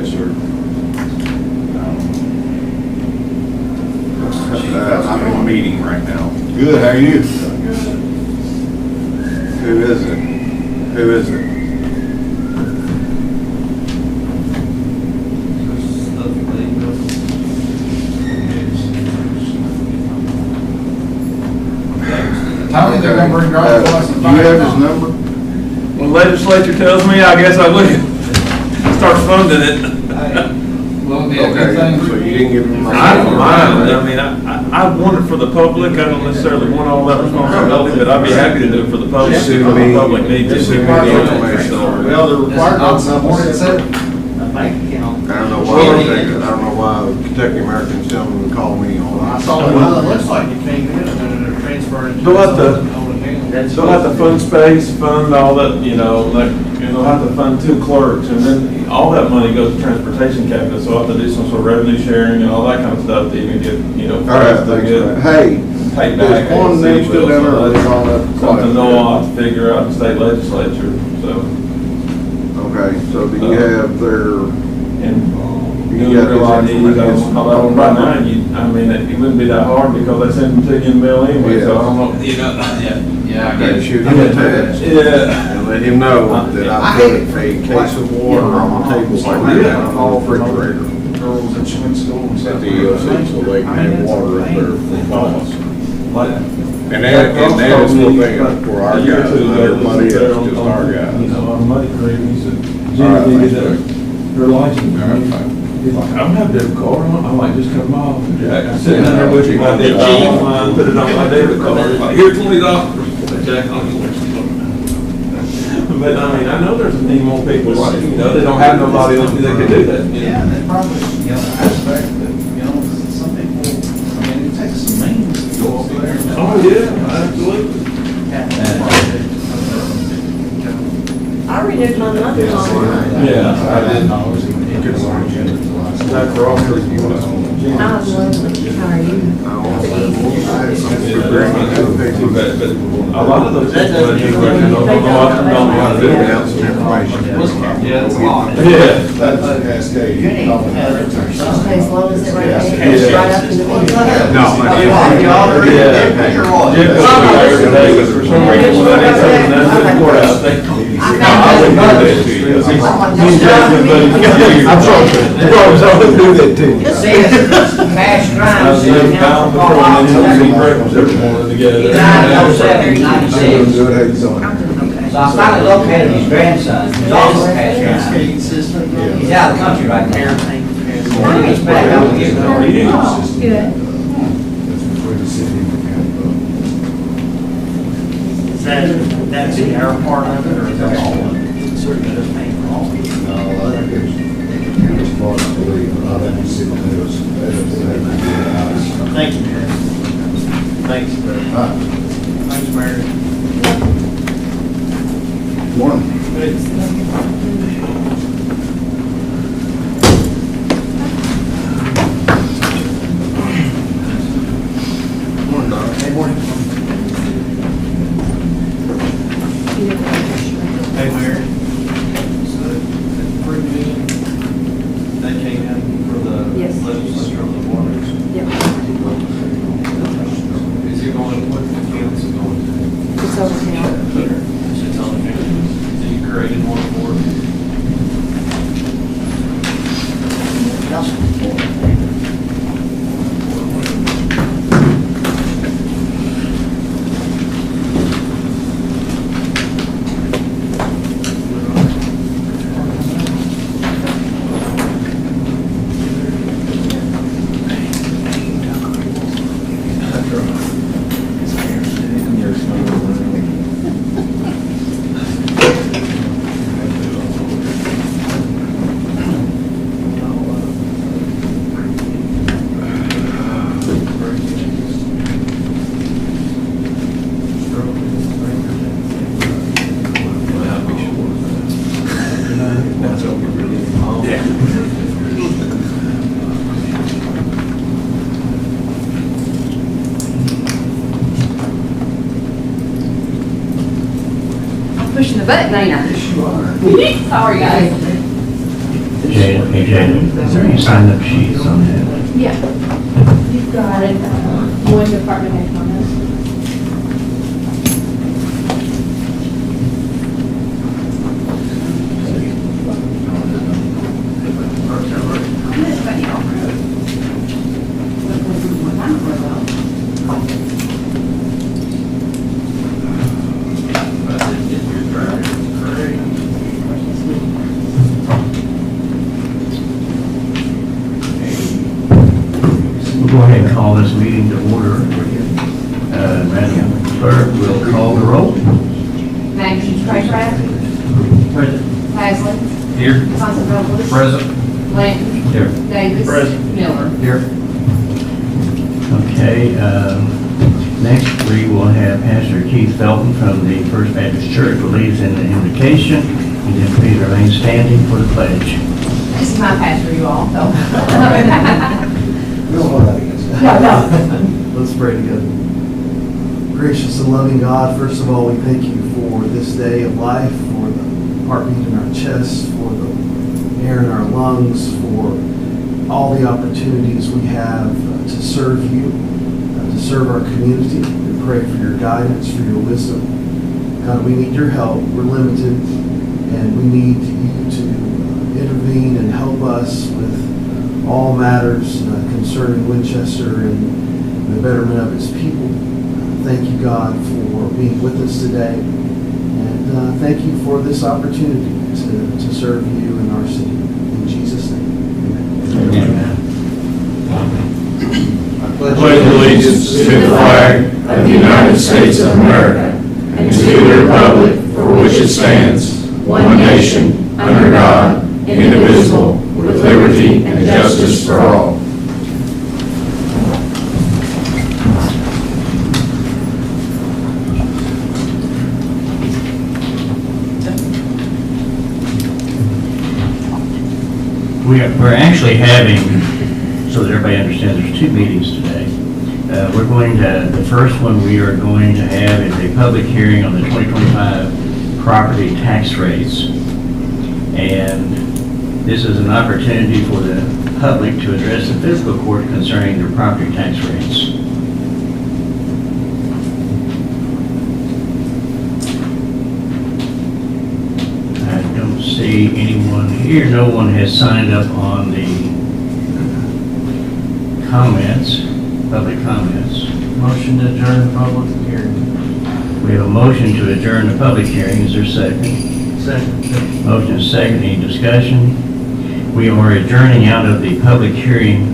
Yes, sir. I'm in a meeting right now. Good, how are you? Who is it? Who is it? Tony, they're gonna bring driver's license. Do you have his number? When legislature tells me, I guess I will. Start funding it. Well, it'd be a good Okay, thing. so you didn't give him my I don't number? mind, I mean, I want it for the public, I don't necessarily want all that responsibility, but I'd be happy to do it for the public, Just if send the me- public needs just it. send me the information over. Well, the required Not number supported, said, a bank account. I don't know why, Kentucky Americans telling them to call me I on. saw, well, it looks like it came in and then they're transferring. They'll have to- That's They'll have to fund space, fund all that, you know, like, and they'll have to fund 2 clerks, and then all that money goes to transportation cabinet, so I'll have to do some sort of revenue sharing and all that kind of stuff to even get, you know. All right, funds to thanks, get man. Hey, paid back. there's one name still down there, So they're all up. that's something they'll have to figure out in state legislature, so. Okay, so do you have their, And You doing got real his IDs, I don't call that one right now, I mean, it wouldn't be that hard because they send them to you in the mail anyway, so I don't know, you know. yeah, I okay, get it. shoot him a text Yeah. and let him know that I put a case of water on the table right now in the refrigerator Girls at swim school and at stuff. the EOC, so they can have water up there for boss. Like, And that is one thing for our a year or guys, two not ago, everybody this was else, just our you guys. know, on Muddy Creek, he said, All right, Jenny thanks, needed her license. He's like, I don't have debit card on it. I'm like, just cut them off. Jack, I said, I never wish you my debit card online, put it on my debit card. Like, here, $20. Jack, I'll get it. But I mean, I know there's a need more people, like, you know, they don't have nobody else that can do that. you know? Yeah, that probably, you know, aspect that, you know, some people, I mean, it takes some means to go over there. Oh, yeah, absolutely. I renewed my mother's online. Yeah, I did. That for all your, I was lovely. How are you? But a lot of those people that do that, don't know how to do Have it. some information. Yeah, it's a lot. Yeah. That's Cascade. Okay, as long as it right there, Yeah. it's right up in the window. No, Jim goes through there every day, because for some reason, when I need something done to the courthouse, they, I wouldn't do that to you. He's been buddies for years. I'm sorry, I wouldn't do that to you. Mass I was living down before, and then some eat breakfast every morning together. Doing good, how you doing? Okay. So I finally located his grandson, who's also a cash guy. He's out of the country right now. When he gets back, I will give him. Good. That's the air part of it, or is that all of it? Certainly doesn't pay for all of it. Thank you, Mayor. Thanks, Thanks, Mayor. Morning. Hey, Mayor. So, pretty good. That came in for the Yes. legislature on the waters. Yep. Is it going, what accounts is going to? It's over now. It's on the county. So you created one for it? Pushing the button, ain't I? Sorry, guys. Jan, Hey Jay, is there any sign-up sheets on that? Yeah. You've got it, one department head on this. We'll go ahead and call this meeting to order. Madam Clerk will call the roll. Magnus Craycraft, Present. Pasley, Here. Constantopoulos. Present. Blanton. Here. Davis. Present. Miller. Here. Okay, next we will have Pastor Keith Felton from the First Baptist Church will lead us in the invocation, and then please remain standing for the pledge. This is my pastor, you all, so. We don't hold that against No, that. no. Let's pray together. Gracious and loving God, first of all, we thank you for this day of life, for the heartbeat in our chest, for the air in our lungs, for all the opportunities we have to serve you, to serve our community. We pray for your guidance, for your wisdom. God, we need your help. We're limited, and we need you to intervene and help us with all matters concerning Winchester and the betterment of its people. Thank you, God, for being with us today. And thank you for this opportunity to serve you in our city. In Jesus' name, amen. I pledge allegiance to the flag of the United States of America and to the republic for which it stands, one nation, under God, indivisible, with liberty and justice for all. We're actually having, so that everybody understands, there's two meetings today. The first one we are going to have is a public hearing on the 2025 property tax rates. And this is an opportunity for the public to address the fiscal court concerning their property tax rates. I don't see anyone here. No one has signed up on the comments, public comments. Motion to adjourn the public hearing. We have a motion to adjourn the public hearing. Is there a second? Second. Motion is second. Any discussion? We are adjourning out of the public hearing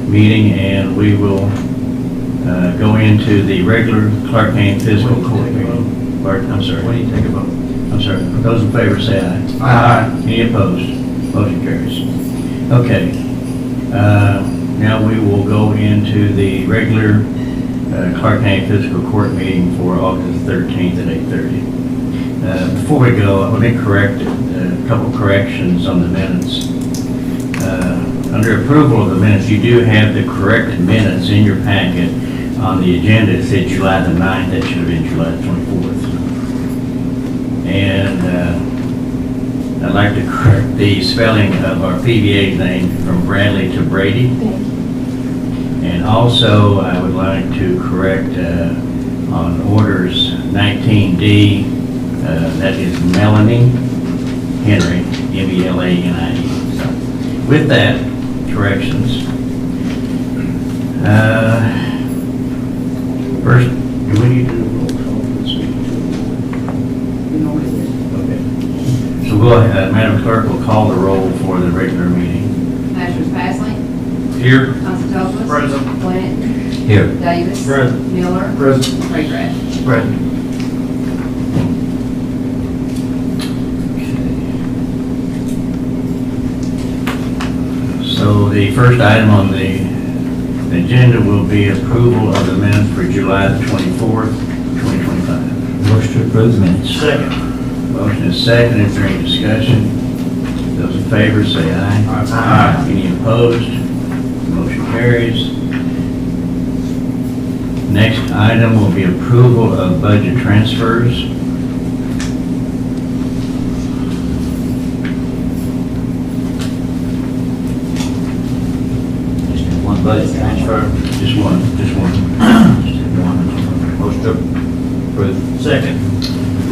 meeting, and we will go into the regular Clark County Fiscal Court meeting. I'm sorry. When do you take a vote? I'm sorry. Those in favor say aye. Aye. Any opposed? Motion carries. Okay. Now we will go into the regular Clark County Fiscal Court meeting for August 13th at 8:30. Before we go, let me correct a couple corrections on the minutes. Under approval of the minutes, you do have the corrected minutes in your packet. On the agenda, it said July the 9th. That should have been July the 24th. And I'd like to correct the spelling of our PVA's name from Bradley to Brady. Thank you. And also, I would like to correct on orders 19D, that is Melanie Henry, Melanie. So, with that, corrections. First, do we need to do a roll call for this meeting? Okay. So go ahead, Madam Clerk will call the roll for the regular meeting. Masters Pasley, Here. Constantopoulos. Present. Blanton. Here. Davis. Present. Miller. Present. Craycraft. Present. So the first item on the agenda will be approval of the minutes for July the 24th, 2025. Motion to approve the minutes. Second. Motion is second. Is there any discussion? Those in favor say aye. Aye. Any opposed? Motion carries. Next item will be approval of budget transfers. budget transfer. Just one. Motion to approve. Second.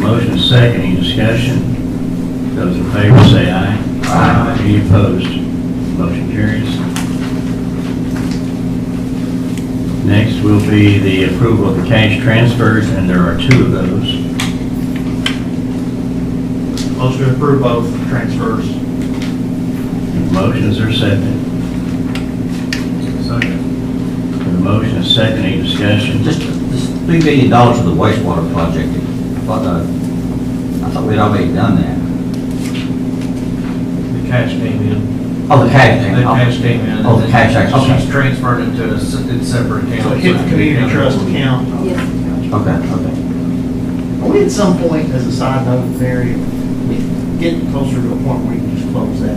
Motion is second, any discussion? Those in favor say aye. Aye. Any opposed? Motion carries. Next will be the approval of the cash transfers, and there are two of those. Motion to approve both transfers. Motion is there a second? Second. The motion is second, any discussion? Just this $3 million for the wastewater project, I thought we'd already done that. The cash came in. Oh, the cash. The cash came in. Oh, the cash, okay. She's transferred it to its separate account. So it hit the community trust account. Yes. Okay. Are we at some point, as a side note, Mary, getting closer to a point where you can just close that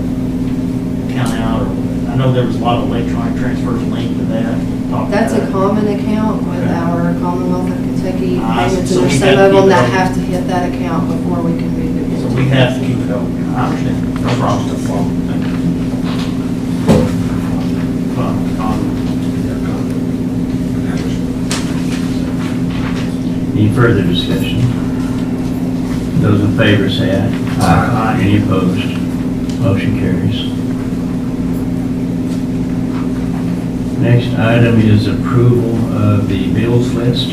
account out? Or I know there was a lot of electronic transfers linked to that. Talked That's about a it. common account with our Commonwealth of Kentucky payments, so and we there's some have to of them keep it that open. have to hit that account before we can move it. So we have to keep it open. I understand. No problem. Thank you. Any further discussion? Those in favor say aye. Aye. Any opposed? Motion carries. Next item is approval of the bills list.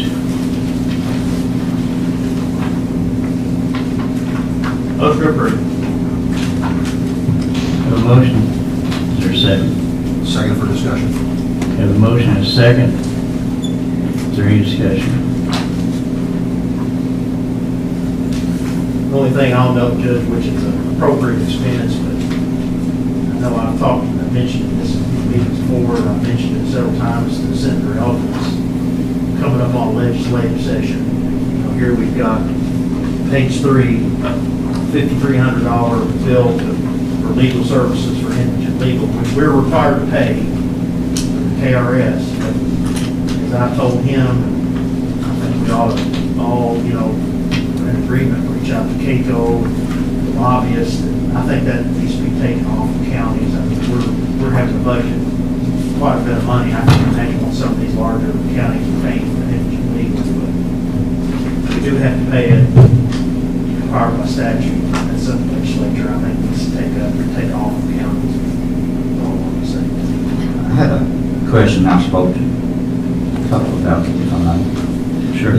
Motion to approve. Have a motion. Is there a second? Second for discussion. Have a motion and a second. Is there any discussion? The only thing I'll note, Judge, which is an appropriate expense, but I know I mentioned this in meetings before, and I've mentioned it several times to the Senator Elkins, coming up on legislative session. You know, here we've got page 3, $5,300 bill for legal services for indigent legal, which we're required to pay the KRS. But as I told him, I think we ought to all, in agreement, reach out to CAECO, the lobbyists. I think that needs to be taken off the counties. I mean, we're having to budget quite a bit of money. I can imagine what some of these larger counties are paying for indigent legal, but we do have to pay it required by statute. And some legislature, I think, needs to take off the counties. That's all I want to say. I had a question I spoke to a couple about, if I may. Sure.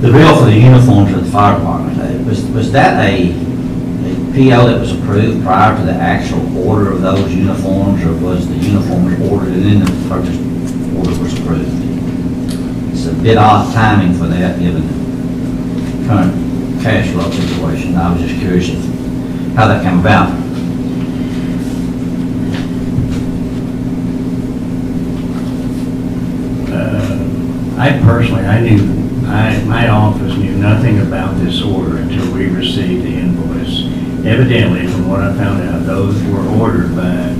The bill for the uniforms of the fire department, was that a PO that was approved prior to the actual order of those uniforms, or was the uniforms ordered and then the purchase order was approved? It's a bit odd timing for that, given the current cash flow situation. I was just curious how that came about. My office knew nothing about this order until we received the invoice. Evidently, from what I found out, those were ordered by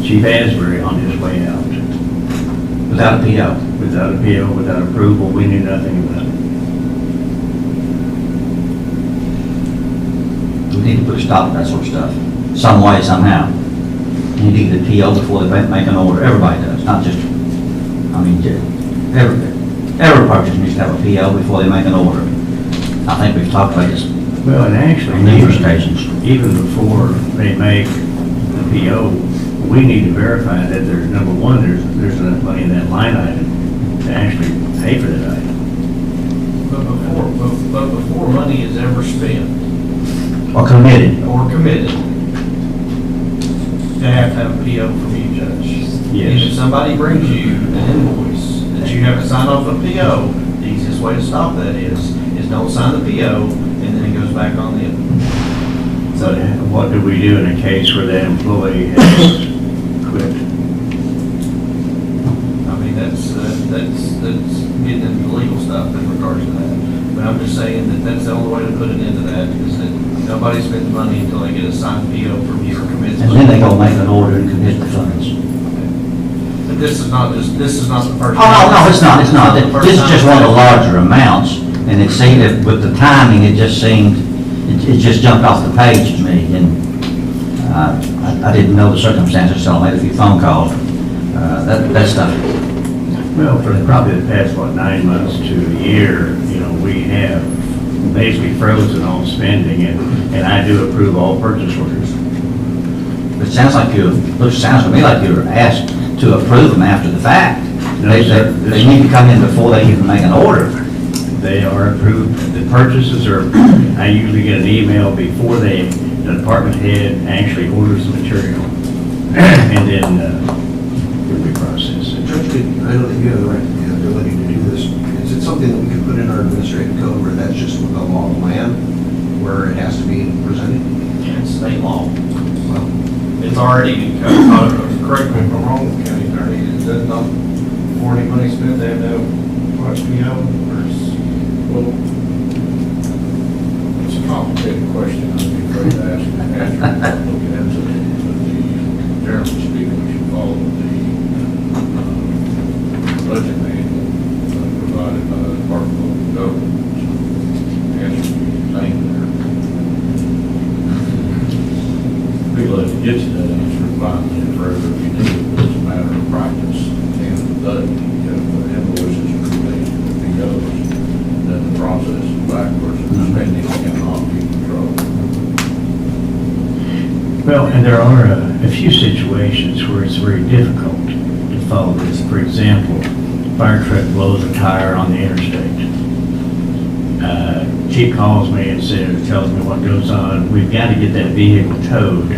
Chief Asbury on his way out. Without a PO? Without a PO, without approval, we knew nothing about it. We need to put a stop to that sort of stuff, some way, somehow. You need to get a PO before they make an order. Everybody does, not just, every purchase needs to have a PO before they make an order. I think we've talked about this Well, and actually, on numerous occasions. even before they make the PO, we need to verify that there's, number one, there's enough money in that line item to actually pay for that item. But before money is ever spent Or committed. or committed, they have to have a PO from you, Judge. Yes. And if somebody brings you an invoice that you have to sign off a PO, the easiest way to stop that is don't sign the PO, and then it goes back on the invoice. So what do we do in a case where that employee has quit? I mean, that's getting into the legal stuff in regards to that. But I'm just saying that that's the only way to put it into that, is that nobody spends money until they get a signed PO from you or commits. And then they go make an order and commit the funds. But this is not the first. Oh, no, it's not. the first This is time just one of the it's happened. larger amounts, and it seemed that with the timing, it just jumped off the page to me, and I didn't know the circumstances, so I made a few phone calls. That stuff. Well, for probably the past, 9 months to a year, we have basically frozen all spending, and I do approve all purchase orders. It sounds to me like you were asked to approve them after the fact. No, They sir. need to come in before they even make an order. They are approved, the purchases are, I usually get an email before the department head actually orders the material, and then we process it. Judge, I know that you have the right, the ability to do this. Is it something that we could put in our administrative code where that's just with the law of the land, where it has to be presented? Yeah, it's state law. Well, It's already, correct me if I'm wrong, county attorney, is that not, before any money spent, they have to have watch PO, or is, Well, it's a complicated question, I'd be afraid to ask, after we look into it. But generally speaking, we should follow the budget manual provided by the Department of Government. Answer to your thing there. People have to get to that answer, find it further if you need it, but it's a matter of practice. At the end of the day, if the invoices are related to the POs, then the process is backwards and spending cannot be controlled. Well, and there are a few situations where it's very difficult to follow this. For example, fire truck blows a tire on the interstate. Chief calls me and tells me what goes on. We've got to get that vehicle towed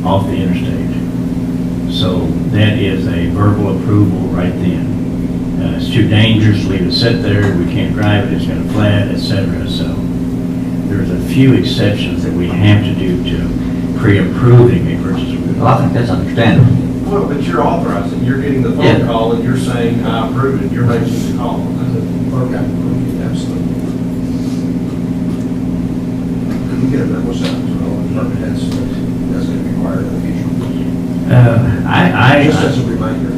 off the interstate. So that is a verbal approval right then. It's too dangerous to leave it sit there. We can't drive it. It's got a flat, etc. So there's a few exceptions that we have to do to pre-approving a purchase order. Well, I think that's understandable. well, but you're authorizing, you're getting the Yeah. phone call and you're saying, I approve it, you're making the call. okay, absolutely. Could we get a memo set up to all department heads that's going to be required in the future? Just as a reminder.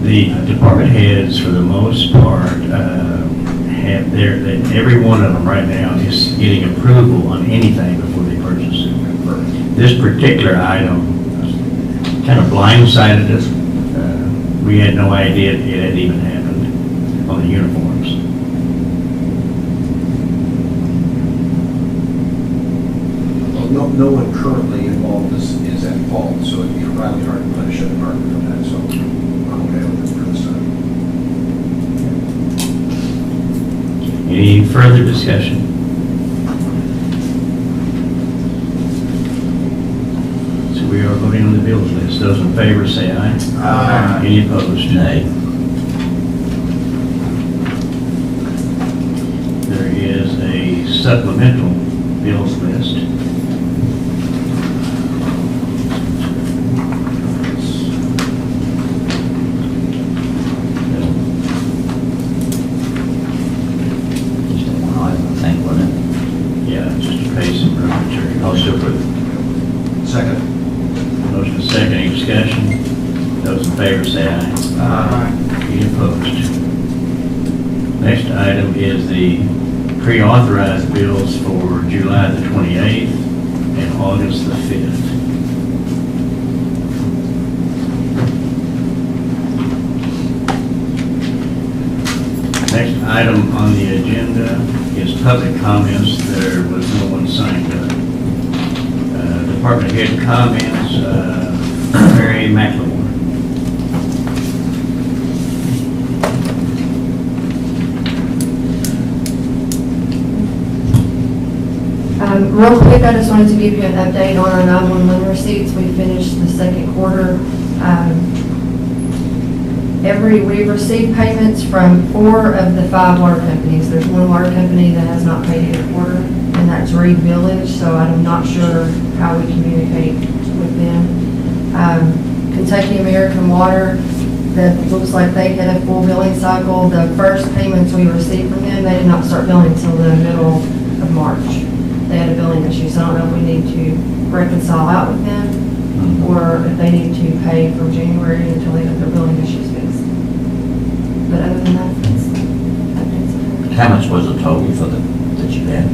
The department heads, for the most part, have every one of them right now is getting approval on anything before they purchase it. This particular item kind of blindsided us. We had no idea it had even happened on the uniforms. Well, no one currently involved is at fault, so it'd be really hard to punish a department for that, so I'm okay with it for this time. Any further discussion? So we are voting on the bills list. Those in favor say aye. Aye. Any opposed? Nay. There is a supplemental bills list. Just one item, I think, wasn't it? Yeah, just to pay some road material. Oh, still approved. Second. Motion is second, any discussion? Those in favor say aye. Aye. Any opposed? Next item is the pre-authorized bills for July the 28th and August the 5th. Next item on the agenda is public comments. There was no one signed up. Department head comments, Mary McLemore. Real quick, I just wanted to give you an update on our 911 receipts. We finished the second quarter. We've received payments from 4 of the 5 water companies. There's one water company that has not paid either quarter, and that's Reed Village, so I'm not sure how we communicate with them. Kentucky American Water, that looks like they had a full billing cycle. The first payments we received from them, they did not start billing until the middle of March. They had a billing issue, so I don't know if we need to reconcile out with them or if they need to pay from January until they get their billing issues fixed. But other than that, that's How much was the total for that you had?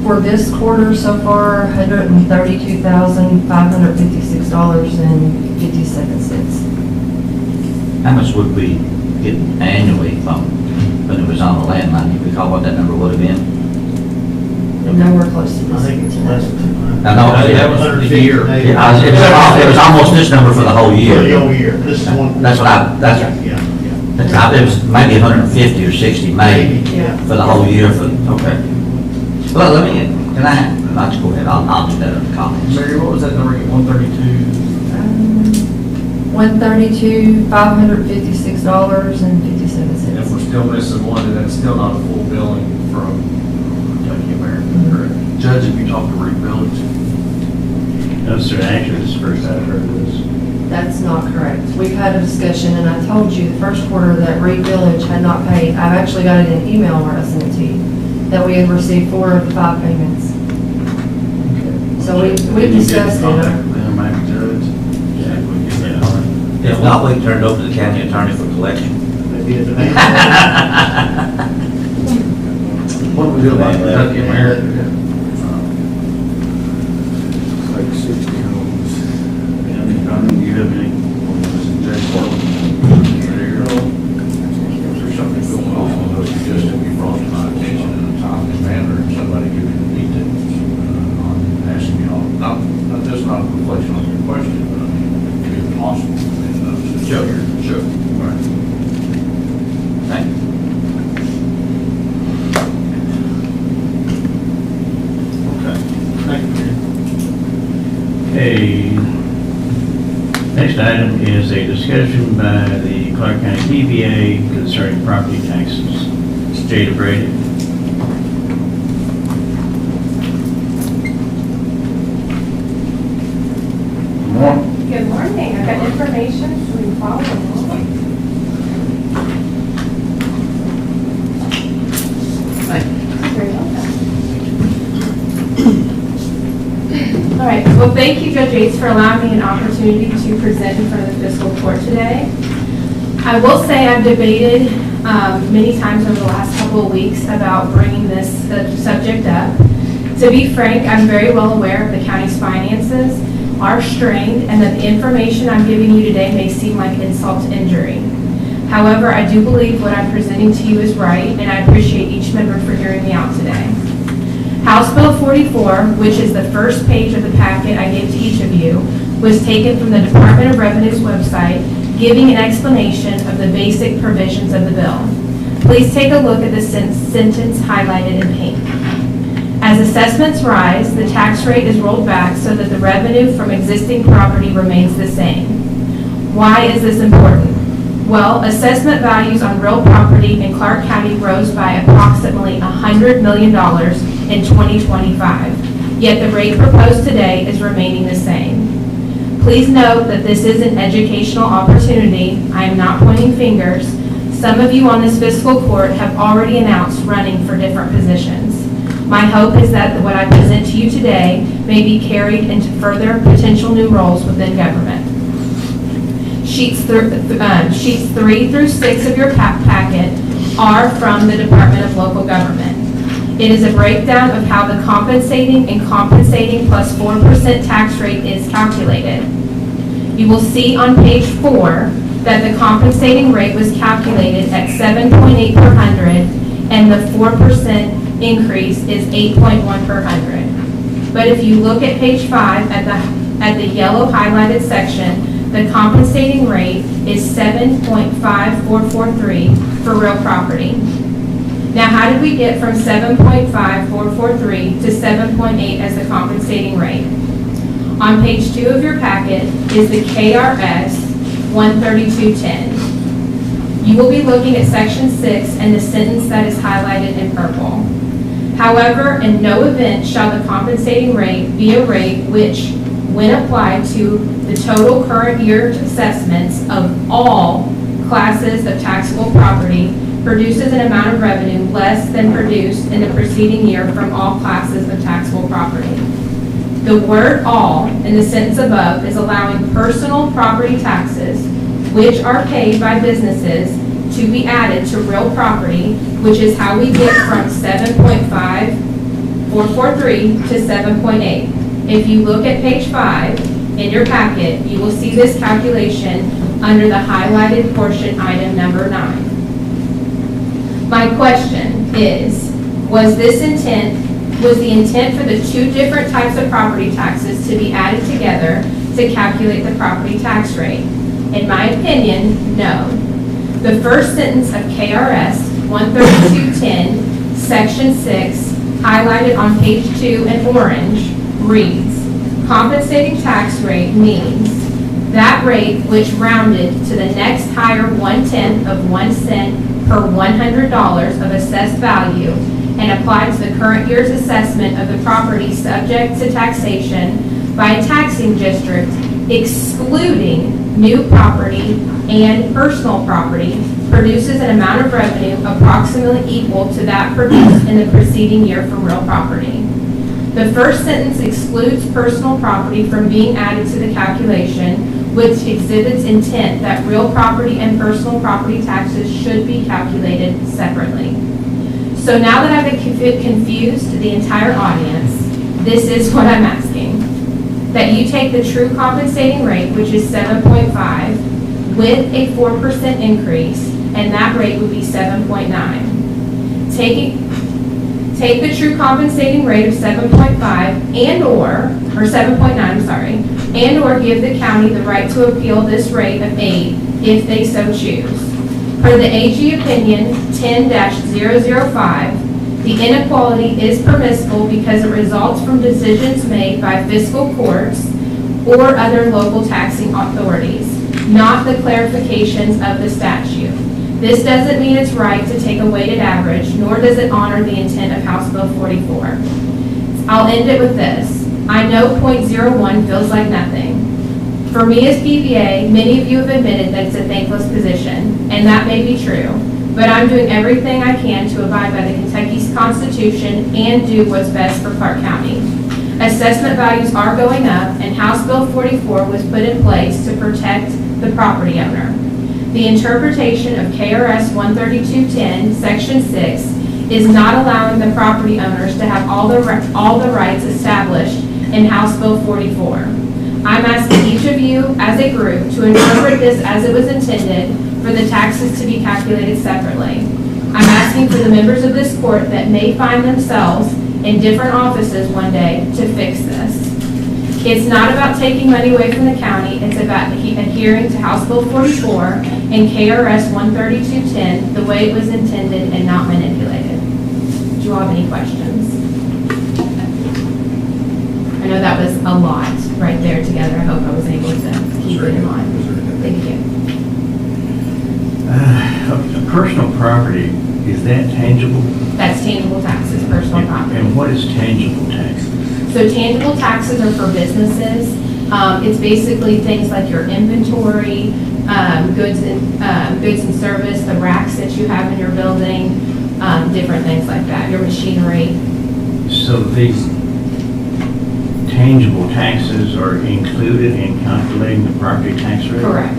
For this quarter so far, $132,556.57. How much would we get annually from, when it was on the landline? You recall what that number would have been? Nowhere close to this. I think it's less than that. I know, That was yeah. a year. It was almost this number for the whole For the year. whole year. This is one. That's what that's, Yeah, it was maybe 150 or 60, maybe, Yeah. for the whole year for, okay. Well, let me, can I, let's go ahead, I'll do that in the comments. Mary, what was that number again, 132? $132,556.57. If we're still missing one, then that's still not a full billing from Kentucky American, correct? Judge, have you talked to Reed Village? No, sir, actually, this is the first I've heard of this. That's not correct. We've had a discussion, and I told you the first quarter that Reed Village had not paid. I've actually got it in email where I sent it to you, that we had received 4 of the 5 payments. So we discussed it. Contact them, maybe Judge. Yeah. If not, we can turn it over to the county attorney for collection. Maybe a demand. What do we do about Kentucky American? Like 60 homes. I mean, you have any, Judge Bartlett? There's something going on, those suggestions be brought to my attention in a timely manner, and somebody give me the details on asking me all, not just not a reflection on your question, but I mean, if it's possible. Sure. All right. Thank you. Okay. Thank you, Mary. Okay. Next item is a discussion by the Clark County DBA concerning property taxes. It's Jada Brady. Good morning. I've got information for you following. Very welcome. All right. Well, thank you, Judge Yates, for allowing me an opportunity to present in front of the fiscal court today. I will say I've debated many times over the last couple of weeks about bringing this subject up. To be frank, I'm very well aware of the county's finances are strained, and that the information I'm giving you today may seem like insult to injury. However, I do believe what I'm presenting to you is right, and I appreciate each member for hearing me out today. House Bill 44, which is the first page of the packet I gave to each of you, was taken from the Department of Revenue's website, giving an explanation of the basic provisions of the bill. Please take a look at the sentence highlighted in pink. As assessments rise, the tax rate is rolled back so that the revenue from existing property remains the same. Why is this important? Well, assessment values on real property in Clark County rose by approximately $100 million in 2025, yet the rate proposed today is remaining the same. Please note that this is an educational opportunity. I am not pointing fingers. Some of you on this fiscal court have already announced running for different positions. My hope is that what I present to you today may be carried into further potential new roles within government. Sheets 3 through 6 of your packet are from the Department of Local Government. It is a breakdown of how the compensating and compensating plus 4% tax rate is calculated. You will see on page 4 that the compensating rate was calculated at 7.8 per hundred, and the 4% increase is 8.1 per hundred. But if you look at page 5 at the yellow highlighted section, the compensating rate is 7.5443 for real property. Now, how did we get from 7.5443 to 7.8 as the compensating rate? On page 2 of your packet is the KRS 13210. You will be looking at section 6 and the sentence that is highlighted in purple. However, in no event shall the compensating rate be a rate which, when applied to the total current year assessments of all classes of taxable property, produces an amount of revenue less than produced in the preceding year from all classes of taxable property. The word "all" in the sentence above is allowing personal property taxes, which are paid by businesses, to be added to real property, which is how we get from 7.5443 443 to 7.8. If you look at page 5 in your packet, you will see this calculation under the highlighted portion, item number 9. My question is, was the intent for the two different types of property taxes to be added together to calculate the property tax rate? In my opinion, no. The first sentence of KRS 13210, section 6, highlighted on page 2 in orange, reads, compensating tax rate means that rate which rounded to the next higher 1/10 of 1 cent per $100 of assessed value and applied to the current year's assessment of the property subject to taxation by a taxing district, excluding new property and personal property, produces an amount of revenue approximately equal to that produced in the preceding year from real property. The first sentence excludes personal property from being added to the calculation, which exhibits intent that real property and personal property taxes should be calculated separately. So now that I've confused the entire audience, this is what I'm asking. That you take the true compensating rate, which is 7.5, with a 4% increase, and that rate would be 7.9. Take the true compensating rate of 7.5 or 7.9, I'm sorry, and or give the county the right to appeal this rate of 8 if they so choose. Per the AG opinion 10-005, the inequality is permissible because it results from decisions made by fiscal courts or other local taxing authorities, not the clarifications of the statute. This doesn't mean it's right to take a weighted average, nor does it honor the intent of House Bill 44. I'll end it with this. I know .01 feels like nothing. For me as BVA, many of you have admitted that it's a thankless position, and that may be true, but I'm doing everything I can to abide by the Kentucky's Constitution and do what's best for Clark County. Assessment values are going up, and House Bill 44 was put in place to protect the property owner. The interpretation of KRS 13210, Section 6, is not allowing the property owners to have all the rights established in House Bill 44. I'm asking each of you as a group to interpret this as it was intended for the taxes to be calculated separately. I'm asking for the members of this court that may find themselves in different offices one day to fix this. It's not about taking money away from the county, it's about adhering to House Bill 44 and KRS 13210 the way it was intended and not manipulated. Do you all have any questions? I know that was a lot right there together. I hope I was able to keep it in line. Thank you. Personal property, is that tangible? That's tangible taxes, personal property. And what is tangible taxes? So tangible taxes are for businesses. It's basically things like your inventory, goods and service, the racks that you have in your building, different things like that, your machinery. So these tangible taxes are included in calculating the property tax rate? Correct.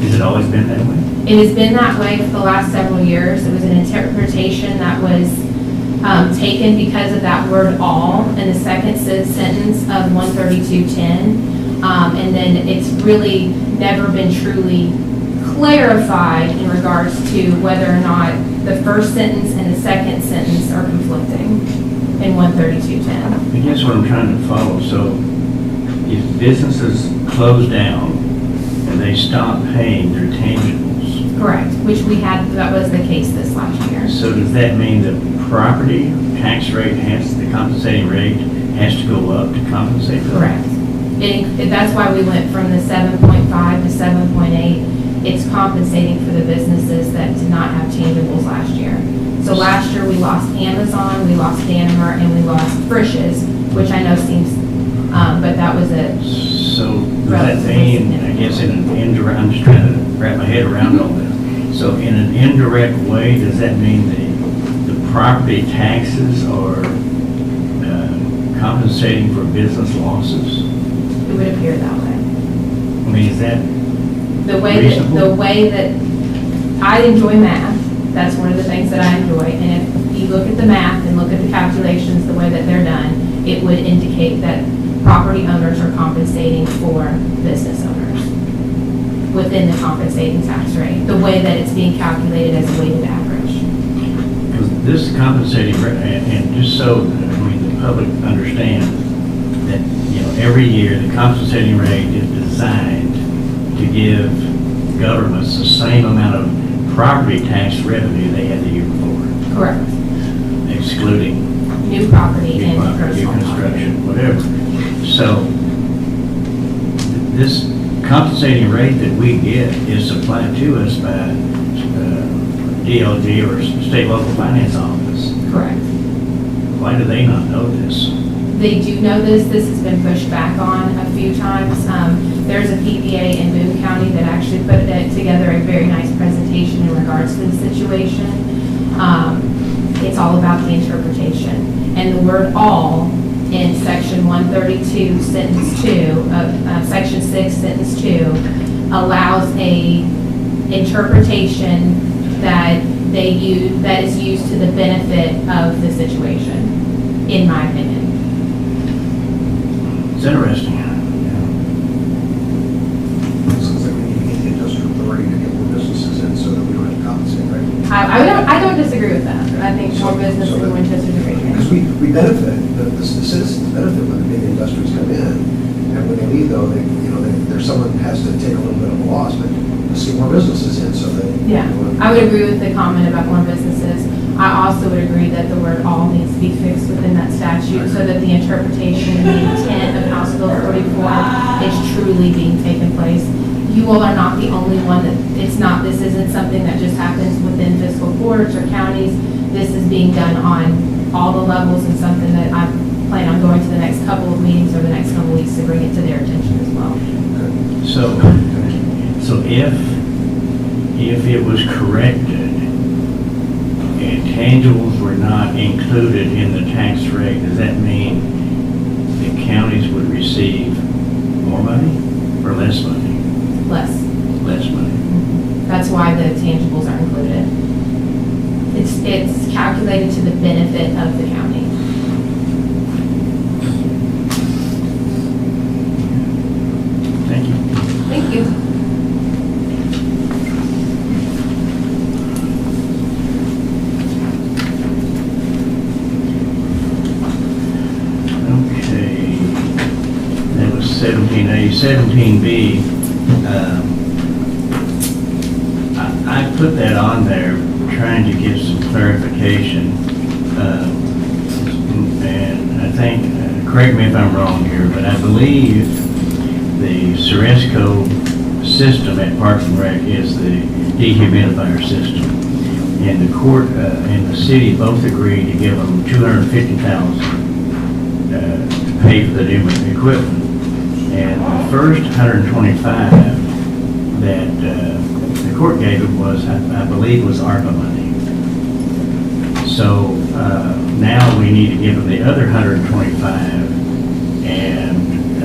Has it always been that way? It has been that way for the last several years. It was an interpretation that was taken because of that word all in the second sentence of 13210. And then it's really never been truly clarified in regards to whether or not the first sentence and the second sentence are conflicting in 13210. I guess what I'm trying to follow, so if businesses close down and they stop paying their tangibles. Correct, which that was the case this last year. So does that mean the property tax rate the compensating rate has to go up to compensate for that? Correct. That's why we went from the 7.5 to 7.8. It's compensating for the businesses that did not have tangibles last year. So last year we lost Amazon, we lost Danimer, and we lost Frisch's, which I know seems, but that was a. So does that mean, I guess in an indirect, I'm just trying to wrap my head around all this. So in an indirect way, does that mean the property taxes are compensating for business losses? It would appear that way. I mean, is that the way that I enjoy math, that's one of the things that I enjoy. And if you look at the math and look at the calculations, the way that they're done, it would indicate that property owners are compensating for business owners within the compensating tax rate, the way that it's being calculated as a weighted average. Because this compensating, and just so, the public understands that, every year, the compensating rate is designed to give governments the same amount of property tax revenue they had the year before, Correct. excluding New property new and property, new personal property. construction, whatever. So, this compensating rate that we get is supplied to us by DLG or state local finance office. Correct. Why do they not know this? They do know this. This has been pushed back on a few times. There's a PPA in Boone County that actually put together a very nice presentation in regards to the situation. It's all about the interpretation. And the word all in section 132, sentence 2, section 6, sentence 2, allows a interpretation that they use, that is used to the benefit of the situation, in my opinion. It's interesting. Sounds like we need to get the industrial authority to get more businesses in so that we don't have to compensate, right? I don't disagree with that. I think more business in Winchester is a great Because thing. we benefit, the citizens benefit when the big industries come in, and when they leave though, there's someone who has to take a little bit of a loss, but let's get more businesses in so that. Yeah, I would agree with the comment about more businesses. I also would agree that the word all needs to be fixed within that statute so that the interpretation and the intent of House Bill 44 is truly being taken place. You all are not the only one that, this isn't something that just happens within fiscal courts or counties. This is being done on all the levels and something that I plan on going to the next couple of meetings or the next couple of weeks to bring it to their attention as well. So if it was corrected and tangibles were not included in the tax rate, does that mean the counties would receive more money or less money? Less. Less money. That's why the tangibles are included. It's calculated to the benefit of the county. Thank you. Thank you. Okay. That was 17A. 17B, I put that on there trying to get some clarification. And I think, correct me if I'm wrong here, but I believe the Ceresco system at Parks and Rec is the dehumidifier system. And the court and the city both agreed to give them $250,000 to pay for the new equipment. And the first 125 that the court gave them was, I believe, was ARPA money. So now we need to give them the other 125, and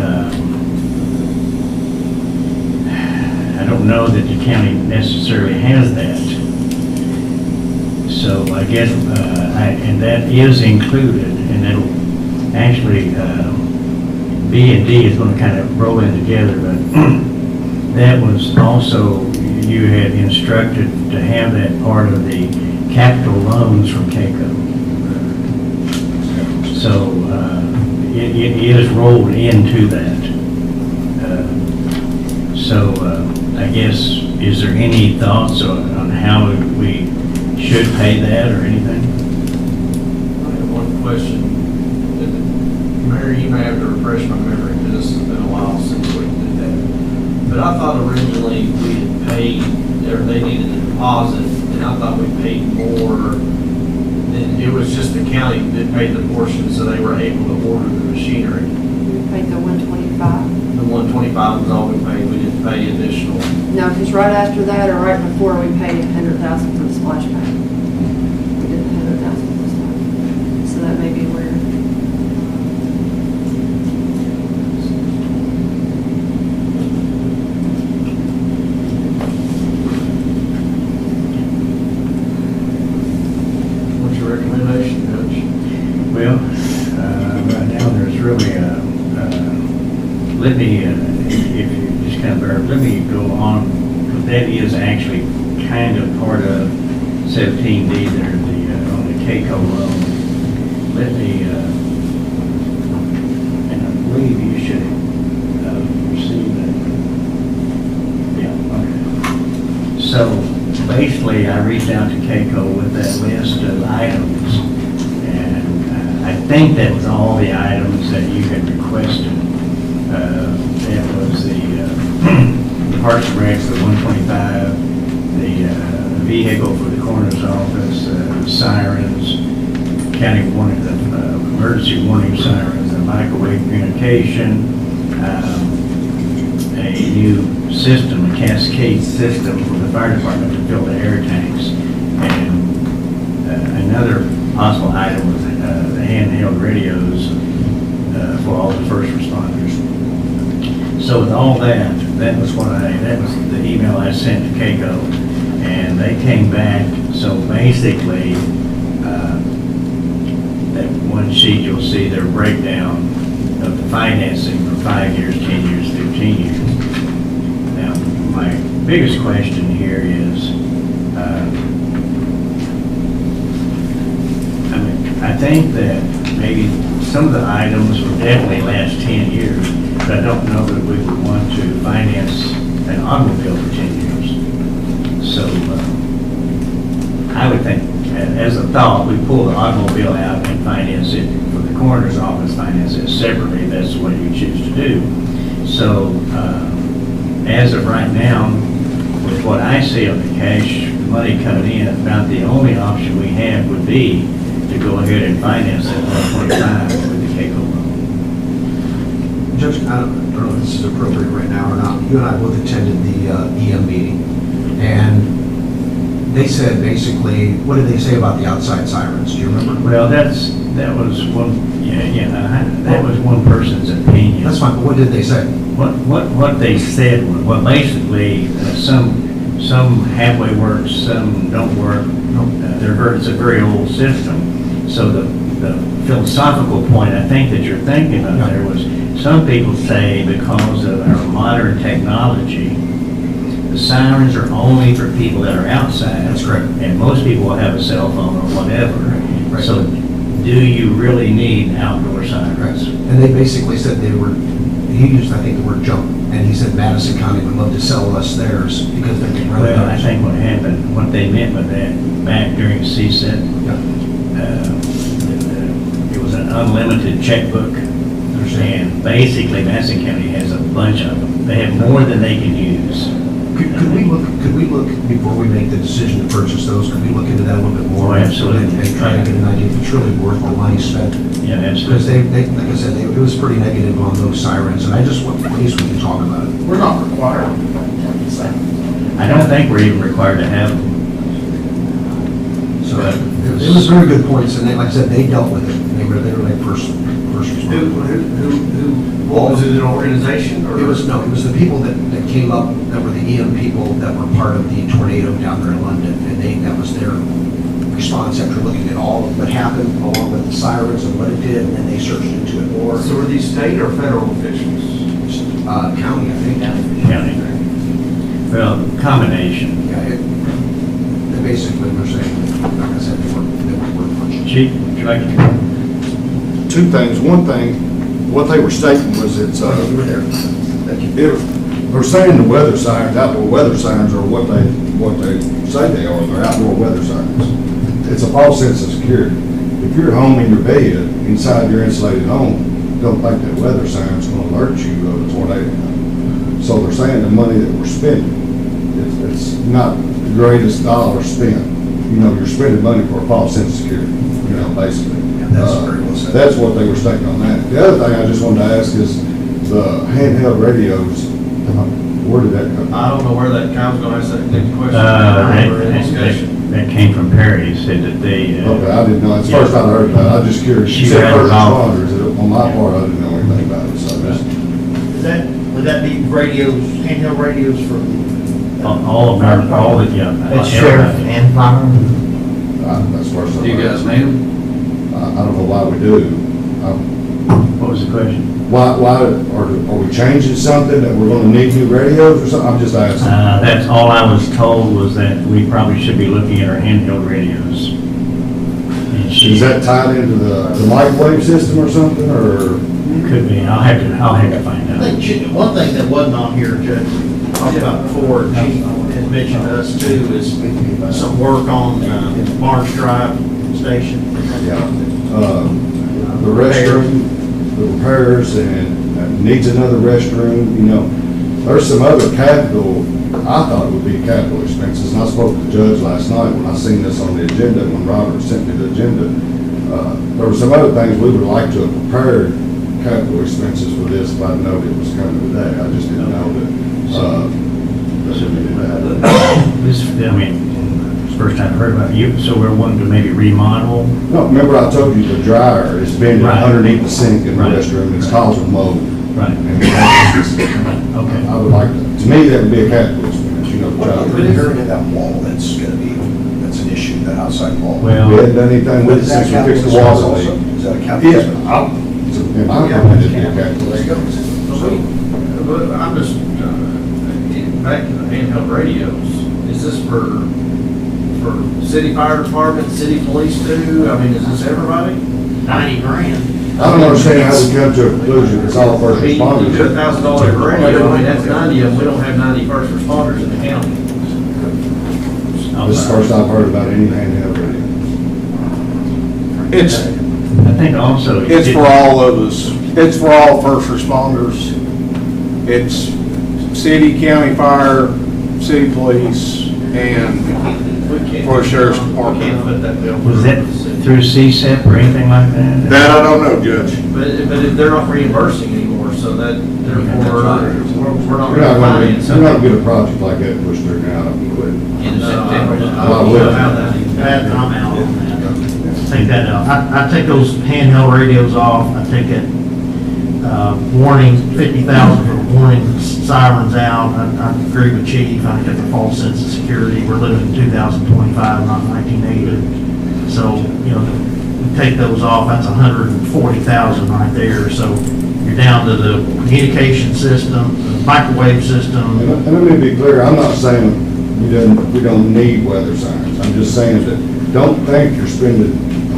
I don't know that the county necessarily has that. So I guess, and that is included, and it'll actually, B and D is going to kind of roll in together, but that was also, you had instructed to have that part of the capital loans from CAECO. So it is rolled into that. So I guess, is there any thoughts on how we should pay that or anything? I have one question. Mayor, you may have to refresh my memory because this has been a while since we did that. But I thought originally we had paid, or they needed a deposit, and I thought we paid more than, it was just the county that paid the portion, so they were able to order the machinery. We paid the 125. The 125 was all we paid, we didn't pay additional. No, because right after that, or right before, we paid $100,000 for the splash pad. We did the $100,000 this time. So that may be where. What's your recommendation? let me, if you just kind of bear, let me go on, because that is actually kind of part of 17D there, on the KCO loan. Let me, and I believe you should receive that. Yeah, okay. So basically, I reached out to KCO with that list of items, and I think that was all the items that you had requested. That was the Parks and Recs, the 125, the vehicle for the coroner's office, sirens, county warning, emergency warning sirens, microwave communication, a new system, a cascade system for the fire department to fill the air tanks, and another possible item was the handheld radios for all the first responders. So with all that, that was the email I sent to KCO, and they came back. So basically, that one sheet you'll see their breakdown of the financing for 5 years, 10 years, 15 years. Now, my biggest question here is, I think that maybe some of the items will definitely last 10 years, but I don't know that we would want to finance an automobile for 10 years. So I would think, as a thought, we pull the automobile out and finance it for the coroner's office, finance it separately, if that's what you choose to do. So as of right now, with what I see of the cash money coming in, about the only option we have would be to go ahead and finance that 125 with the KCO loan. Judge, I don't know if this is appropriate right now or not. You and I both attended the EM meeting, and they said basically, what did they say about the outside sirens? Do you remember? Well, that was one, that was one person's opinion. That's fine, but what did they say? What they said was, well, basically, some halfway work, some don't work. It's a very old system. So the philosophical point I think that you're thinking of there was, some people say because of our modern technology, the sirens are only for people that are outside. That's correct. And most people will have a cell phone or whatever. Right. So do you really need outdoor sirens? And they basically said he used, I think, the word jump, and he said Madison County would love to sell us theirs because they can run Well, I think what happened, what they meant by that, back during CSET, it was an unlimited checkbook. And basically, Madison County has a bunch of them. They have more than they can use. Could we look, before we make the decision to purchase those, could we look into that a little bit more? Oh, absolutely. And try to get an idea if it's really worth the money spent? Yeah, Because absolutely. like I said, it was pretty negative on those sirens, and I just want, at least we can talk about it. We're not required. I don't think we're even required to have them. So it was very good points, and like I said, they dealt with it. They were like first responders. Was it an organization or? It was the people that came up, that were the EM people that were part of the tornado down there in London, and that was their response after looking at all of what happened, along with the sirens and what it did, and then they searched into it more. So were these state or federal officials? County, I think. County. Well, combination. Yeah, they basically were saying, like I said, they weren't worth much. Chief, would you like to? Two things. One thing, what they were stating was You were there. Thank you. they're saying the weather sirens, outdoor weather sirens are what they say they are. They're outdoor weather sirens. It's a false sense of security. If you're home in your bed, inside your insulated home, don't think that weather siren's going to alert you of a tornado. So they're saying the money that we're spending, it's not the greatest dollar spent. You know, you're spending money for a false sense of security, basically. That's very well said. That's what they were stating on that. The other thing I just wanted to ask is the handheld radios, where did that come? I don't know where that comes, gonna ask that next question. We're in discussion. That came from Perry, he said that they. Okay, I didn't know. It's the first time I heard about it. I was just curious. She You said read first it off. responders. On my part, I didn't know anything about it, so just. Would that be radios, handheld radios for? All of them, all the, That's sheriff and fire. That's the first time. Do you guys need them? I don't know why we do. What was the question? Why, are we changing something that we're gonna need new radios or something? I'm just asking. That's all I was told, was that we probably should be looking at our handheld radios. And she Is that tied into the microwave system or something, or? could be, I'll have to find I out. think one thing that wasn't on here, Judge, we talked about before, and Chief had mentioned to us too, is some work on Barnes Drive Station. Yeah. The restroom, the repairs, and needs another restroom, you know. There's some other capital, I thought it would be capital expenses, and I spoke to the judge last night when I seen this on the agenda, when Robert sent me the agenda. There were some other things we would like to have prepared capital expenses for this if I'd known it was coming today. I just didn't know that, that we did that. This, I mean, it's the first time I heard about you, so we're wanting to maybe remodel. No, remember I told you the dryer is bending Right. underneath the sink in the Right. restroom, it's causing mold. Right. And that's- Okay. I would like to me, that would be a capital expense, you know, the But dryer. repairing of that wall, that's gonna be, that's an issue, that outside wall. Well, We hadn't done anything with it Is that since we fixed the capital water expense leak. also? Is that a capital Yeah, expense? in my opinion, it'd be a capital There you go. expense. But I'm just, back to the handheld radios, is this for city fire department, city police too? I mean, is this everybody? 90 grand. I don't understand how we come to a conclusion it's all first I mean, you do responders. $1,000 radio, I mean, that's 90 of them, we don't have 90 first responders in the county. This is the first I've heard about any handheld radio. It's, I think also. it's for all of us. It's for all first responders. It's city, county fire, city police, and We can't- For a sheriff's We department. can't put that bill. Was that through CSEP or anything like that? that I don't know, Judge. But if they're not reimbursing anymore, so that, therefore, we're not You're not really gonna, buying you're not something. gonna get a project like that pushed through now, I quit. In September. Well, I will. I'm out on that. Take that out. I take those handheld radios off. I take that warning, 50,000 for warning sirens out. I agree with Chief. I think that's a false sense of security. We're living in 2025, not 1980. So, you know, we take those off, that's 140,000 right there. So you're down to the communication system, the microwave system. And let me be clear, I'm not saying we don't need weather sirens. I'm just saying that don't think you're spending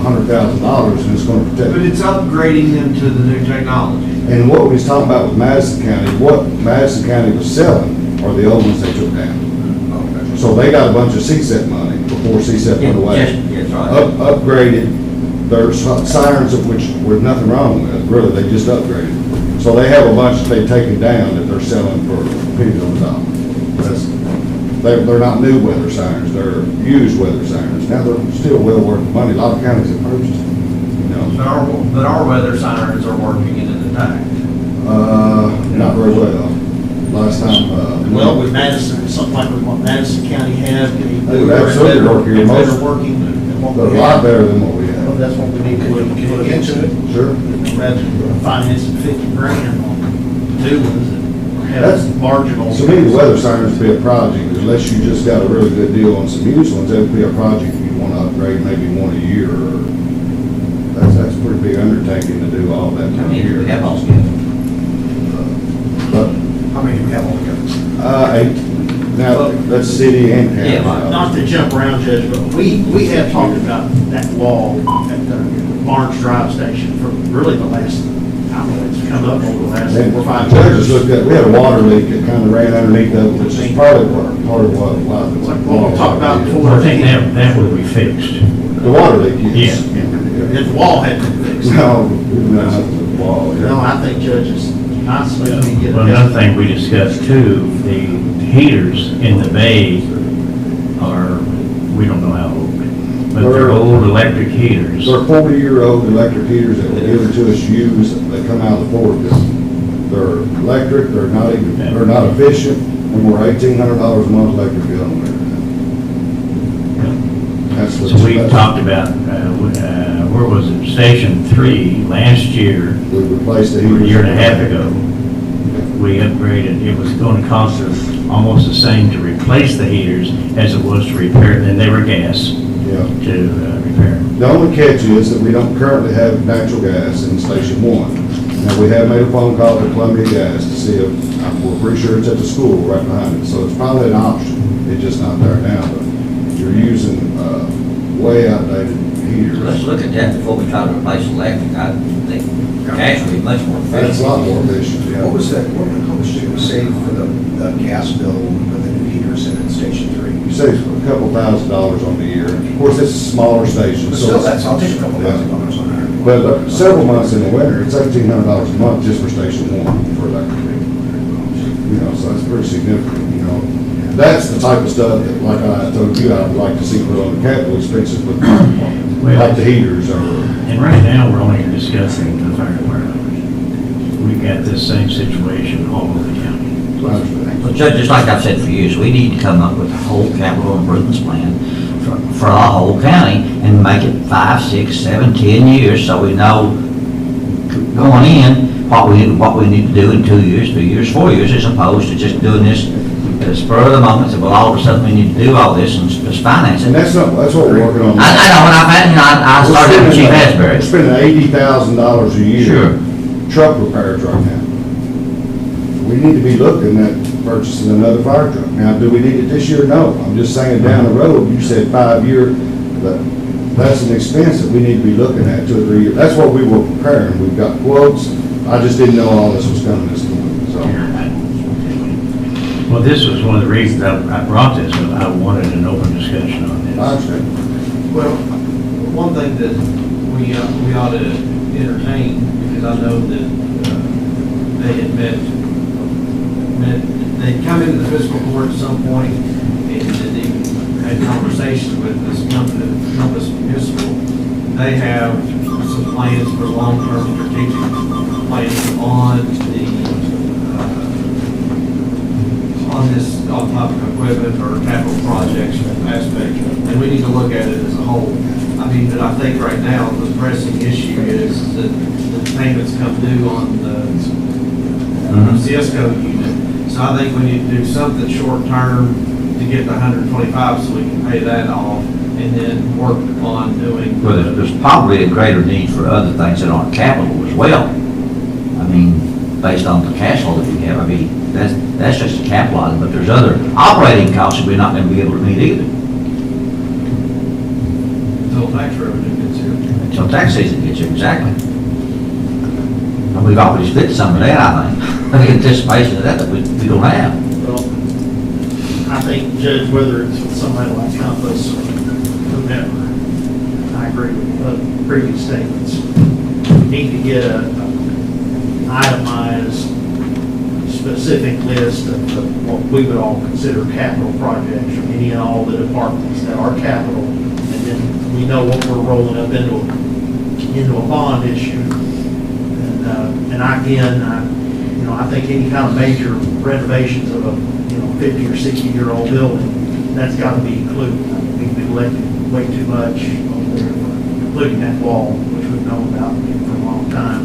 $100,000 and it's gonna protect But you. it's upgrading them to the new technology. And what we was talking about with Madison County, what Madison County was selling are the old ones they took down. So they got a bunch of CSEP money before CSEP went away. Yes, right. Upgraded their sirens, of which was nothing wrong with, really, they just upgraded. So they have a bunch that they've taken down that they're selling for pennies on the dollar. They're not new weather sirens, they're used weather sirens. Now they're still well worth the money, a lot of counties have purchased them, you know. But our weather sirens are working in an attack. Not very well. Last time, Well, with Madison, something like what Madison County had, They would absolutely work here. better Most- working than what they're we a lot have. better than what we Well, have. that's what we need to look into it. Sure. Imagine financing 50 grand on new ones that That's- have marginal. To me, the weather sirens would be a project, unless you just got a really good deal on some used ones, that would be a project you want to upgrade maybe one a year, or, that's a pretty big undertaking to do all that How time of many do we year. have altogether? But, How many do we have altogether? 8, now, that's city and county. Yeah, right. Not to jump around, Judge, but we have talked about that wall at the Barnes Drive Station for really the last, I don't know, it's come up over the last 4 or 5 Judges years. looked at, we had a water leak that kind of ran underneath of it, which is part of what, why. It's like what we talked about before. I think that would be fixed. The water leak, yes. Yeah. If the wall had been fixed. No, no, the wall, No, yeah. I think judges constantly need to get. Well, another thing we discussed too, the heaters in the bay are, we don't know how old, but they're old electric heaters. They're 40-year-old electric heaters that were given to us used, they come out of the Ford business. They're electric, they're not efficient, and we're $1,800 a month electric bill on there. That's what. So we talked about, where was it, Station 3, last year, We replaced the or heaters. a year and a half ago, we upgraded, it was going to cost us almost the same to replace the heaters as it was to repair, and they were gas Yeah. to repair. The only catch is that we don't currently have natural gas in Station 1. Now, we have made a phone call to Columbia Gas to see if, we're pretty sure it's at the school right behind it, so it's probably an option. It's just not there now, but you're using, way outdated heaters. Let's look at that before we try to replace electric. I think gas would be much more efficient. That's a lot more efficient, yeah. What was that, how much did you save for the gas bill with the new heaters in Station 3? You save a couple $1,000s on the year. Of course, it's a smaller station, But so. still, that's, I'll take a couple $1,000 on that. But several months in the winter, it's $1,800 a month just for Station 1 for electric. You know, so that's pretty significant, you know. That's the type of stuff that, like I told you, I would like to see put on the capital expenses with the fire department, like the heaters or. And right now, we're only discussing the fire department. We've got this same situation all over the county. Well, Judge, just like I've said for years, we need to come up with a whole capital improvements plan for our whole county and make it 5, 6, 7, 10 years so we know going in what we need to do in 2 years, 3 years, 4 years, as opposed to just doing this at the spur of the moment. So, well, all of a sudden we need to do all this and just finance it. And that's what we're working on. I know, and I started with Chief Asbury. We're spending $80,000 a year. Sure. Truck repairs right now. We need to be looking at purchasing another fire truck. Now, do we need it this year? No. I'm just saying down the road, you said 5 year, that's an expense that we need to be looking at 2 or 3 years. That's what we were preparing. We've got quotes. I just didn't know all this was coming this morning, so. Well, this was one of the reasons I brought this, but I wanted an open discussion on this. I understand. Well, one thing that we ought to entertain, because I know that they had they'd come into the fiscal court at some point and they had conversations with this company, Compass Municipal. They have some plans for long-term strategic plans on type of equipment or capital projects aspect, and we need to look at it as a whole. I mean, but I think right now the pressing issue is that the payments come due on the CSCO unit. So I think we need to do something short-term to get the 125 so we can pay that off and then work on doing. Well, there's probably a greater need for other things that aren't capital as well. I mean, based on the cash flow that we have, I mean, that's just a capital item, but there's other operating costs that we're not going to be able to meet either. Until tax revenue gets here. Until tax season gets here, exactly. And we've already spent some of that, I think. In anticipation of that we don't have. Well, I think, Judge, whether it's with somebody like Compass or whomever, I agree with the previous statements. We need to get an itemized, specific list of what we would all consider capital projects from any and all the departments that are capital. And then we know what we're rolling up into a bond issue. And I think any kind of major renovations of a 50 or 60-year-old building, that's got to be included. I think we've neglected way too much over there, including that wall, which we've known about for a long time.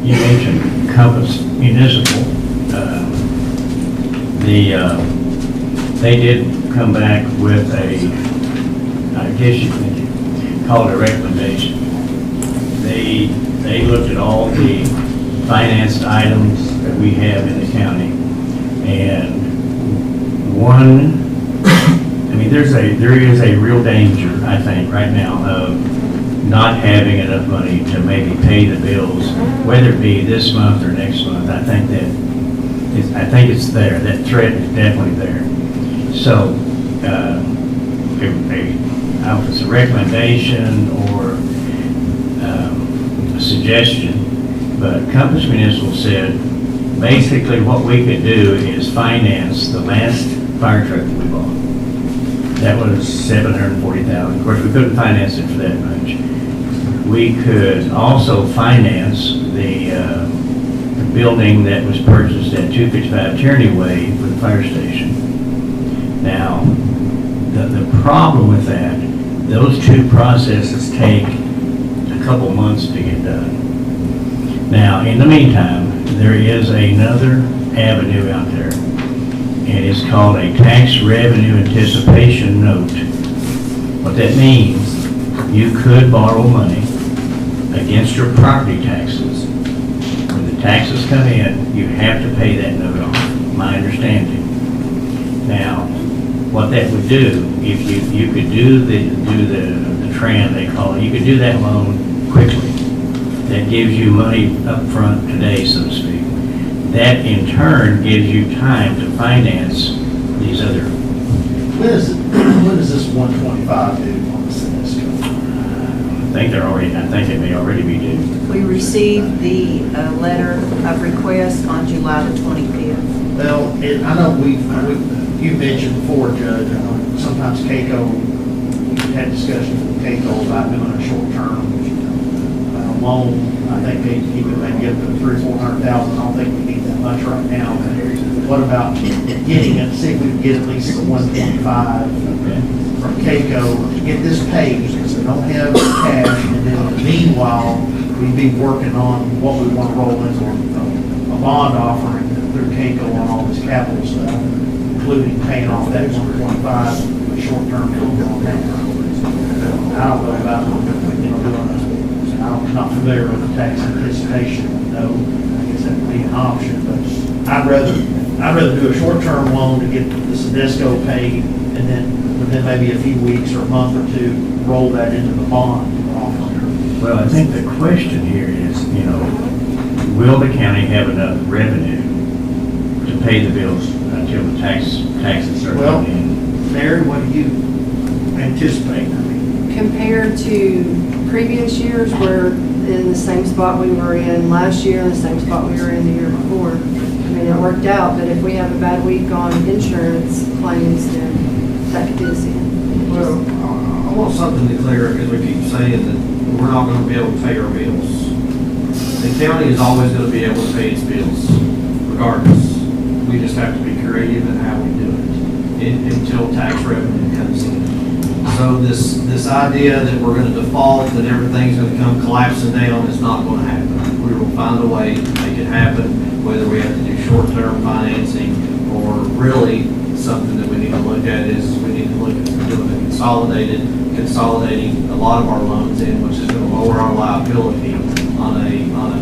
You mentioned Compass Municipal. They did come back with I guess you could call it a recommendation. They looked at all the financed items that we have in the county, and there is a real danger, I think, right now of not having enough money to maybe pay the bills, whether it be this month or next month. I think it's there. That threat is definitely there. So, if it's a recommendation or a suggestion, but Compass Municipal said basically what we could do is finance the last fire truck that we bought. That was $740,000. Of course, we couldn't finance it for that much. We could also finance the building that was purchased at 255 Tierney Way for the fire station. Now, the problem with that, those two processes take a couple months to get done. Now, in the meantime, there is another avenue out there, and it's called a tax revenue anticipation note. What that means, you could borrow money against your property taxes. When the taxes come in, you have to pay that note off, my understanding. Now, what that would do, if you could do the tran, they call it, you could do that loan quickly. That gives you money up front today, so to speak. That in turn gives you time to finance these other. When is this 125 due on the Sedesco? I think it may already be due. We received the letter of request on July the 25th. Well, I know you mentioned before, Judge, I know sometimes CAECO, we had discussions with CAECO about doing a short-term loan. I think they even maybe up to 300,000 or 400,000. I don't think we need that much right now. What about getting it, see if we can get at least 125 from CAECO to get this paid, because we don't have cash, and then meanwhile, we'd be working on what we want to roll into a bond offering through CAECO on all this capital stuff, including paying off that 125 with short-term loan on that. I don't know about, doing I'm not familiar with the tax anticipation, no, I guess that would be an option, but I'd rather do a short-term loan to get the Sedesco paid, and then within maybe a few weeks or a month or two, roll that into the bond offering. Well, I think the question here is, will the county have enough revenue to pay the bills until the taxes are Well, coming in? Mary, what do you anticipate? Compared to previous years, we're in the same spot we were in last year and the same spot we were in the year before. I mean, it worked out, but if we have a bad week on insurance claims, then that could be a sin. Well, I want something to clear, because we keep saying that we're not gonna be able to pay our bills. The county is always gonna be able to pay its bills, regardless. We just have to be creative in how we do it, until tax revenue comes in. So this idea that we're gonna default, that everything's gonna come collapsing down, is not gonna happen. We will find a way to make it happen, whether we have to do short-term financing, or really something that we need to look at is we need to look at doing a consolidating a lot of our loans in, which is gonna lower our liability on a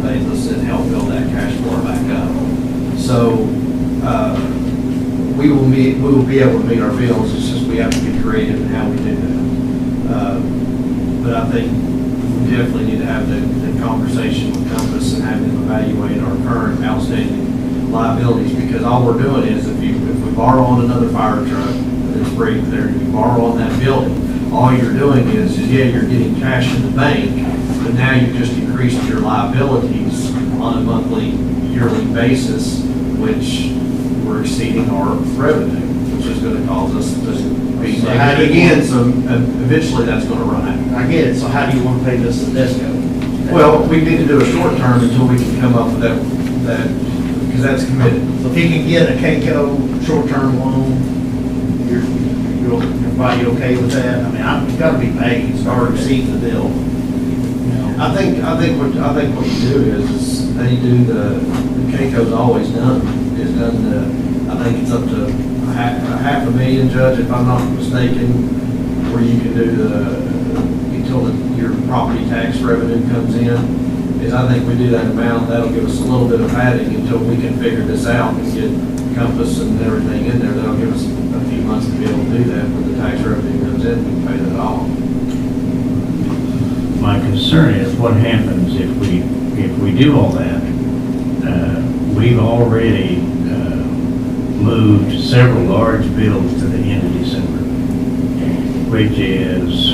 basis and help build that cash flow back up. So, we will be able to meet our bills. It's just we have to be creative in how we do that. But I think we definitely need to have the conversation with Compass and have them evaluate our current outstanding liabilities, because all we're doing is if we borrow on another fire truck that's free there, you borrow on that building, all you're doing is yeah, you're getting cash in the bank, but now you've just increased your liabilities on a monthly, yearly basis, which we're exceeding our revenue, which is going to cause us to be So how do negative you again. So eventually that's going to run out. I get it, so how do you want to pay this Sedesco? Well, we need to do a short term until we can come up with that, because that's committed. So if he can get a CAECO short-term loan, everybody okay with that? I mean, it's got to be paid, it's already received the bill. I think what you do is they do the CAECO's always done, I think it's up to a half a million, Judge, if I'm not mistaken, where you can do until your property tax revenue comes in. Is I think we do that amount, that'll give us a little bit of padding until we can figure this out and get Compass and everything in there. That'll give us a few months to be able to do that. When the tax revenue comes in, we can pay that off. My concern is what happens if we do all that. We've already moved several large bills to the end of December, which is,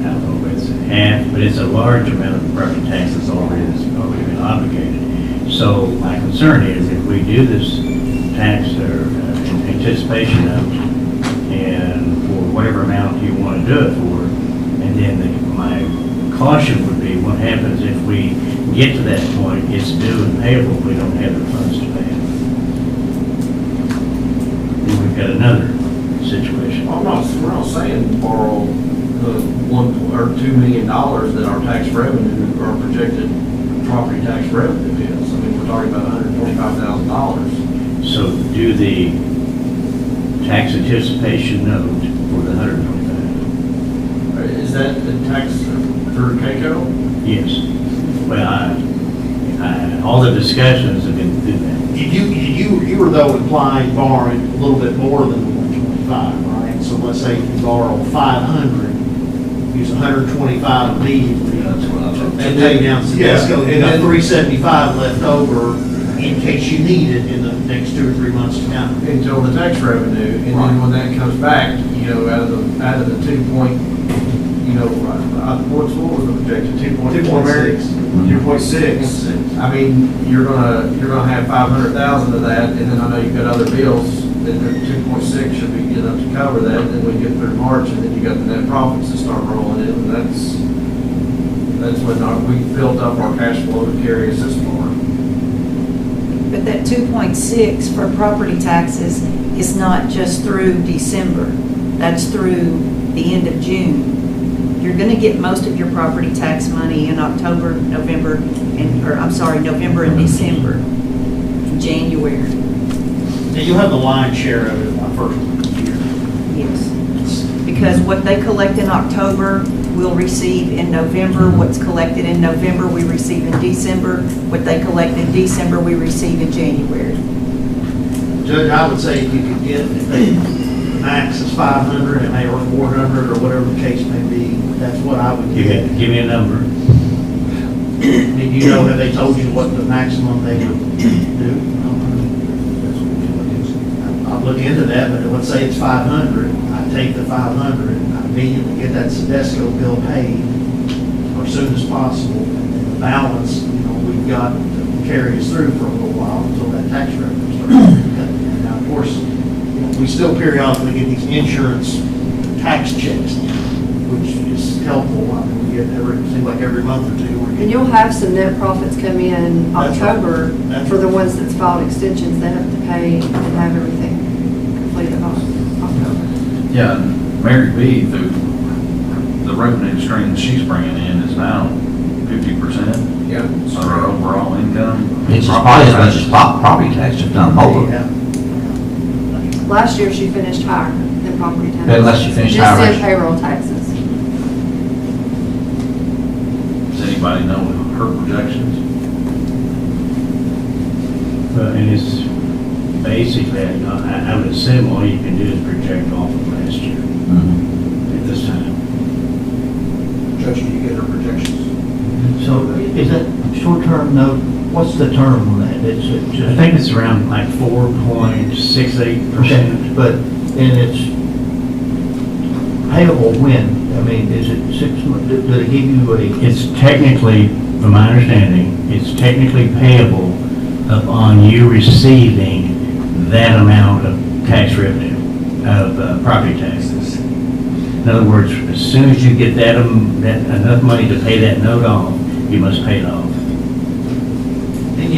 I don't know if it's half, but it's a large amount of property tax that's already been obligated. So my concern is if we do this tax or anticipation note, and for whatever amount you want to do it for, and then my caution would be what happens if we get to that point, it's due and payable, we don't have the funds to pay it. Then we've got another situation. We're not saying borrow the $1 or $2 million that our tax revenue, our projected property tax revenue is. I mean, we're talking about $125,000. So do the tax anticipation note for the $125,000. Is that the tax for through KCO? Yes. Well, all the discussions have been through that. You were though implying borrowing a little bit more than the 125, right? So let's say if you borrow 500, use 125 immediately. That's what I thought. And pay down some Yeah, escrow, you and got then- 375 left over in case you need it in the next 2 or 3 months to come. Until the tax revenue, and then when that comes back, out of the 2 point, what was the projection, 2.6? 2.6. I mean, you're gonna have 500,000 of that, and then I know you've got other bills, then the 2.6 should be good enough to cover that, and then we get through March, and then you got the net profits that start rolling in, and that's when we built up our cash flow to carry us this far. But that 2.6 for property taxes is not just through December. That's through the end of June. You're going to get most of your property tax money in October, November, November and December, January. And you'll have the lion's share of it in my first year. Yes. Because what they collect in October, we'll receive in November. What's collected in November, we receive in December. What they collect in December, we receive in January. Judge, I would say if you could get, if the max is 500 and they are 400 or whatever the case may be, that's what I would get. Give me a number. Did you know, have they told you what the maximum they would do? I'll look into that, but let's say it's 500, I take the 500, I immediately get that Sedesco bill paid as soon as possible, and the balance, we've got to carry us through for a little while until that tax revenue starts. And now, of course, we still periodically get these insurance tax checks, which is helpful. I mean, we get seems like every month or two. And you'll have some net profits come in That's right. October That's for the right. ones that's filed extensions. They have to pay and have everything completed on October. Yeah, and Mary B, through the revenue stream that she's bringing in is now 50% Yeah. of our overall income. It's probably as much as property tax, if not more. Yeah. Last year, she finished higher than property tax. Unless you finish higher. Just in payroll taxes. Does anybody know her projections? Well, and it's basically, I would assume all you can do is project off of last year Mhm. at this time. Judge, do you get her projections? So is that short-term note, what's the term on that? It's I just, think it's around like 4.68%. but, and it's payable when? I mean, is it 6 months, did it give you a? It's technically, from my understanding, it's technically payable upon you receiving that amount of tax revenue, of property taxes. In other words, as soon as you get that enough money to pay that note off, you must pay it off. And if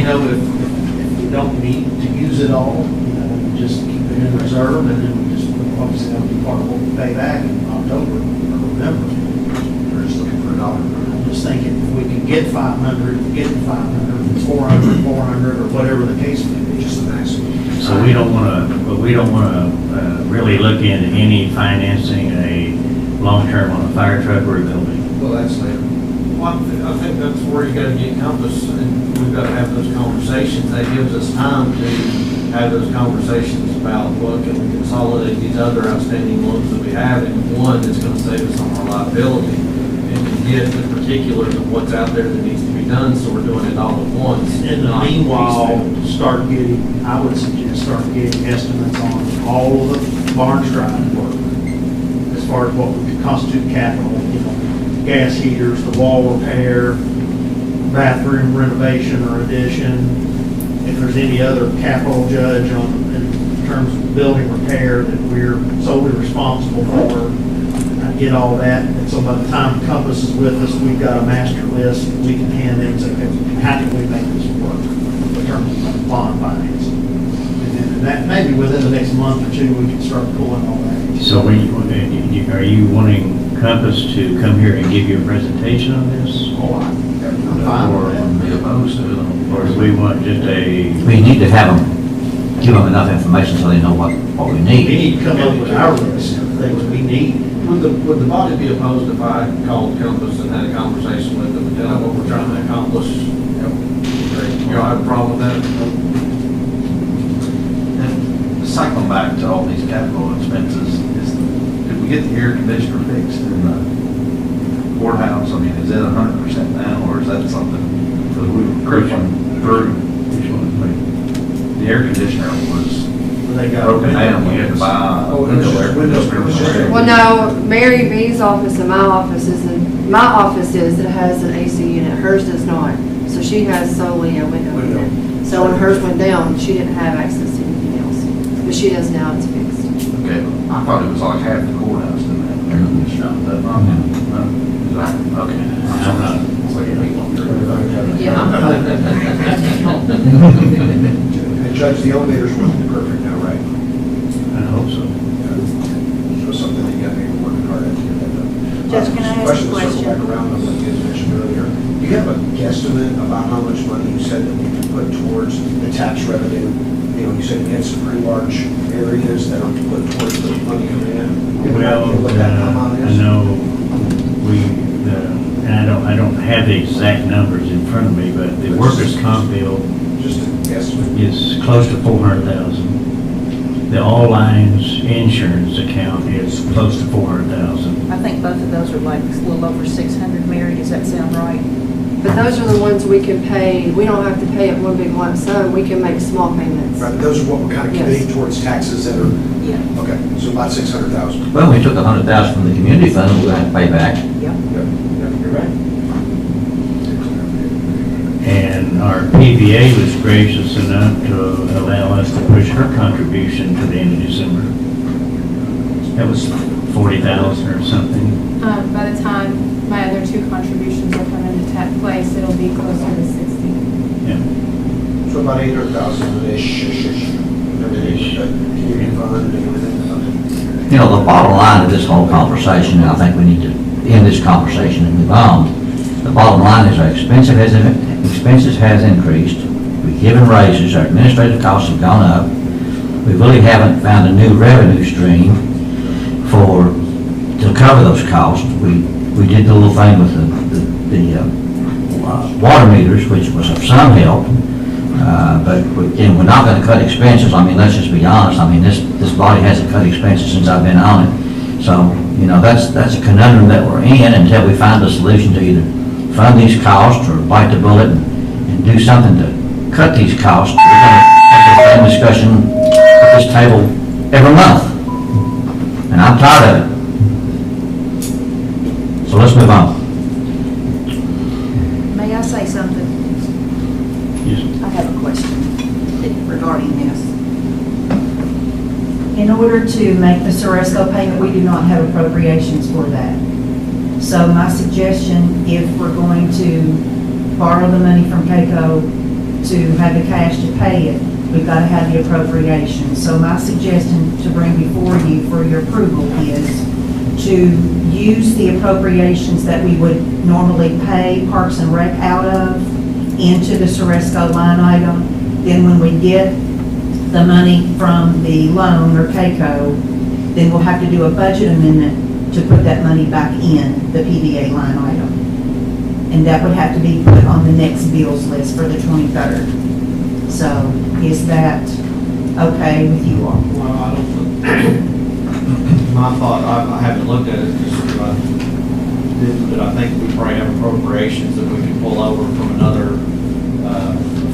you don't need to use it all, you just keep it in reserve, and then we just, obviously, that'll be part of what we pay back in October or November. We're just looking for a dollar. I'm just thinking, if we can get 500, get the 500, if it's 400, or whatever the case may be. Just the maximum. So we don't want to really look into any financing a long-term on a fire truck or a building. Well, that's later. Well, I think that's where you gotta get Compass, and we've gotta have those conversations. That gives us time to have those conversations about, well, can we consolidate these other outstanding loans that we have in one that's gonna save us on our liability, and to get the particulars of what's out there that needs to be done, so we're doing it all at once. In the not meanwhile, piecemeal. I would suggest start getting estimates on all of the Barnes Drive work, as far as what would constitute capital, gas heaters, the wall repair, bathroom renovation or addition, if there's any other capital, Judge, in terms of building repair that we're solely responsible for, get all that, and so by the time Compass is with us, we've got a master list that we can hand in and say, okay, how can we make this work in terms of bond financing? And then that, maybe within the next month or two, we can start pulling all that. So are you wanting Compass to come here and give you a presentation on this? Oh, I'm fine Or with that. be opposed to it? Or do we want just a, We need to have them, give them enough information so they know what we We need. need to come up with our list of things we need. Would the body be opposed if I called Compass and had a conversation with them and tell them what we're trying to accomplish? You all have a problem with that? And cycling back to all these capital expenses, did we get the air conditioner fixed in the courthouse? I mean, is it 100% now, or is that something that we were creeping through? The air conditioner was broken down, we had to buy a window air conditioner. Well, no, Mary V's office and my office it has an AC unit, hers does not. So she has solely a window unit. So when hers went down, she didn't have access to anything else. But she does now, it's fixed. Okay, I thought it was like half the courthouse didn't have air conditioner. Is that not? No? Okay. I'm not. And Judge, the elevator's working perfect now, right? I hope so. So something that you got maybe working hard at to get that done. Judge, can I ask a To question? circle back around on what you guys mentioned earlier, do you have a guesstimate about how much money you said that we could put towards the tax revenue? You know, you said you had some pretty large areas that are put towards the money coming in. Do you have Well, what that amount I is? know and I don't have the exact numbers in front of me, but the workers' comp bill Just a guesstimate. is close to 400,000. The all lines insurance account is close to 400,000. I think both of those are like a little over 600, Mary, does that sound right? But those are the ones we can pay, we don't have to pay it one big lump sum, we can make small payments. Right, but those are what we're kind of Yes. committing towards taxes that are, Yeah. okay, so about 600,000. Well, we took 100,000 from the community fund, we're gonna have to pay back. Yep. You're right. And our PVA was gracious enough to allow us to push her contribution to the end of December. That was 40,000 or something. By the time my other two contributions will come into place, it'll be closer to 60. Yeah. So about 800,000-ish, everything with the community fund and everything. You know, the bottom line of this whole conversation, and I think we need to end this conversation and move on. The bottom line is our expenses has increased. We've given raises, our administrative costs have gone up. We really haven't found a new revenue stream to cover those costs. We did the little thing with the water meters, which was of some help. But we're not going to cut expenses. I mean, let's just be honest. I mean, this body hasn't cut expenses since I've been on it. So, you know, that's a conundrum that we're in until we find a solution to either fund these costs or bite the bullet and do something to cut these costs. We're going to have the same discussion at this table every month. And I'm tired of it. So let's move on. May I say something? Yes. I have a question regarding this. In order to make the Soresco payment, we do not have appropriations for that. So my suggestion, if we're going to borrow the money from CAECO to have the cash to pay it, we've got to have the appropriations. So my suggestion to bring before you for your approval is to use the appropriations that we would normally pay Parks and Rec out of into the Soresco line item. Then when we get the money from the loan or CAECO, then we'll have to do a budget amendment to put that money back in the PVA line item. And that would have to be put on the next bills list for the 23rd. So is that okay with you all? Well, I don't, my thought, I haven't looked at it, just, but I think we probably have appropriations that we can pull over from another,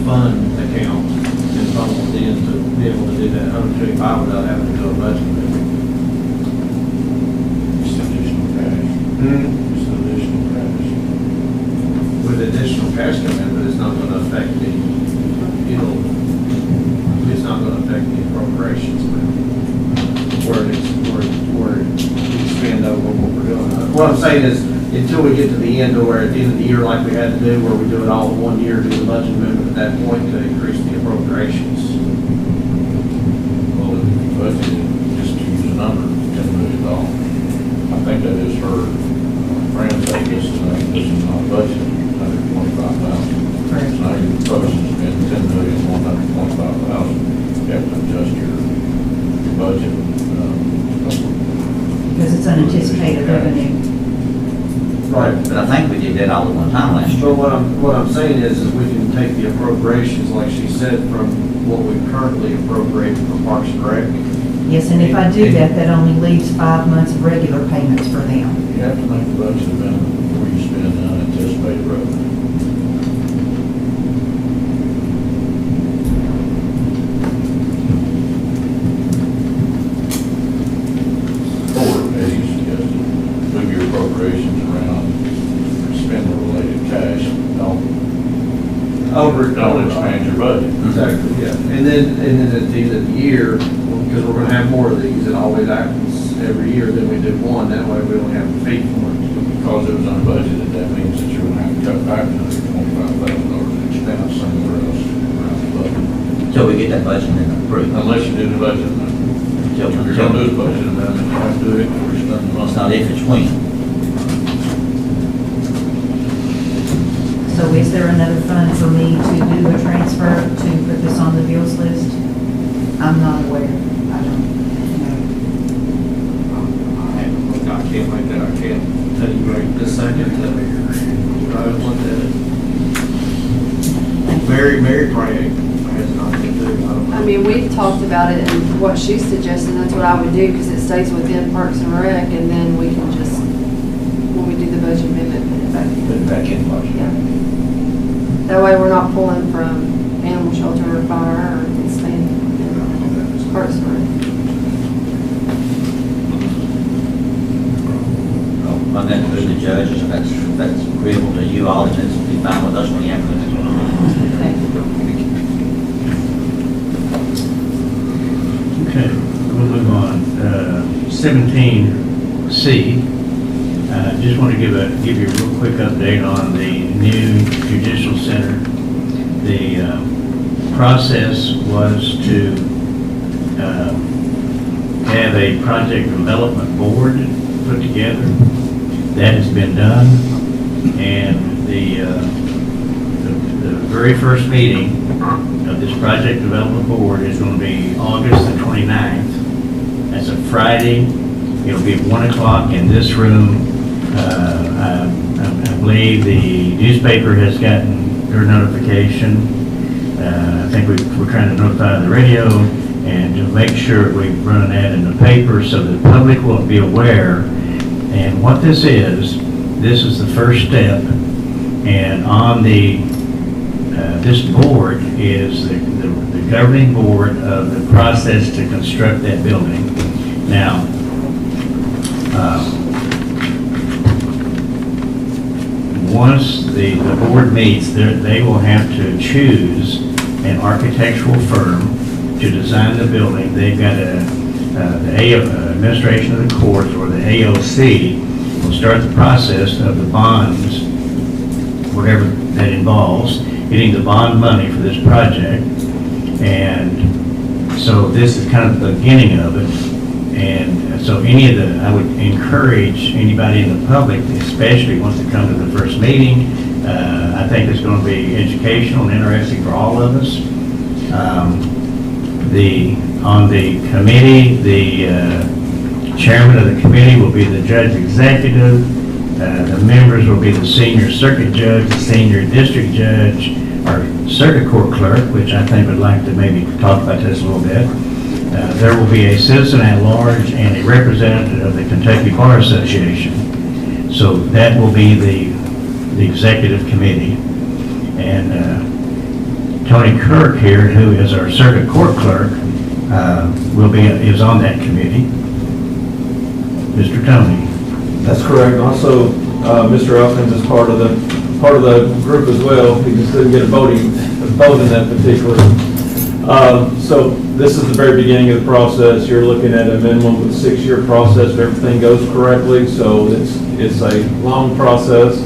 fund account and funnel it in to be able to do that 125 without having to do a budget amendment. Just additional cash. Just additional cash. With additional cash coming in, but it's not gonna affect it's not gonna affect the appropriations amount. Where we spend over what we're doing. What I'm saying is, until we get to the end, or at the end of the year like we had to do, where we do it all in 1 year, do the budget amendment at that point to increase the appropriations. Well, if you budgeted, just to use a number, $10 million. I think that is her, Fran said this is not budgeted, $125,000. Right. So now you're proposing to spend $10,125,000. You have to adjust your budget. Because it's unanticipated revenue. Right. But I think we did that all at one time last year. But what I'm saying is we can take the appropriations, like she said, from what we currently appropriate for Parks and Rec. Yes, and if I do that, that only leaves 5 months of regular payments for them. You have to make the budget amendment before you spend the unanticipated revenue. Or, as you suggested, move your appropriations around, spend the related cash, don't expand your budget. Exactly, yeah. And then at the end of the year, because we're gonna have more of these, it always happens every year, then we do one, that way we only have to pay for it. Because it was unbudgeted, that means that you're gonna have to cut back another $25,000 in expense somewhere else around the budget. Until we get that budget amendment approved. Unless you do the budget amendment. If you're gonna do the budget amendment, you have to do it before you spend the money. It's not if, it's when. So is there another fund for me to do a transfer to put this on the bills list? I'm not aware. I don't know. I can't make that, I can't tell you right this second, I haven't looked at it. Mary Craig has not been doing, I don't know. I mean, we've talked about it, and what she's suggesting, that's what I would do, because it stays within Parks and Rec, and then we can just, when we do the budget amendment, put it back in. Put it back in budget. Yeah. That way we're not pulling from animal shelter or fire or expanding Parks and Rec. Run that through the judges, if that's agreeable to you all, and it's be fine with us when you have to. Okay, we'll move on. 17C, just want to give you a real quick update on the new judicial center. The process was to have a project development board put together. That has been done, and the very first meeting of this project development board is going to be August the 29th. That's a Friday. It'll be at 1 o'clock in this room. I believe the newspaper has gotten their notification. I think we're trying to notify the radio and to make sure we run an ad in the paper so the public will be aware. And what this is the first step. And on this board is the governing board of the process to construct that building. Now, once the board meets, they will have to choose an architectural firm to design the building. They've got the administration of the courts, or the AOC, will start the process of the bonds, whatever that involves, getting the bond money for this project. And so this is kind of the beginning of it. And so I would encourage anybody in the public, especially once they come to the first meeting, I think it's going to be educational and interesting for all of us. On the committee, the chairman of the committee will be the judge executive. The members will be the senior circuit judge, the senior district judge, or circuit court clerk, which I think would like to maybe talk about this a little bit. There will be a citizen at large and a representative of the Kentucky Bar Association. So that will be the executive committee. And Tony Kirk here, who is our circuit court clerk, is on that committee. Mr. Tony. That's correct. Also, Mr. Elkins is part of the group as well. He just didn't get a vote in that particular. So this is the very beginning of the process. You're looking at a minimum of a 6-year process if everything goes correctly. So it's a long process.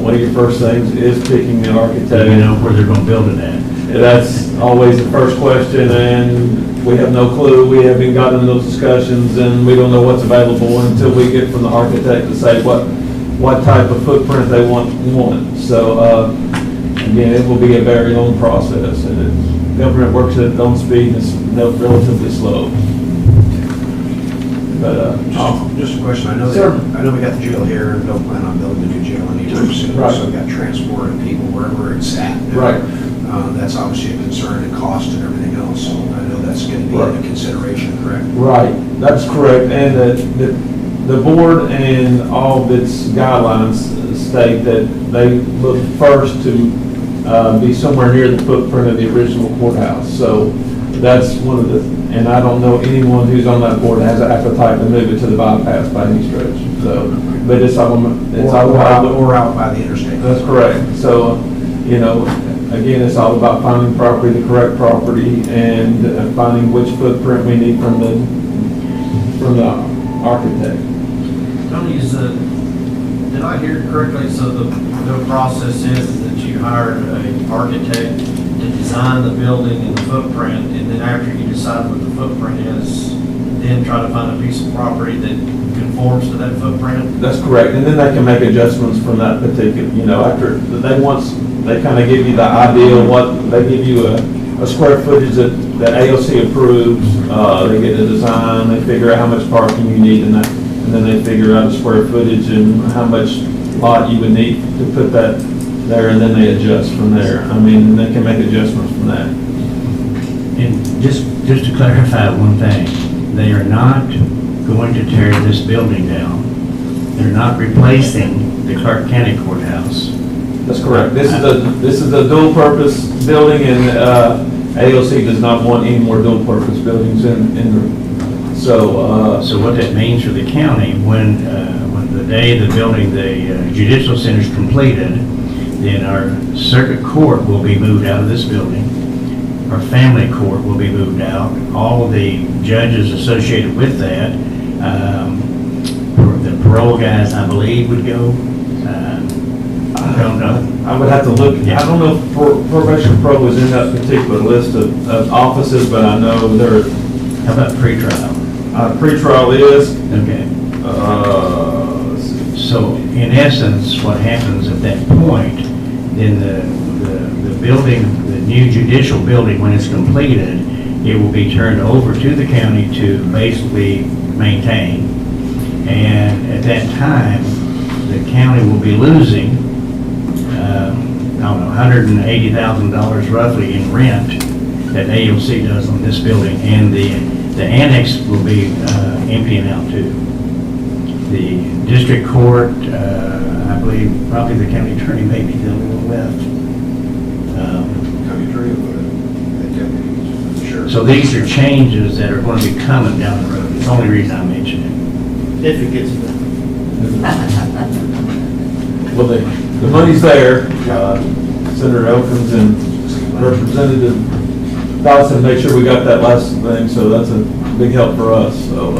One of your first things is picking the architect. You know where they're going to build it at. That's always the first question, and we have no clue. We haven't gotten into those discussions, and we don't know what's available until we get from the architect to say what type of footprint they want. So again, it will be a very long process, and government works at its own speed, and it's relatively slow. But, Just a question, I know Sir. I know we got the jail here, and don't plan on building a new jail anytime soon. Right. So we got transporting people wherever it's at. Right. That's obviously a concern and cost and everything else, so I know that's gonna be Right. a consideration, correct? right, that's correct, and the board and all of its guidelines state that they look first to be somewhere near the footprint of the original courthouse. So that's one of the, and I don't know anyone who's on that board that has an appetite to move it to the bypass by any stretch. So, but it's all Or out by the interstate. That's correct. So, you know, again, it's all about finding property, the correct property, and finding which footprint we need from the architect. Tony, did I hear correctly, so the process is that you hired an architect to design the building and the footprint, and then after you decide what the footprint is, then try to find a piece of property that conforms to that footprint? That's correct, and then they can make adjustments from that particular, you know, after, they kind of give you the idea of what, they give you a square footage that AOC approves, they get a design, they figure out how much parking you need and that, and then they figure out the square footage and how much lot you would need to put that there, and then they adjust from there. I mean, they can make adjustments from that. And just to clarify one thing, they are not going to tear this building down. They're not replacing the Clark County Courthouse. That's correct. This is a dual-purpose building, and AOC does not want any more dual-purpose buildings So what that means for the county, when the day the building, the judicial center is completed, then our circuit court will be moved out of this building. Our family court will be moved out. All of the judges associated with that, the parole guys, I believe, would go. I don't know. I would have to look. I don't know if probation pro was in that particular list of offices, but I know there. How about pretrial? Pretrial is. Okay. So in essence, what happens at that point, then the building, the new judicial building, when it's completed, it will be turned over to the county to basically maintain. And at that time, the county will be losing, I don't know, $180,000 roughly in rent that AOC does on this building, and the annex will be emptying out too. The district court, I believe, probably the county attorney may be the only one left. County attorney, but deputies, sure. So these are changes that are going to be coming down the road. It's the only reason I mention it. If it gets done. Well, the money's there. Senator Elkins and Representative Dawson made sure we got that last thing, so that's a big help for us. So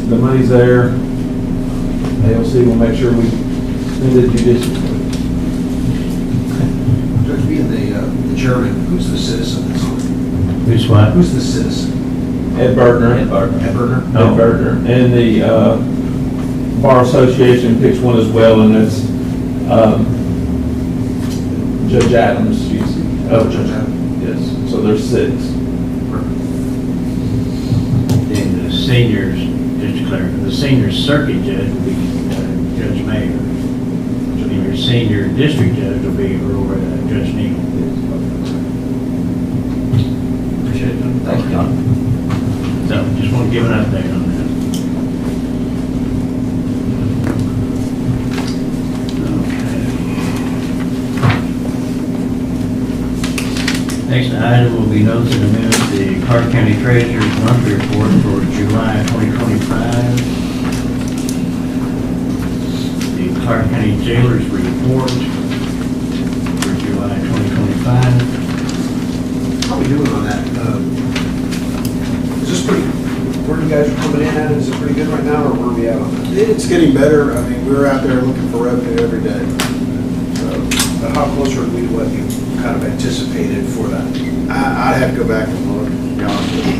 the money's there. AOC will make sure we spend it judiciously. Judge, being the chairman, who's the citizen that's on? Who's what? Who's the citizen? Ed Bertner. Ed Bertner? Ed Bertner. And the Bar Association picks one as well, and that's Judge Adams. Oh, Judge Adams. Yes, so there's 6. And the seniors, just to clarify, the senior circuit judge will be Judge Mayer. And your senior district judge will be Judge Neal. Appreciate it. Thank you, John. So, just want to give an update on that. Okay. Next item will be notice and amend the Clark County Treasurer's monthly report for July 2025. The Clark County Jailer's report for July 2025. How are we doing on that? Is this pretty, where you guys are coming in at, is it pretty good right now, or where are we at on that? It's getting better. I mean, we're out there looking for revenue every day. So, how close are we to what you kind of anticipated for that? I'd have to go back and look, to be honest with you.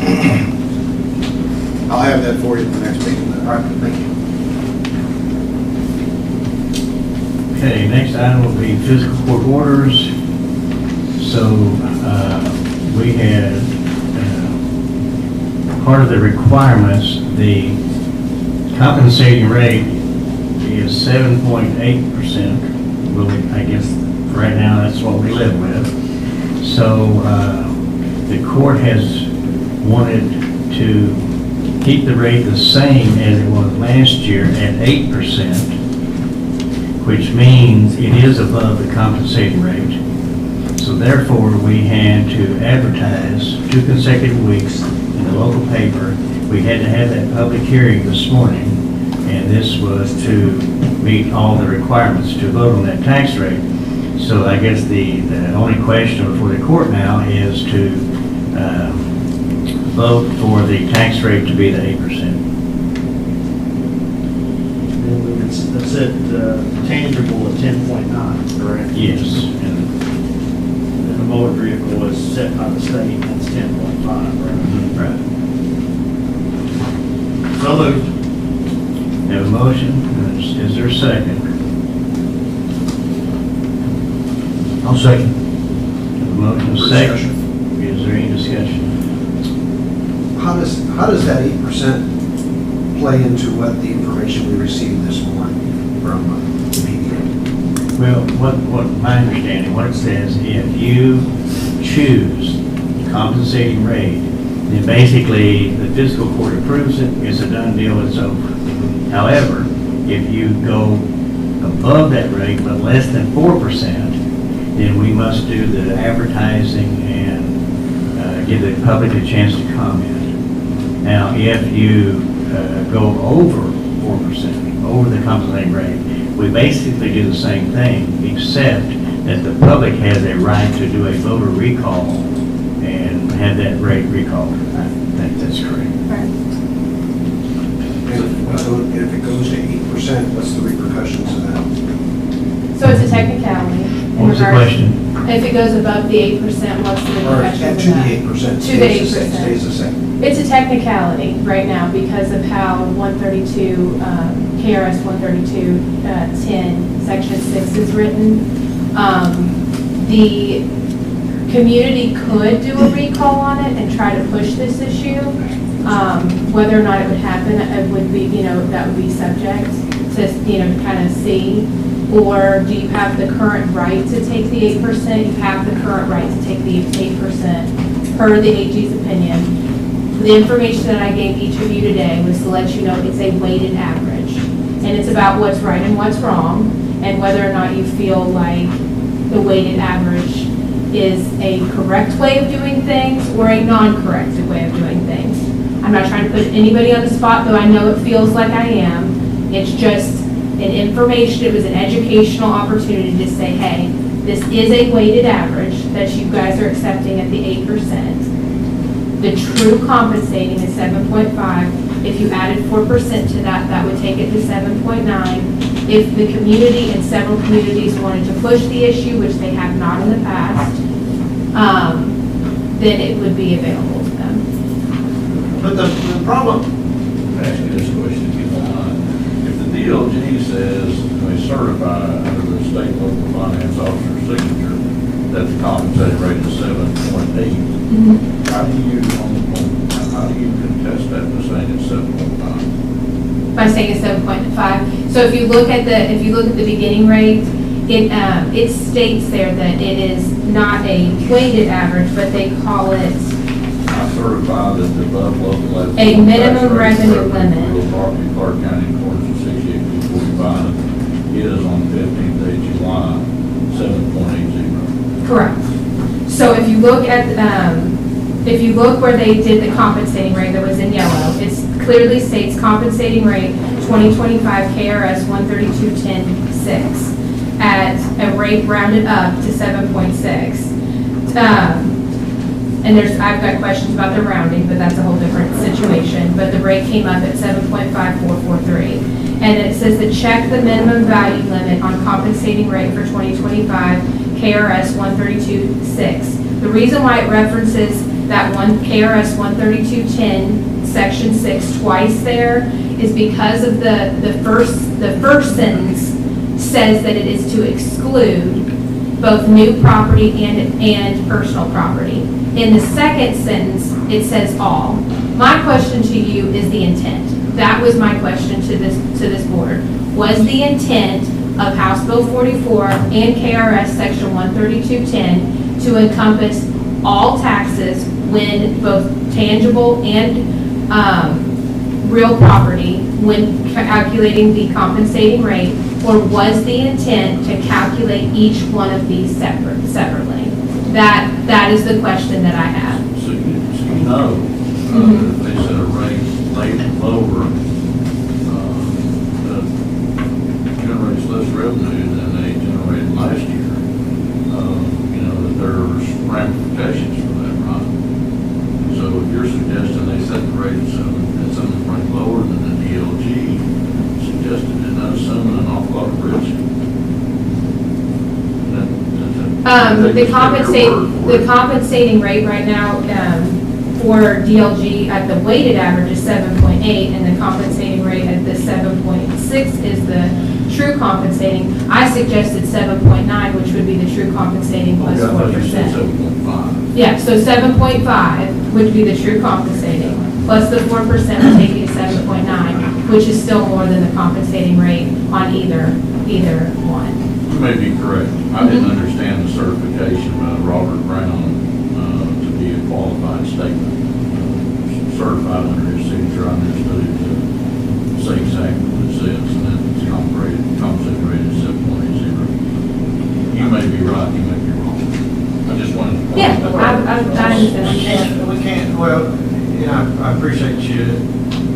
I'll have that for you at the next meeting. All right, thank you. Okay, next item will be fiscal court orders. So, we had, part of the requirements, the compensating rate is 7.8%. Well, I guess right now that's what we live with. So the court has wanted to keep the rate the same as it was last year at 8%, which means it is above the compensating rate. So therefore, we had to advertise 2 consecutive weeks in the local paper. We had to have that public hearing this morning, and this was to meet all the requirements to vote on that tax rate. So I guess the only question before the court now is to vote for the tax rate to be the 8%. And it's at tangible at 10.9, correct? Yes. And the motor vehicle is set by the state, that's 10.5, right? Right. So moved. Have a motion, is there a second? I'll second. Have a motion, a second. Is there any discussion? How does that 8% play into what the information we received this morning from the media? Well, what my understanding, what it says, if you choose compensating rate, then basically the fiscal court approves it, it's a done deal, it's over. However, if you go above that rate but less than 4%, then we must do the advertising and give the public a chance to comment. Now, if you go over 4%, over the compensating rate, we basically do the same thing, except that the public has a right to do a voter recall and have that rate recalled. I think that's correct. Right. And if it goes to 8%, what's the repercussions of that? So it's a technicality. in What was the regards- question? If it goes above the 8%, what's the Or repercussion to of the that? 8%? To the 8%. Stays the same. It's a technicality right now because of how 132, KRS 132, 10, Section 6 is written. The community could do a recall on it and try to push this issue. Whether or not it would happen, it would be, that would be subject to, to kind of see. Or do you have the current right to take the 8%? You have the current right to take the 8% per the AG's opinion. The information that I gave each of you today was to let you know it's a weighted average. And it's about what's right and what's wrong, and whether or not you feel like the weighted average is a correct way of doing things or a non-correct way of doing things. I'm not trying to put anybody on the spot, though I know it feels like I am. It's just an information, it was an educational opportunity to say, hey, this is a weighted average that you guys are accepting at the 8%. The true compensating is 7.5. If you added 4% to that, that would take it to 7.9. If the community and several communities wanted to push the issue, which they have not in the past, then it would be available to them. But the problem, Ask you this question, if you don't mind. If the DOJ says they certify under the state local finance officer's signature that the compensated rate is 7.8, how do you contest that by saying it's 7.5? By saying it's 7.5. So if you look at the beginning rate, it states there that it is not a weighted average, but they call it I certify that the above local. a minimum revenue limit. Real property, Clark County, accordance to 6845, is on the 15th day of July, 7.80. Correct. So if you look at, where they did the compensating rate that was in yellow, it clearly states compensating rate 2025 KRS 132.10.6 at a rate rounded up to 7.6. And I've got questions about the rounding, but that's a whole different situation. But the rate came up at 7.5443. And it says to check the minimum value limit on compensating rate for 2025 KRS 132.6. The reason why it references that one KRS 132.10 section 6 twice there is because of the first sentence says that it is to exclude both new property and personal property. In the second sentence, it says all. My question to you is the intent. that was my question to this board. Was the intent of House Bill 44 and KRS Section 13210 to encompass all taxes when both tangible and real property when calculating the compensating rate, or was the intent to calculate each one of these separately? That is the question that I have. So you know, if they set a rate lower, that generates less revenue than they generated last year, you know, that there's ramifications for that, right? So if you're suggesting they set the rate at something right lower than the DLG suggested, and not assuming an awful lot of risk. The compensating rate right now for DLG at the weighted average is 7.8, and the compensating rate at the 7.6 is the true compensating. I suggested 7.9, which would be the true compensating plus 4%. 7.5. Yeah, so 7.5 would be the true compensating, plus the 4% would take you to 7.9, which is still more than the compensating rate on either one. You may be correct. I didn't understand the certification by Robert Brown to be a qualified statement. Certified under his signature, I understood it to say exactly what it says, and that it's compensated rate is 7.80. You may be right, you may be wrong. I just wanted to. Yeah, I understand. We can't, well, you know, I appreciate you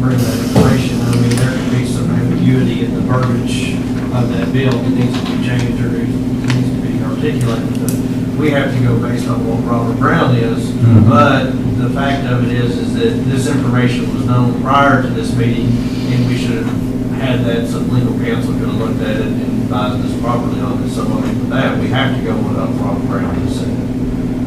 bringing that information. I mean, there could be some ambiguity in the verbiage of that bill that needs to be changed or needs to be articulated, but we have to go based on what Robert Brown is. But the fact of it is that this information was known prior to this meeting, and we should have had that, some legal counsel could have looked at it and advised us properly on this. So I mean, for that, we have to go with what Robert Brown has said.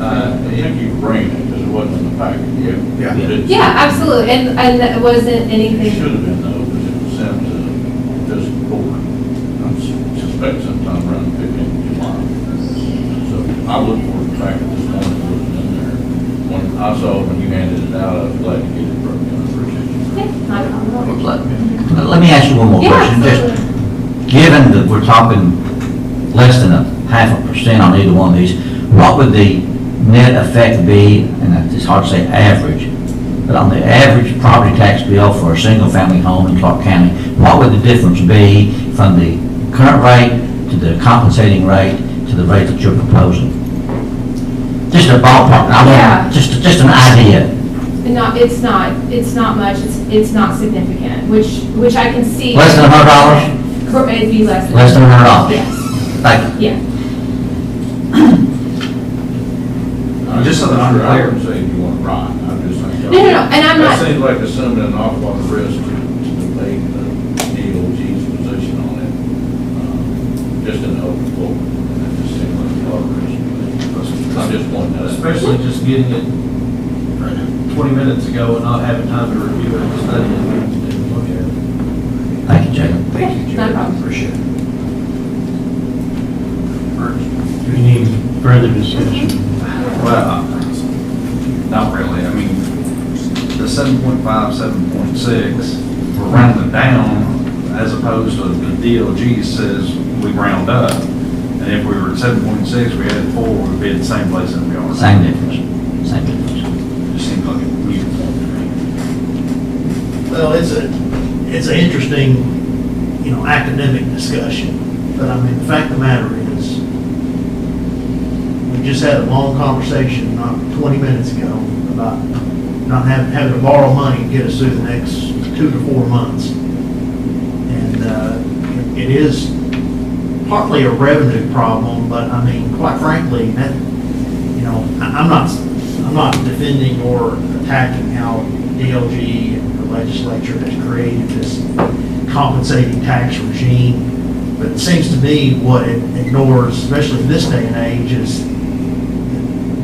I think you bring it because it wasn't in the packet yet. Yeah, absolutely, and it wasn't anything. It should have been though, because it was sent to fiscal court. I suspect sometime around the 15th of July. So I looked for the packet this morning, it wasn't in there. When I saw it when you handed it out, I was glad to get it broken. I appreciate you. Yeah, not a problem. Let me ask you one more Yeah, question. absolutely. Just given that we're talking less than 0.5% on either one of these, what would the net effect be, and it's hard to say average, but on the average property tax bill for a single-family home in Clark County, what would the difference be from the current rate to the compensating rate to the rate that you're proposing? Just a ballpark. Yeah. Just an idea. No, it's not much, it's not significant, which I can see. Less than $100? It'd be less than. Less than $100? Yes. Thank you. Yeah. Just so that I'm I clear. wouldn't say you want to ride, I'm just saying. No, and I'm not. That seems like assuming an awful lot of risk to debate the DOG's position on it, just in the open floor. That just seems like a lot of risk. I'm just pointing that out. Especially just getting it 20 minutes ago and not having time to review it and study it and look at it. Thank you, Jacob. Thank you, Not a Jim. problem. Appreciate it. Do we need further discussion? Well, not really. I mean, the 7.5, 7.6, we're rounding down as opposed to the DLG says we round up. And if we were at 7.6, we added 4, we'd be at the same place that we are. Same difference. Same difference. Just seems like a uniform to me. Well, it's an interesting, academic discussion, but I mean, the fact of the matter is, we just had a long conversation, not 20 minutes ago, about not having to borrow money to get us through the next 2 to 4 months. And it is partly a revenue problem, but I mean, quite frankly, that, I'm not defending or attacking how DLG and the legislature has created this compensating tax regime, but it seems to me what it ignores, especially in this day and age, is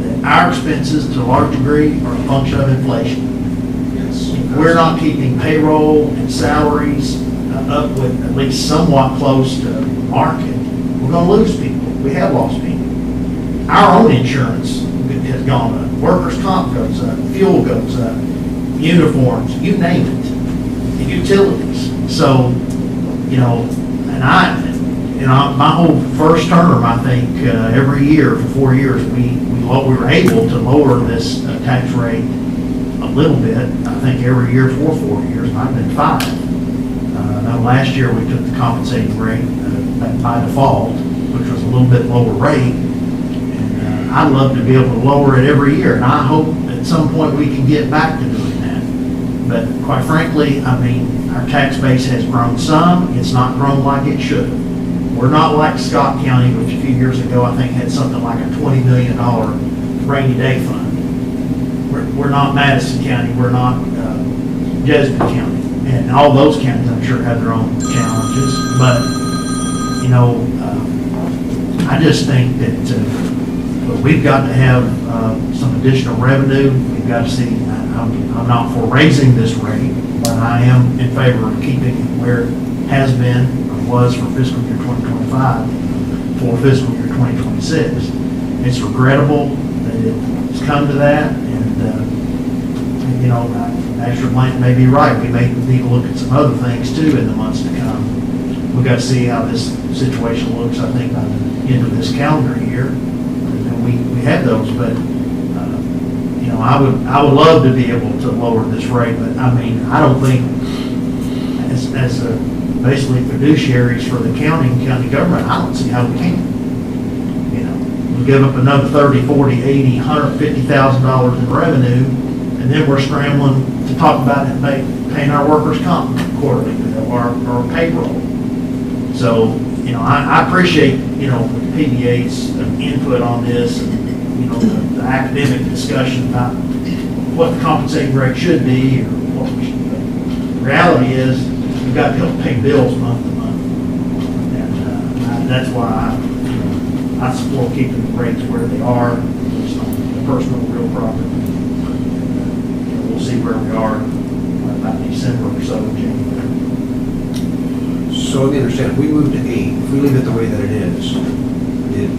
that our expenses to a large degree are a function of inflation. Yes. If we're not keeping payroll and salaries up with at least somewhat close to market, we're going to lose people. We have lost people. Our own insurance has gone up. Workers' comp goes up. Fuel goes up. Uniforms, you name it. utilities. So, my whole first term, I think, every year for 4 years, we were able to lower this tax rate a little bit. I think every year for 4 years, might have been 5. Now, last year, we took the compensating rate by default, which was a little bit lower rate. And I'd love to be able to lower it every year, and I hope at some point we can get back to doing that. But quite frankly, I mean, our tax base has grown some. It's not grown like it should have. We're not like Scott County, which a few years ago, I think, had something like a $20 million rainy day fund. We're not Madison County, we're not Jessamine County. And all those counties, I'm sure, have their own challenges. But, I just think that we've got to have some additional revenue. We've got to see, I'm not for raising this rate, but I am in favor of keeping it where it has been or was for fiscal year 2025 for fiscal year 2026. It's regrettable that it's come to that, and Asher Blank may be right. We may need to look at some other things too in the months to come. We've got to see how this situation looks, I think, by the end of this calendar year. And we have those, but I would love to be able to lower this rate, but I mean, I don't think as basically fiduciaries for the county and county government, I don't see how we can. We give up another $30, $40, $80, $150,000 in revenue, and then we're scrambling to talk about it, paying our workers' comp quarterly, our payroll. So, I appreciate, the PBA's input on this, and, the academic discussion about what the compensating rate should be, or what we should do. The reality is, we've got to help pay bills month to month. And that's why I support keeping the rates where they are, based on the personal real property. We'll see where we are about December or so, January. So let me understand, if we move to 8, if we leave it the way that it is, did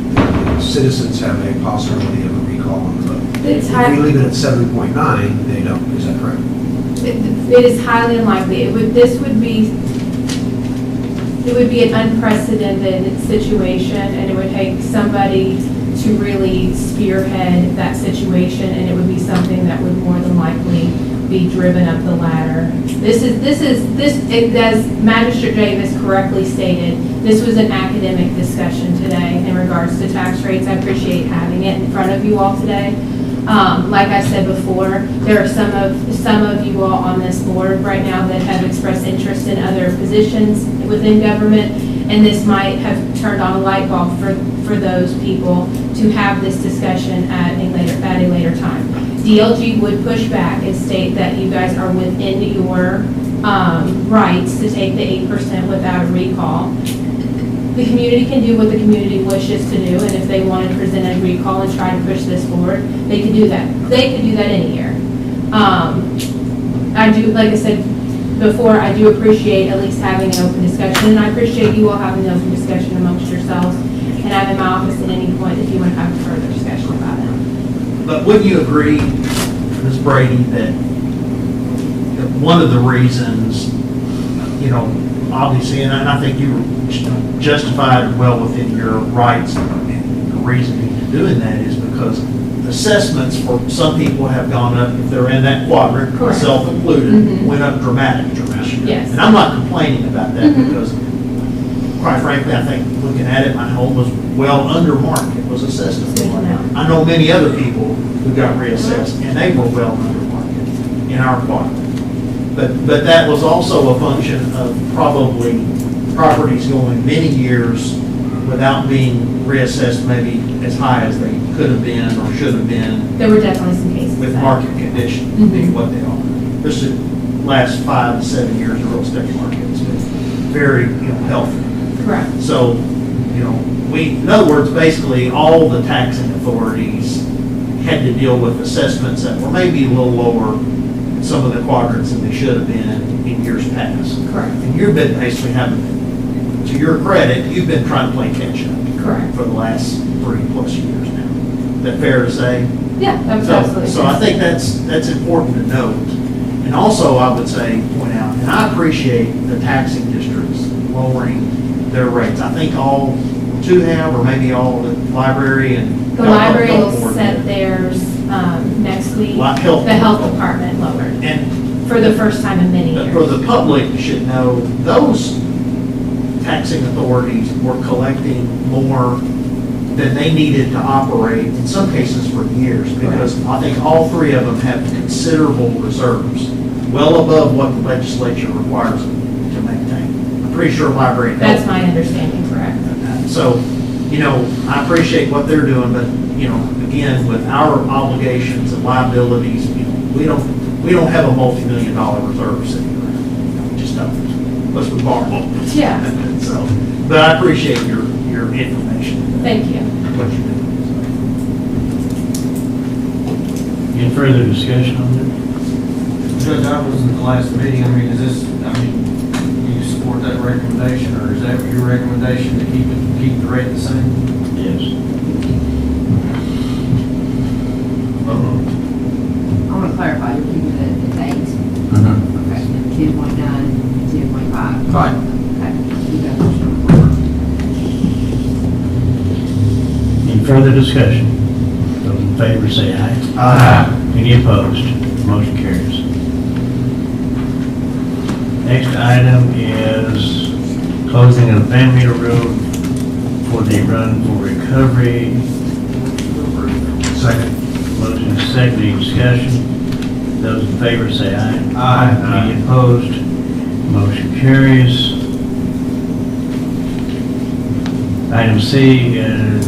citizens have a possibility of a recall on the vote? It's If we leave it at 7.9, they don't, is that correct? It is highly unlikely. It would be an unprecedented situation, and it would take somebody to really spearhead that situation, and it would be something that would more than likely be driven up the ladder. As Magistrate Davis correctly stated, this was an academic discussion today in regards to tax rates. I appreciate having it in front of you all today. Like I said before, there are some of you all on this board right now that have expressed interest in other positions within government, and this might have turned on a light bulb for those people to have this discussion at a later time. DLG would push back and state that you guys are within your rights to take the 8% without a recall. The community can do what the community wishes to do, and if they want to present a recall and try to push this forward, they can do that. They could do that any year. I do, like I said before, I do appreciate at least having an open discussion, and I appreciate you all having an open discussion amongst yourselves, and I'm in my office at any point if you want to have a further discussion about it. But wouldn't you agree, Ms. Brady, that one of the reasons, obviously, and I think you were justified well within your rights, and the reasoning to doing that is because assessments for some people have gone up, if they're in that quadrant, myself included, went up dramatically. Yes. And I'm not complaining about that because, quite frankly, I think looking at it, my home was well under market, was assessed. I know many other people who got reassessed, and they were well under market in our quadrant. But that was also a function of probably properties going many years without being reassessed maybe as high as they could have been or should have been. There were definitely some cases. With market conditions being what they are. This is last 5 to 7 years, the real estate market has been very, healthy. Correct. So, in other words, basically all the taxing authorities had to deal with assessments that were maybe a little lower in some of the quadrants than they should have been in years past. Correct. And you've been basically having, to your credit, you've been trying to play catch up. Correct. For the last 3+ years now. Is that fair to say? Yeah, that's absolutely. So I think that's important to note. And also, I would say, point out, And I appreciate the taxing districts lowering their rates. I think all two have, or maybe all the library and. The library will set theirs next week. Health. The health department lowered And for the first time in many years. for the public should know, those taxing authorities were collecting more than they needed to operate, in some cases for years, because I think all three of them have considerable reserves, well above what the legislature requires them to maintain. I'm pretty sure library and health. That's my understanding, correct? So, I appreciate what they're doing, but, again, with our obligations and liabilities, we don't have a multi-million-dollar reserve sitting around. We just don't, unless we borrow. Yeah. So, but I appreciate your information. Thank you. What you're doing. Any further discussion on that? Judge, I was in the last meeting, do you support that recommendation, or is that your recommendation to keep the rate the same? Yes. I want to clarify, you're keeping the dates. Mhm. Okay, 10.9, 10.5. Right. Okay. You got motion on the floor. Any further discussion? Those in favor say aye. Aye. Any opposed? Motion carries. Next item is closing of Van Meter Road for the Run for Recovery. Second. Motion is second, any discussion? Those in favor say aye. Aye. Any opposed? Motion carries. Item C is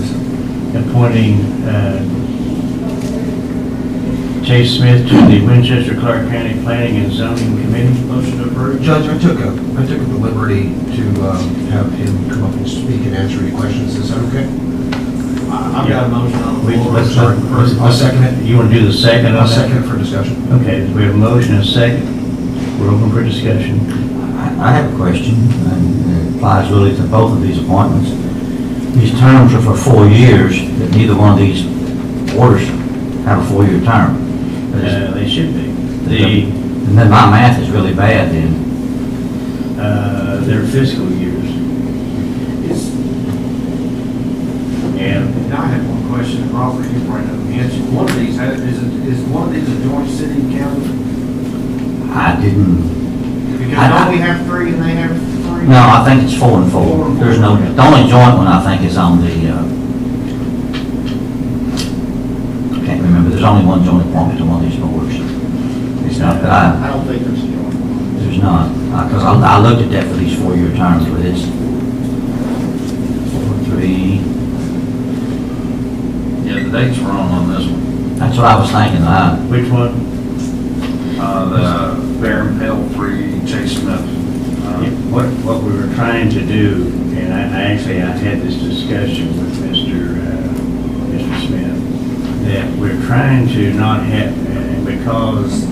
appointing Chase Smith to the Winchester Clark County Planning and Zoning Committee. Motion to approve. Judge, I took the liberty to have him come up and speak and answer any questions. Is that okay? I've got a motion on the Wait, floor. let's second it. You want to do the second? I'll second it for discussion. Okay, we have a motion and a second. We're open for discussion. I have a question, and it applies really to both of these appointments. These terms are for 4 years, but neither one of these orders have a 4-year term. They should be. And then my math is really bad then. Their fiscal years. And I had one question, and Robert, you probably know the answer. One of these, is one of these a joint city and county? I didn't, Because don't we have three and they have three? no, I think it's 4 and 4. There's no, the only joint one I think is on the, I can't remember, there's only one joint appointment to one of these boards. It's not, but I don't think there's a joint one. there's not, because I looked at that for these 4-year terms, but it's 4, 3, Yeah, the date's wrong on this one. that's what I was thinking, which one? The Bear and Pale Free Chase Smith. What we were trying to do, and I had this discussion with Mr. Smith, that we're trying to not have, because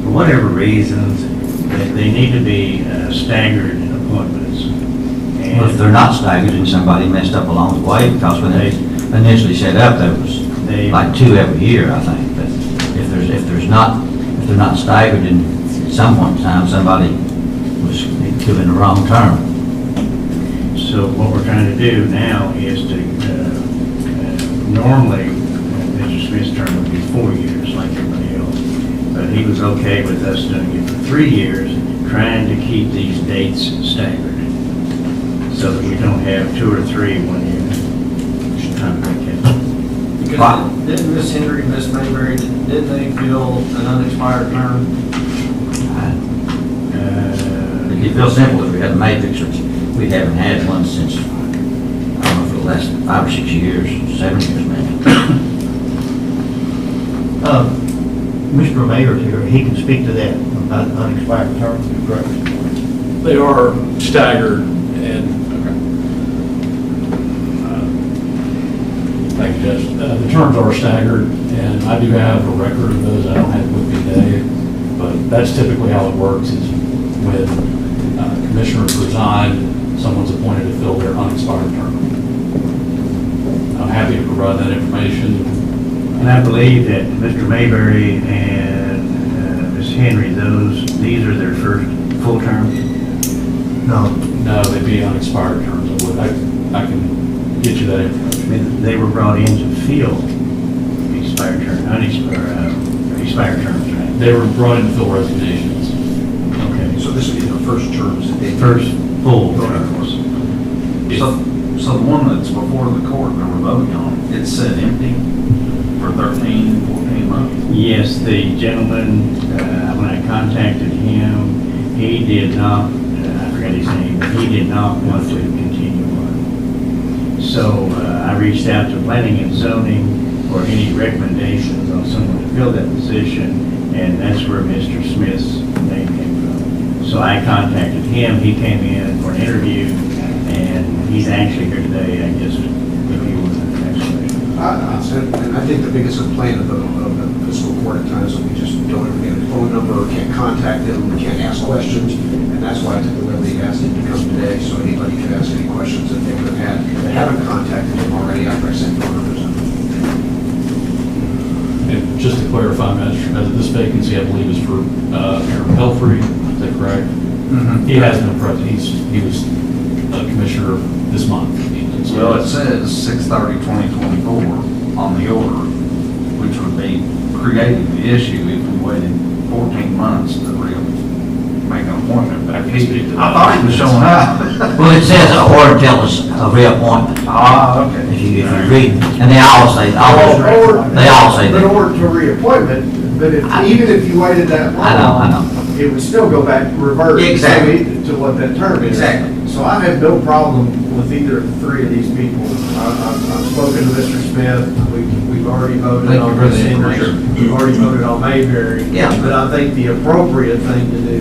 for whatever reasons, that they need to be staggered appointments. well, if they're not staggered, then somebody messed up along the way, because when they initially set up, there was like 2 every year, I think. But if they're not staggered, then at some point in time, somebody was given the wrong term. So what we're trying to do now is to, normally, Mr. Smith's term would be 4 years, like everybody else. But he was okay with us doing it for 3 years, trying to keep these dates staggered, so that we don't have 2 or 3 1 year. Just trying to make it. Because didn't Miss Henry and Miss Mayberry, didn't they fill an unexpired term? It'd be real simple if we had a matrix, which we haven't had one since, I don't know, for the last 5 or 6 years, 7 years maybe. Mr. Mayor's here, he can speak to that about unexpired terms, correct? They are staggered and, thank you, Judge. The terms are staggered, and I do have a record of those. I don't have it with me today, but that's typically how it works, is when commissioners resign, someone's appointed to fill their unexpired term. I'm happy to provide that information. And I believe that Mr. Mayberry and Ms. Henry, these are their first full term? No. No, they'd be unexpired terms. I can get you that information. I mean, they were brought in to fill expired term, expired terms, right? They were brought in to fill resignations. Okay. So this would be the first terms that they. First full Voted terms. So the one that's before the court that we're voting on, it said empty for 13, 14 months? Yes, the gentleman, when I contacted him, he did not, I forget his name, but he did not want to continue on. So I reached out to planning and zoning for any recommendations on someone to fill that position, and that's where Mr. Smith's name came from. So I contacted him, he came in for an interview, and he's actually here today, I guess, if you want the next question. And I think the biggest complaint of the fiscal court at times is we just don't ever get a phone number, can't contact them, we can't ask questions, and that's why I took the liberty of asking him to come today, so anybody could ask any questions that they would have had that haven't contacted him already after I sent phone numbers out. And just to clarify, this vacancy, I believe, is for Aaron Pelfrey, is that correct? He hasn't been present, he was a commissioner this month. Well, it says 6/30/2024 on the order, which would be creating the issue if we waited 14 months to make an appointment. But I thought he was showing up. Well, it says or until it's a reappointment. Ah, okay. If you read, and they all say that. In order to reappointment, but even if you waited that long. I know. It would still go back, revert. Exactly. To what that term is. Exactly. So I have no problem with either of the three of these people. I've spoken to Mr. Smith, we've already voted Thank you on for the Ms. Henry, information. we've already voted on Mayberry. Yeah. But I think the appropriate thing to do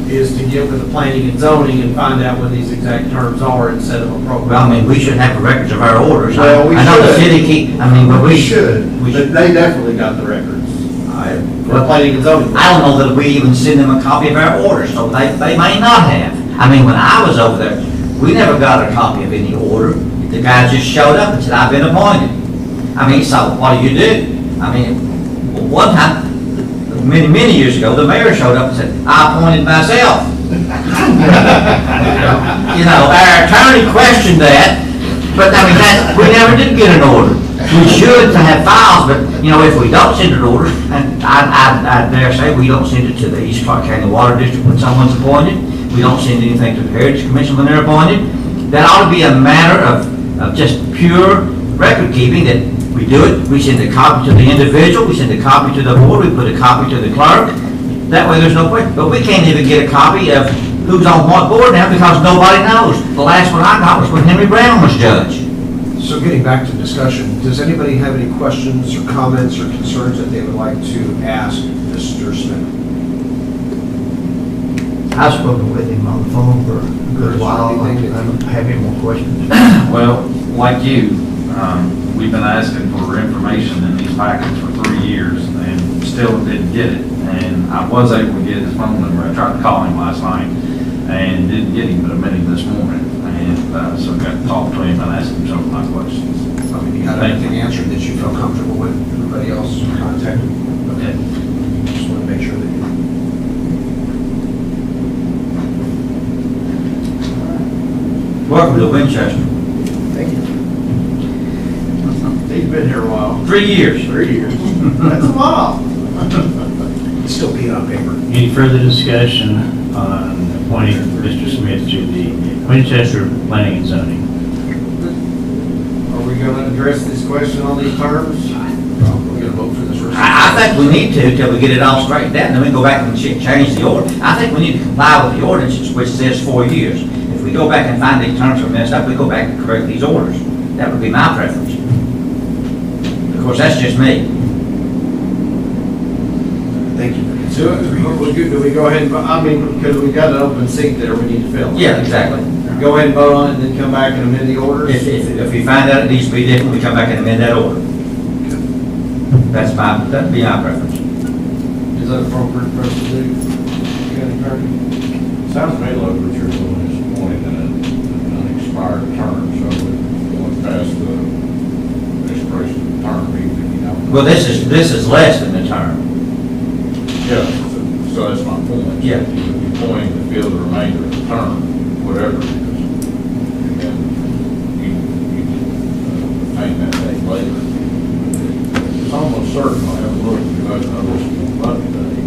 is to get with the planning and zoning and find out what these exact terms are and set them appropriately. Well, I mean, we should have the records of our orders. Well, we I know the should. city but We should, we but should. they definitely got the records. For Well, planning and zoning. I don't know that we even send them a copy of our orders, so they may not have. I mean, when I was over there, we never got a copy of any order. The guy just showed up and said, I've been appointed. I mean, so what do you do? I mean, one time, many years ago, the mayor showed up and said, I appointed myself. You know, our attorney questioned that, but I mean, we never did get an order. We should have files, but, you know, if we don't send an order, and I dare say we don't send it to the East Clark County Water District when someone's appointed, we don't send anything to the Heritage Commission when they're appointed, that ought to be a matter of just pure record keeping, that we do it, we send a copy to the individual, we send a copy to the board, we put a copy to the clerk, that way there's no question. But we can't even get a copy of who's on what board now because nobody knows. The last one I got was when Henry Brown was judge. So getting back to discussion, does anybody have any questions or comments or concerns that they would like to ask Mr. Smith? I've spoken with him on the phone for a good while. I don't have any more questions. Well, like you, we've been asking for information in these packets for 3 years and still didn't get it. And I was able to get his phone number. I tried to call him last night and didn't get him, but I met him this morning. And so I got to talk to him and ask him some of my questions. I mean, you got everything answered that you felt comfortable with, everybody else contacted? Okay. Just want to make sure that you. Welcome to Winchester. Thank you. He's been here a while. 3 years. 3 years. That's a while. Still peeing on paper. Any further discussion on appointing Mr. Smith to the Winchester Planning and Zoning? Are we gonna address this question on these terms? We're going to vote for this resolution. I think we need to till we get it all straightened out, and then we go back and change the order. I think we need to comply with the ordinance, which says 4 years. If we go back and find these terms are messed up, we go back and correct these orders. That would be my preference. Of course, that's just me. Thank you. Do we go ahead and, I mean, because we got an open seat there, we need to fill. Yeah, exactly. Go ahead and vote on it, and then come back and amend the orders? If we find out it needs to be different, we come back and amend that order. That'd be my preference. Is that appropriate for us to do, County Attorney? Sounds to me like what you're doing is appointing an unexpired term, so we went past the expiration of the term, even if you don't. Well, this is less than the term. Yeah, So that's my point. Yeah. You appoint to fill the remainder of the term, whatever it is. And then you pay that day later. It's almost certain, I haven't looked, you guys know this on Monday,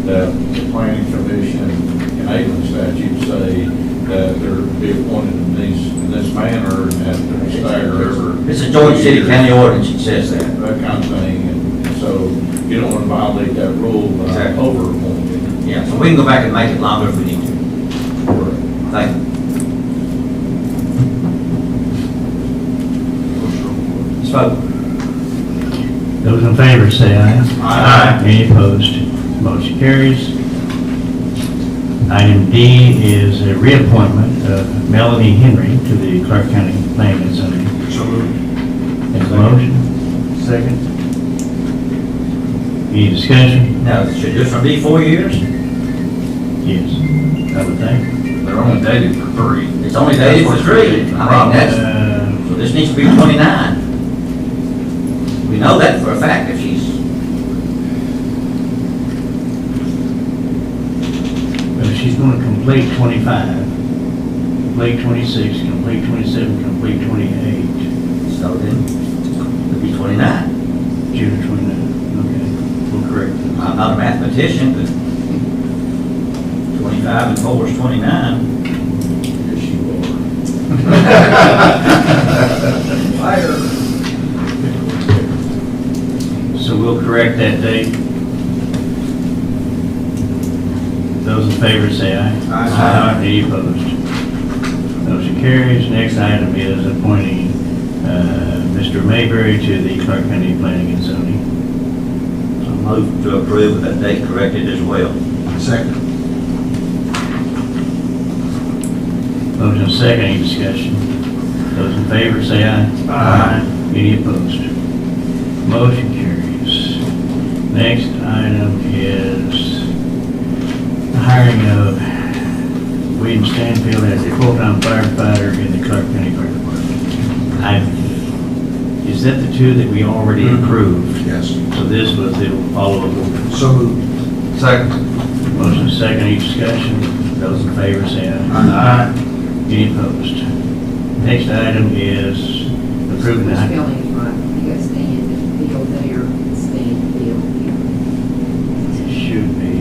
that the planning commission and Avon statute say that they're to be appointed in this manner and that they're staggered. It's a Georgia City County ordinance, it says that. That kind of thing, and so you don't want to violate that rule by Exactly. over-appointing. Yeah, so we can go back and make it longer if we need to. Thank you. Let's vote. Those in favor say aye. Aye. Any opposed? Motion carries. Item D is a reappointment of Melanie Henry to the Clark County Planning and Zoning. So moved. Have a motion? Second. Any discussion? Now, should this one be 4 years? Yes, I would think. They're only dated for 3. It's only dated for 3. I mean, that's, so this needs to be 29. We know that for a fact if she's, Well, she's going to complete 25, complete 26, complete 27, complete 28, so then it'll be 29. June 29. Okay, we'll correct that. I'm not a mathematician, but 25 and 4 is 29. Yes, you Fire. So we'll correct that date. Those in favor say aye. Aye. Any opposed? Motion carries. Next item is appointing Mr. Mayberry to the Clark County Planning and Zoning. I move to approve with that date corrected as well. Second. Motion second, any discussion? Those in favor say aye. Aye. Any opposed? Motion carries. Next item is the hiring of William Stanfield as a full-time firefighter in the Clark County Fire Department. Is that the two that we already approved? Yes. So this was the follow-up order. So moved. Second. Motion second, any discussion? Those in favor say aye. Aye. Any opposed? Next item is approving the. Spelling is right. You got stand, field there, stand, field here. It should be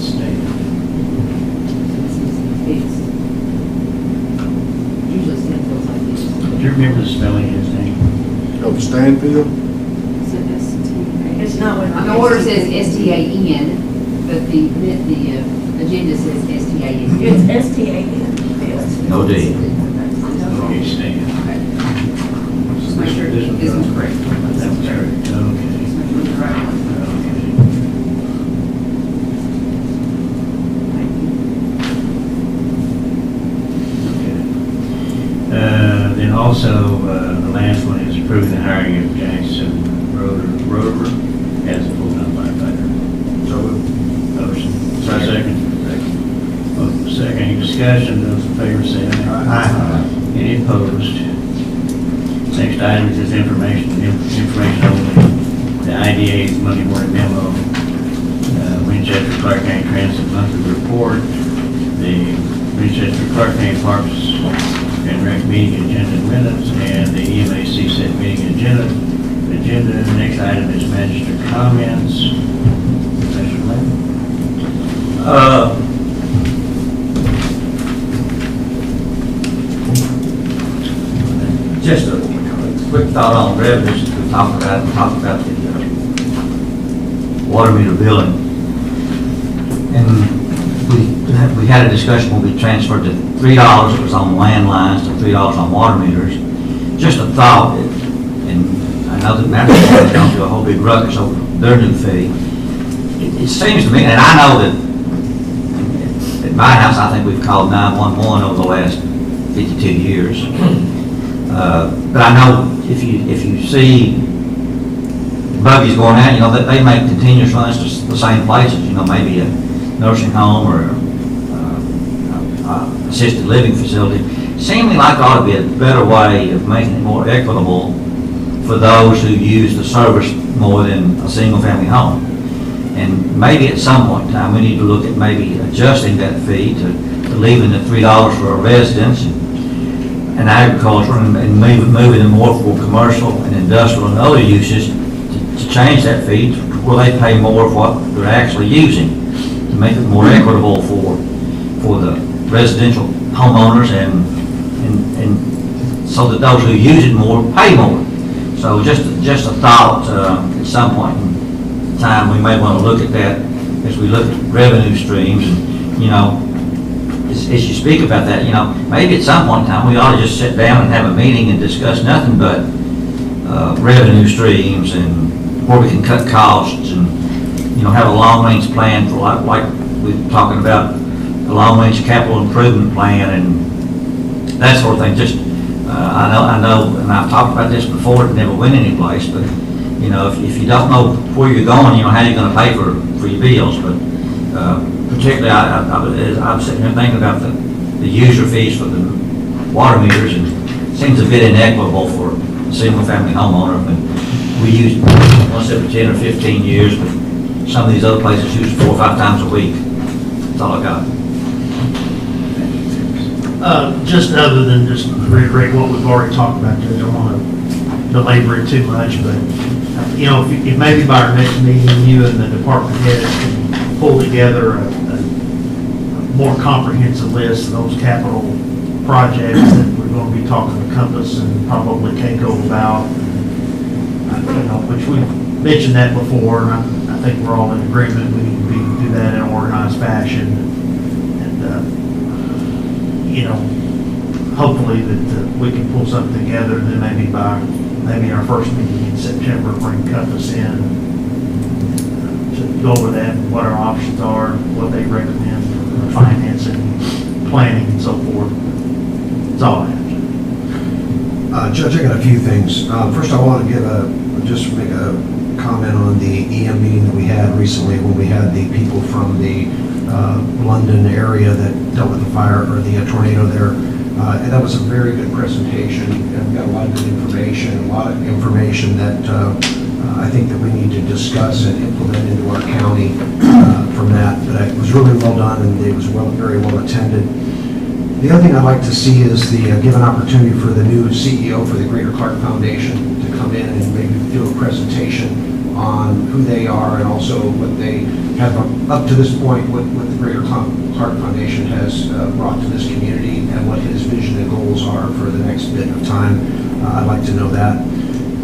stand. It's usually stand feels like this. Do you remember the spelling of his name? Of Stanfield? Is it S-T-A? It's not what. The order says S-T-A-N, but the agenda says S-T-A-N. It's STAN. No D. Okay, stand. Just make sure this one's correct. That was correct, Just okay. make sure it's the right one. Then also, the last one is approving the hiring of Jackson Rover as a full-time firefighter. So moved. Motion. Second. Motion second. Any discussion? Those in favor say aye. Aye. Any opposed? Next item is information only. The IDA's Monday morning memo, Winchester Clark County Transit monthly report, the Winchester Clark County Parks and Rec meeting agenda and minutes, and the EMAC set meeting agenda. The next item is magister comments. Mr. Lynn? Just a quick thought on revenues, we talked about the water meter billing. And we had a discussion when we transferred to $3, it was on landlines, to $3 on water meters. Just a thought, and I know that Massachusetts gone through a whole big ruckus over their new fee. It seems to me, and I know that at my house, I think we've called 911 over the last 52 years. But I know if you see buggies going out, you know, that they make continuous runs to the same places, you know, maybe a nursing home or assisted living facility. Seemingly like there ought to be a better way of making it more equitable for those who use the service more than a single family home. And maybe at some point in time, we need to look at maybe adjusting that fee to leaving the $3 for a residence and agriculture and moving it more for commercial and industrial and other uses to change that fee to where they pay more of what they're actually using, to make it more equitable for the residential homeowners and so that those who use it more pay more. So just a thought, at some point in time, we may want to look at that as we look at revenue streams and, as you speak about that, maybe at some point in time, we ought to just sit down and have a meeting and discuss nothing but revenue streams and where we can cut costs and, have a long-range plan for like we're talking about, a long-range capital improvement plan and that sort of thing. Just, I know, and I've talked about this before, it never went anyplace, but, if you don't know where you're going, how you're going to pay for your bills, but particularly, I'm sitting here thinking about the user fees for the water meters, and it seems a bit inequitable for a single-family homeowner. I mean, we use once every 10 or 15 years, but some of these other places use 4 or 5 times a week. That's all I got. Just other than just reiterate what we've already talked about, I don't want to belabor it too much, but, if maybe by our next meeting, you and the department heads can pull together a more comprehensive list of those capital projects that we're going to be talking to Compass and probably Keiko about, which we mentioned that before, and I think we're all in agreement. We need to do that in an organized fashion, and hopefully that we can pull something together, and then maybe by our first meeting in September, bring Compass in to go over that, and what our options are, what they recommend for financing, planning, and so forth. That's all I have. Judge, I got a few things. First, I want to just make a comment on the EM meeting that we had recently when we had the people from the London area that dealt with the fire or the tornado there. And that was a very good presentation, and we got a lot of good information, that I think that we need to discuss and implement into our county from that. But it was really well done, and it was very well attended. The other thing I'd like to see is give an opportunity for the new CEO for the Greater Clark Foundation to come in and maybe do a presentation on who they are and also what they have up to this point, what the Greater Clark Foundation has brought to this community and what his vision and goals are for the next bit of time. I'd like to know that.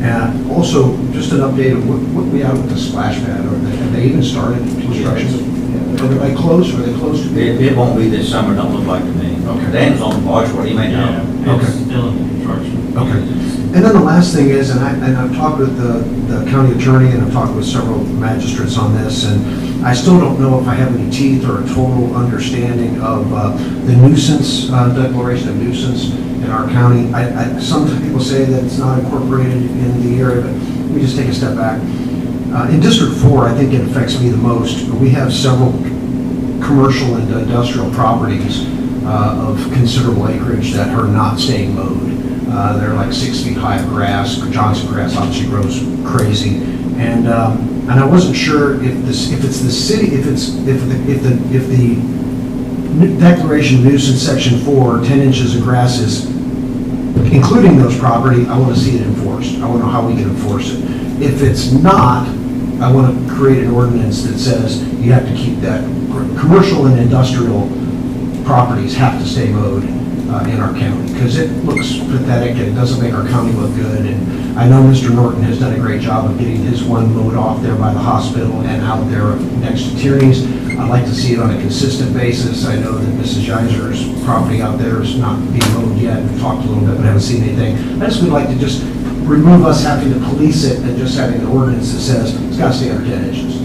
And also, just an update of what we have with the splash pad. Have they even started construction? Are they close? Are they close to being? It won't be this summer, don't look like to me. Okay. Dan's on the march, what do you may know? Okay. Still in construction. Okay. And then the last thing is, and I've talked with the county attorney and I've talked with several magistrates on this, and I still don't know if I have any teeth or a total understanding of the nuisance, declaration of nuisance in our county. Some people say that it's not incorporated in the area, but let me just take a step back. In District 4, I think it affects me the most. We have several commercial and industrial properties of considerable acreage that are not staying mowed. They're like 6 feet high of grass. Johnson grass obviously grows crazy, and I wasn't sure if it's the city, if the declaration of nuisance section 4, 10 inches of grass is including those property. I want to see it enforced. I want to know how we can enforce it. If it's not, I want to create an ordinance that says you have to keep that commercial and industrial properties have to stay mowed in our county, because it looks pathetic and it doesn't make our county look good. And I know Mr. Norton has done a great job of getting his one mowed off there by the hospital and out there next to Tierney's. I'd like to see it on a consistent basis. I know that Mrs. Geiser's property out there is not being mowed yet. We've talked a little bit, but haven't seen anything. I just would like to just remove us having to police it and just having an ordinance that says it's got to stay under 10 inches.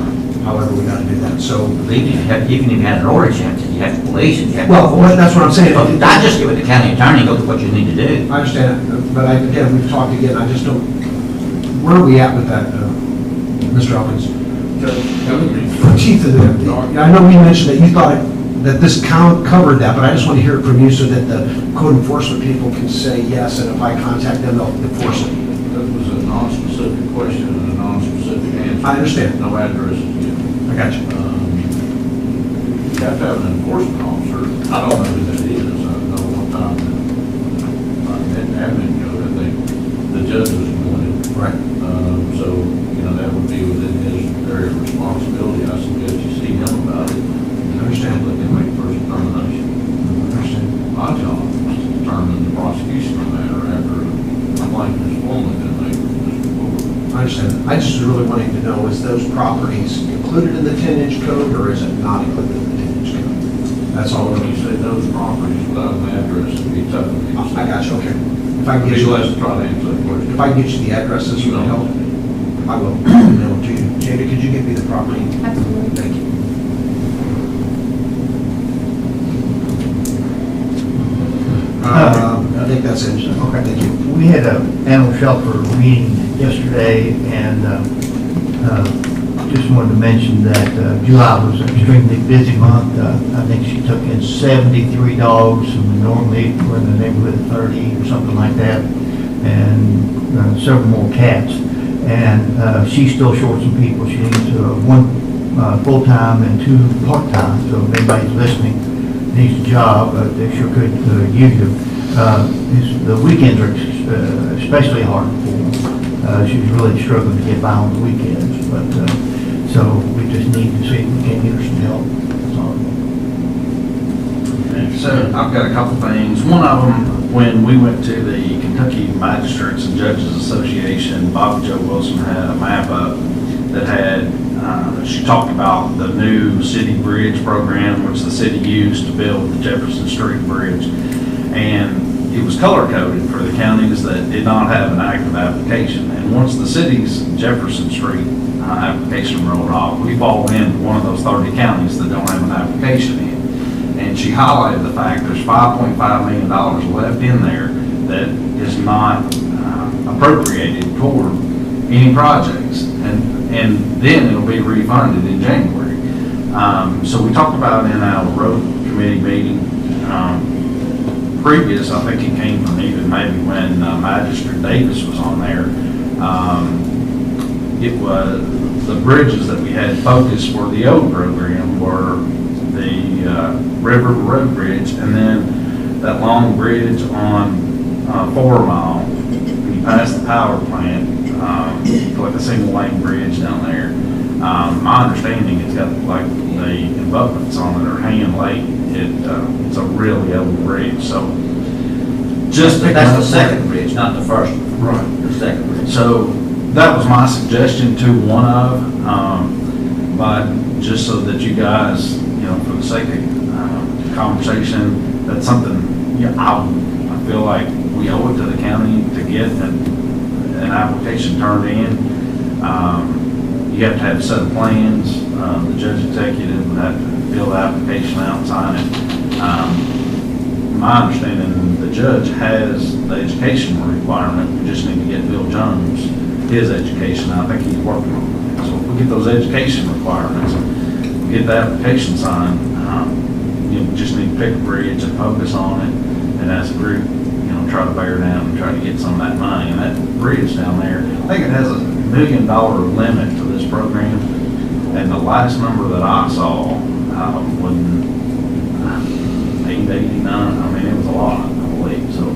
However, we got to do that. So Even if you had an ordinance, you have to police it. well, that's what I'm saying. I just give it to county attorney and go to what you need to do. I understand, but again, we've talked again. I just don't. Where are we at with that, Mr. Elkins? Chief, I know we mentioned that you thought that this covered that, but I just want to hear it from you so that the code enforcement people can say yes, and if I contact them, they'll enforce it. That was a non-specific question and a non-specific answer. I understand. No addresses given. I got you. You have to have an enforcement officer. I don't know who that is. I know one time that admin code, I think the judge was appointed. Right. So, that would be within his area of responsibility. I suggest you see him about it. Understand. Let him make first determination. Understand. My job is to determine the prosecution of the matter after a complaint is formally been made to this report. I understand. I just was really wanting to know, is those properties included in the 10-inch code, or is it not included in the 10-inch code? That's all. When you say those properties without an address, it'd be tough. I got you, okay. If I can Be get you, glad to try to answer that question. if I can get you the addresses, you will help. I will. Email it to you. Jamie, could you give me the property? Absolutely. Thank you. I think that's it. Okay, thank you. We had an animal shelter meeting yesterday, and just wanted to mention that July was an extremely busy month. I think she took in 73 dogs, and normally we're in the neighborhood of 30 or something like that, and several more cats. And she's still short some people. She needs one full-time and 2 part-time, so if anybody's listening, needs a job, they sure could use them. The weekends are especially hard for them. She's really struggling to get by on the weekends, but, so we just need to see if we can get her some help. That's all. So I've got a couple things. One of them, when we went to the Kentucky Magistrates and Judges Association, Bob Joe Wilson had a map up that had, she talked about the new city bridge program, which the city used to build the Jefferson Street Bridge. And it was color coded for the counties that did not have an active application. And once the city's Jefferson Street application rolled off, we fall into one of those 30 counties that don't have an application in. And she highlighted the fact there's $5.5 million left in there that is not appropriated toward any projects. And then it'll be refunded in January. So we talked about in our road committee meeting, previous, I think it came from even maybe when Magistrate Davis was on there. It was the bridges that we had focused for the old program were the River Road Bridge, and then that long bridge on 4 Mile. When you pass the power plant, like a single lane bridge down there. My understanding, it's got like the abutments on it are hand laid. It's a really old bridge, so just But that's the second bridge, not the first one. Right. The second bridge. So that was my suggestion to one of, but just so that you guys, for the sake of conversation, that's something, I feel like we owe it to the county to get an application turned in. You have to have a set of plans. The judge executive would have to fill the application out and sign it. My understanding, the judge has the education requirement. We just need to get Bill Jones his education. I think he's working on that. So if we get those education requirements, get the application signed, we just need to pick a bridge and focus on it, and as a group, try to bear down and try to get some of that money. And that bridge down there, I think it has a $1 million limit to this program, and the last number that I saw was 889. I mean, it was a lot, I believe. So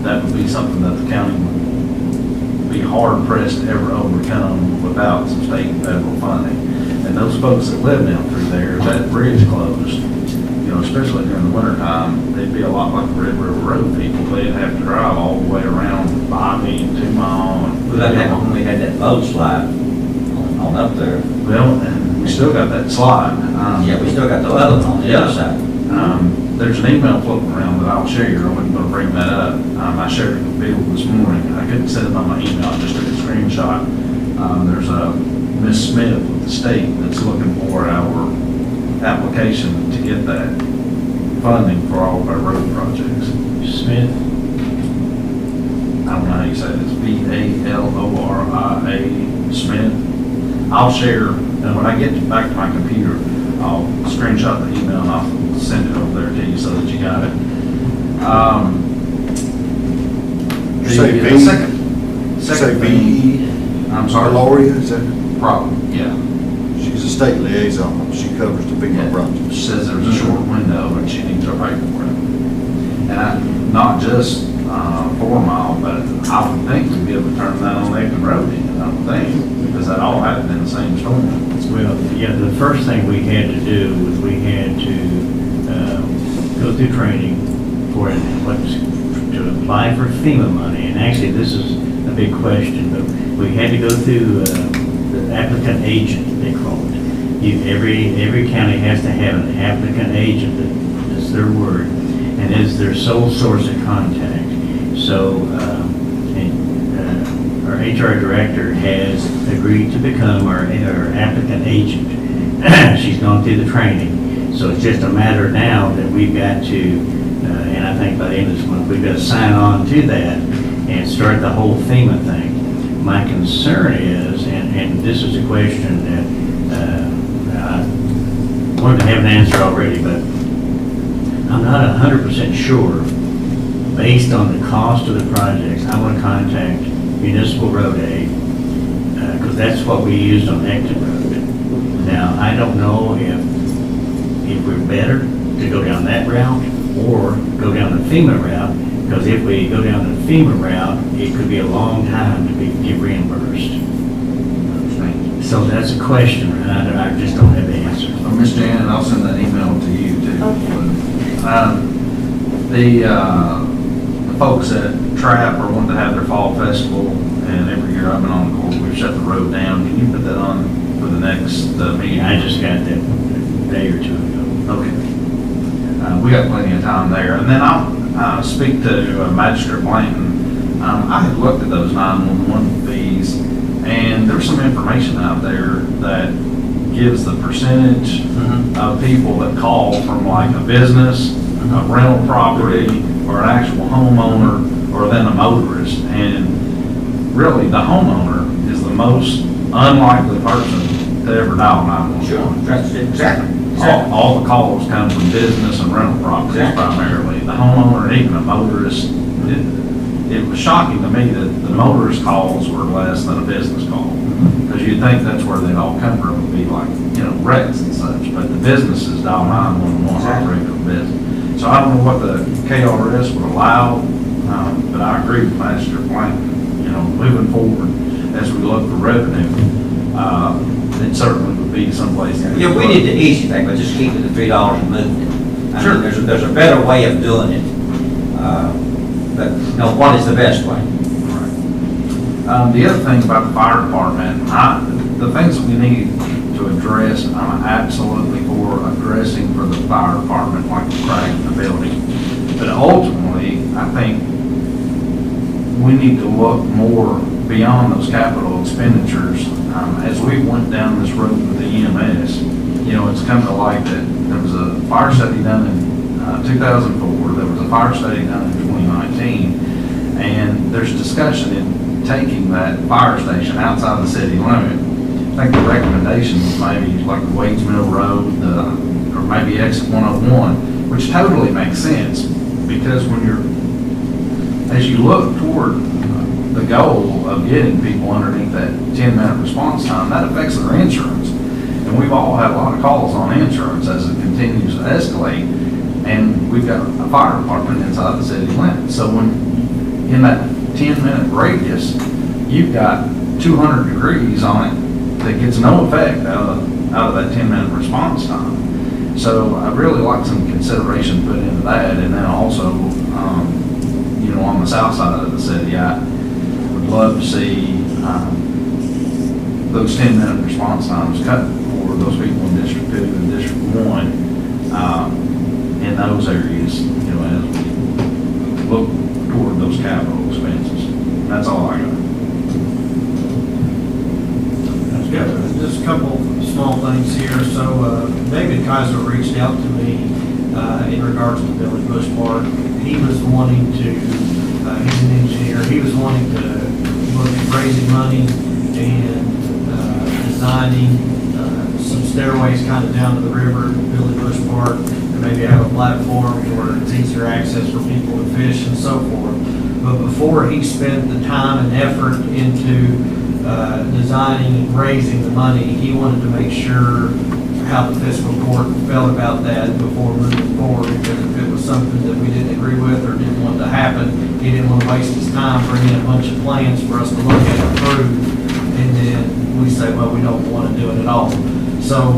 that would be something that the county would be hard pressed to ever overcome without some state and federal funding. And those folks that live down through there, that bridge closed, especially during the winter time, they'd be a lot like the Red River Road people. They'd have to drive all the way around 5 and 2 Mile. And Well, that happened when we had that boat slide on up there. Well, and we still got that slide. Yeah, we still got the other one on the other side. There's an email floating around that I'll share. I wasn't going to bring that up. I shared it with Bill this morning. I couldn't send it on my email. I just took a screenshot. There's a Miss Smith with the state that's looking for our application to get that funding for all of our road projects. Smith? I don't know how you say this, Balloria Smith. I'll share, and when I get back to my computer, I'll screenshot the email and I'll send it over there to you so that you got it. Say second V.E. I'm sorry. Balloria, is that? Probably, yeah. She's a a state liaison, she covers the FEMA project. Says there's a short window and she needs to pay for it. And not just 4 Mile, but I would think we'd be able to turn that on Acton Road, I don't think, because that all happened in the same storm. Well, yeah, the first thing we had to do was we had to go through training for to apply for FEMA money. And actually, this is a big question, but we had to go through the applicant agent, they call it. Every county has to have an applicant agent, that's their word, and is their sole source of contact. So our HR director has agreed to become our applicant agent. She's gone through the training. So it's just a matter now that we've got to, and I think by the end of this month, we've got to sign on to that and start the whole FEMA thing. My concern is, and this is a question that I wanted to have an answer already, but I'm not 100% sure, based on the cost of the projects, I want to contact Municipal Road Aid, because that's what we used on Acton Road. Now, I don't know if we're better to go down that route or go down the FEMA route, because if we go down the FEMA route, it could be a long time to get reimbursed. So that's a question, and I just don't have the answer. Well, Ms. Janet, I'll send that email to you too. The folks at TRAP are wanting to have their fall festival, and every year I've been on the court, we've shut the road down. Can you put that on for the next meeting? I just got that a day or two ago. Okay. We got plenty of time there. And then I'll speak to Magistrate Blanton. I had looked at those 911 fees, and there's some information out there that gives the percentage of people that call from like a business, a rental property, or an actual homeowner, or then a motorist. And really, the homeowner is the most unlikely person to ever dial 911. Sure, that's exactly. All the calls come from business and rental properties primarily. The homeowner, and even a motorist, it was shocking to me that the motorist calls were less than a business call. Because you'd think that's where they'd all come from, would be like, wrecks and such. But the businesses dial 911 on regular business. So I don't know what the KRS would allow, but I agree with Master Blanton. Moving forward as we look for revenue, it certainly would be someplace. Yeah, we did the easy thing, but just keep it to $3 and move it. I mean, there's a better way of doing it. But what is the best way? Right. The other thing about the fire department, the things that we need to address, I'm absolutely for addressing for the fire department, like the crack in the building. But ultimately, I think we need to look more beyond those capital expenditures. As we went down this road with the EMS, it's come to light that there was a fire study done in 2004, there was a fire study done in 2019, and there's discussion in taking that fire station outside the city limit. I think the recommendation was maybe like the Waits Mill Road, or maybe exit 101, which totally makes sense, because as you look toward the goal of getting people underneath that 10-minute response time, that affects their insurance. And we've all had a lot of calls on insurance as it continues to escalate, and we've got a fire department inside the city limits. So when in that 10-minute radius, you've got 200 degrees on it that gets no effect out of that 10-minute response time. So I'd really like some consideration put into that, and then also, on the south side of the city, I would love to see those 10-minute response times cut for those people in District 2 and District 1 in those areas, as we look toward those capital expenses. That's all I got. That's good. Just a couple small things here. So David Kaiser reached out to me in regards to Billy Bush Park. He was wanting to, he's an engineer, he was wanting to look at raising money and designing some stairways kind of down to the river, Billy Bush Park, and maybe have a platform where it's easier access for people to fish and so forth. But before he spent the time and effort into designing and raising the money, he wanted to make sure how the fiscal court felt about that before moving forward, because if it was something that we didn't agree with or didn't want to happen, he didn't want to waste his time bringing a bunch of plans for us to look at and approve, and then we say, well, we don't want to do it at all. So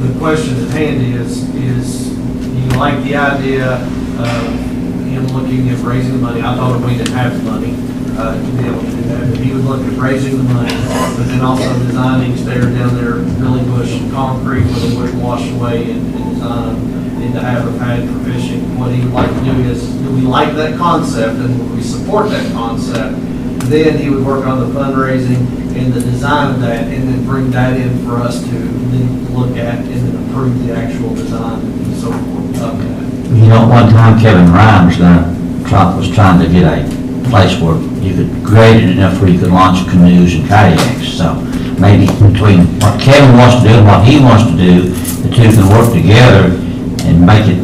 the question at hand is do you like the idea of him looking at raising the money? I told him we didn't have the money to be able to do that, but he would look at raising the money, but then also designing stairs down there, Billy Bush and concrete where they wouldn't wash away, and design them, and to have a pad for fishing. What he would like to do is, do we like that concept and would we support that concept? Then he would work on the fundraising and the design of that, and then bring that in for us to then look at and then approve the actual design and so forth of that. You know, one time Kevin Ryan was trying to get a place where you could grade it enough where you could launch canoes and kayaks. So maybe between what Kevin wants to do and what he wants to do, the two can work together and make it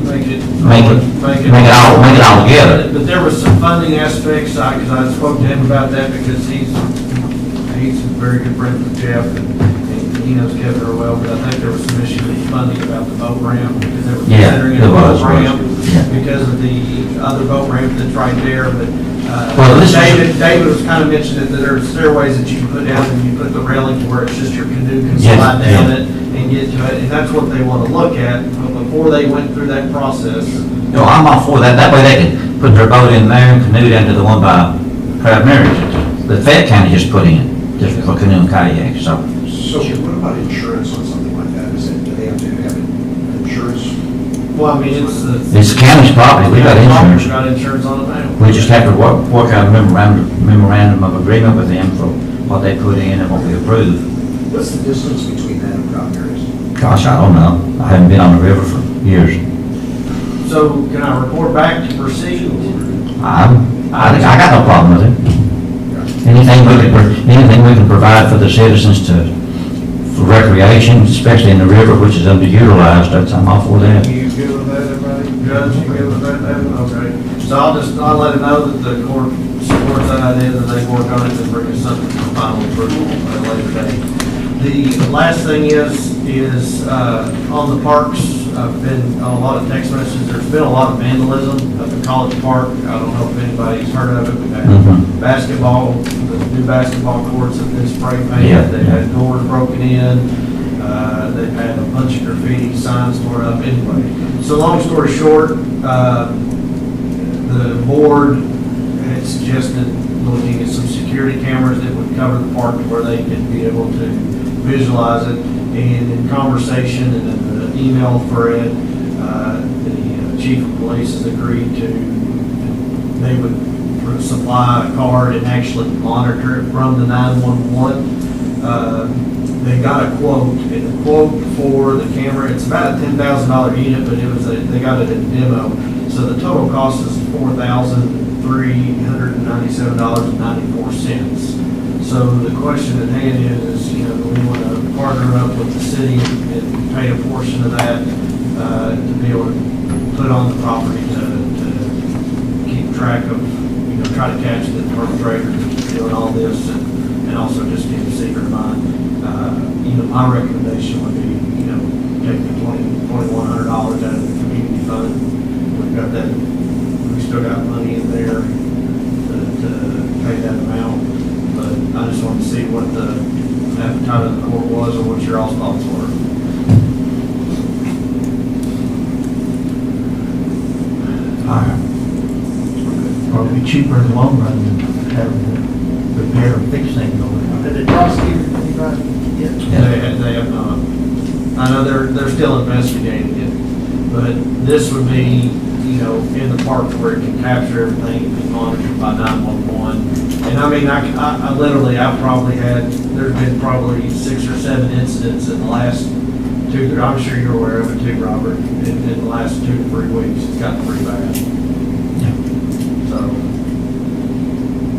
all together. But there was some funding aspects, because I spoke to him about that, because he's a very good friend with Jeff, and he knows Kevin very well, but I think there was some issue with funding about the boat ramp, because they were considering a boat ramp because of the other boat ramp that's right there, but David was kind of mentioning that there are stairways that you can put down, and you put the railing where it's just your canoe can slide down it and get to it, and that's what they want to look at, but before they went through that process. No, I'm all for that. That way they can put their boat in there and canoe down to the one by Proud Mary's. The Fed County just put in, just for canoe and kayak, so. So what about insurance on something like that? Do they have to have insurance? Well, I mean, It's the county's property. We got insurance. We got insurance on it now. We just have to work out a memorandum of agreement with them for what they put in and what we approve. What's the distance between that and Proud Mary's? Gosh, I don't know. I haven't been on the river for years. So can I report back to proceed? I got no problem with it. Anything we can provide for the citizens for recreation, especially in the river, which is underutilized, I'm all for that. You good with that, everybody? Judge, you good with that, David? Okay. So I'll let it know that the court supports that idea, that they work on it and bring us something for final approval at a later date. The last thing is on the parks, I've been on a lot of text messages. There's been a lot of vandalism at the College Park. I don't know if anybody's heard of it. We've had basketball, the new basketball courts have been spray painted. They've had doors broken in. They've had a bunch of graffiti signs torn up. Anyway, so long story short, the board had suggested looking at some security cameras that would cover the park where they could be able to visualize it. And in conversation and in the email thread, the chief of police has agreed they would supply a card and actually monitor it from the 911. They got a quote, and the quote for the camera, it's about a $10,000 unit, but they got it in demo. So the total cost is $4,397.94. So the question at hand is, do we want to partner up with the city and pay a portion of that to be able to put on the property to keep track of, try to catch the perpetrators doing all this, and also just keep a secret of mine. My recommendation would be, take the $2,100 out of the community fund. We've got that, we still got money in there to pay that amount. But I just wanted to see what the appetite of the court was, or what your all's thoughts were. Probably cheaper in the long run than having to repair and fix things over there. Did they prosecute anybody yet? They have not. I know they're still investigating it, but this would be, in the park where it can capture everything and be monitored by 911. And I mean, I've probably there's been probably 6 or 7 incidents in the last 2, I'm sure you're aware of it too, Robert, in the last 2 to 3 weeks. It's gotten pretty bad. So.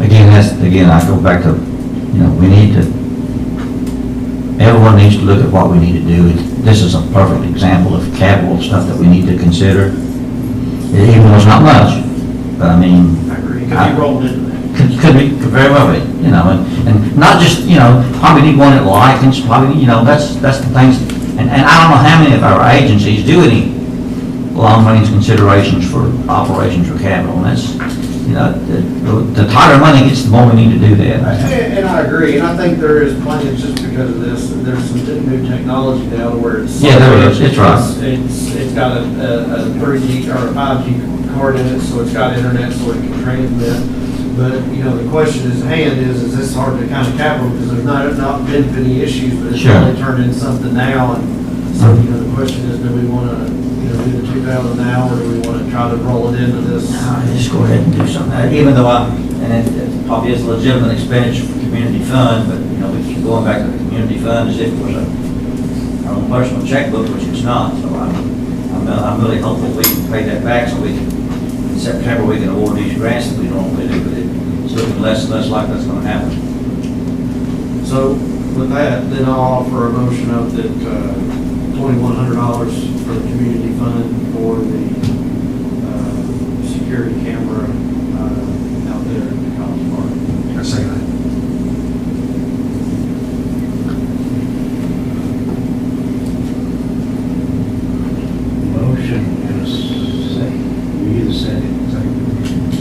Again, I go back to, we need to, everyone needs to look at what we need to do. This is a perfect example of capital stuff that we need to consider. Even though it's not much, but I mean. I agree, because he rolled into that. Could very well be, you know, and not just, you know, probably need one at Lycans, probably, you know, that's the things. And I don't know how many of our agencies do any long-range considerations for operations or capital, and that's, you know, the tighter money gets, the more we need to do that. And I agree, and I think there is plans just because of this, there's some new technology now where it's. Yeah, there is, it's right. It's got a 3G or a 5G card in it, so it's got internet so it can transmit. But, you know, the question is, is this hard to kind of capital, because there's not been any issues, but it's Sure. really turned into something now, and so, you know, the question is, do we want to, you know, do the 2,000 now, or do we want to try to roll it into this? No, just go ahead and do something, even though it probably is a legitimate expenditure for community fund, but, you know, we keep going back to the community fund as if it was our own personal checkbook, which it's not, so I'm really hopeful we can pay that back, so we can, in September, we can award these grants that we normally do, but it's looking less and less like that's gonna happen. So with that, then I'll offer a motion of that $2,100 for the community fund for the security camera out there at the College Park. I say that. Motion and a second. You either second.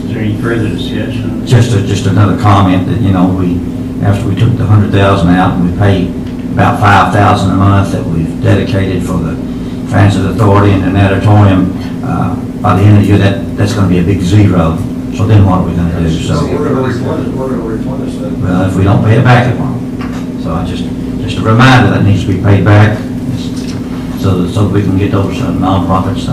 Is there any further discussion? Just another comment that, you know, after we took the 100,000 out and we paid about 5,000 a month that we've dedicated for the Transit Authority and an auditorium, by the end of the year, that's gonna be a big zero. So then what are we gonna do? So, We're going to replenish that. well, if we don't pay it back, it won't. So I just a reminder that needs to be paid back, so that we can get those nonprofits,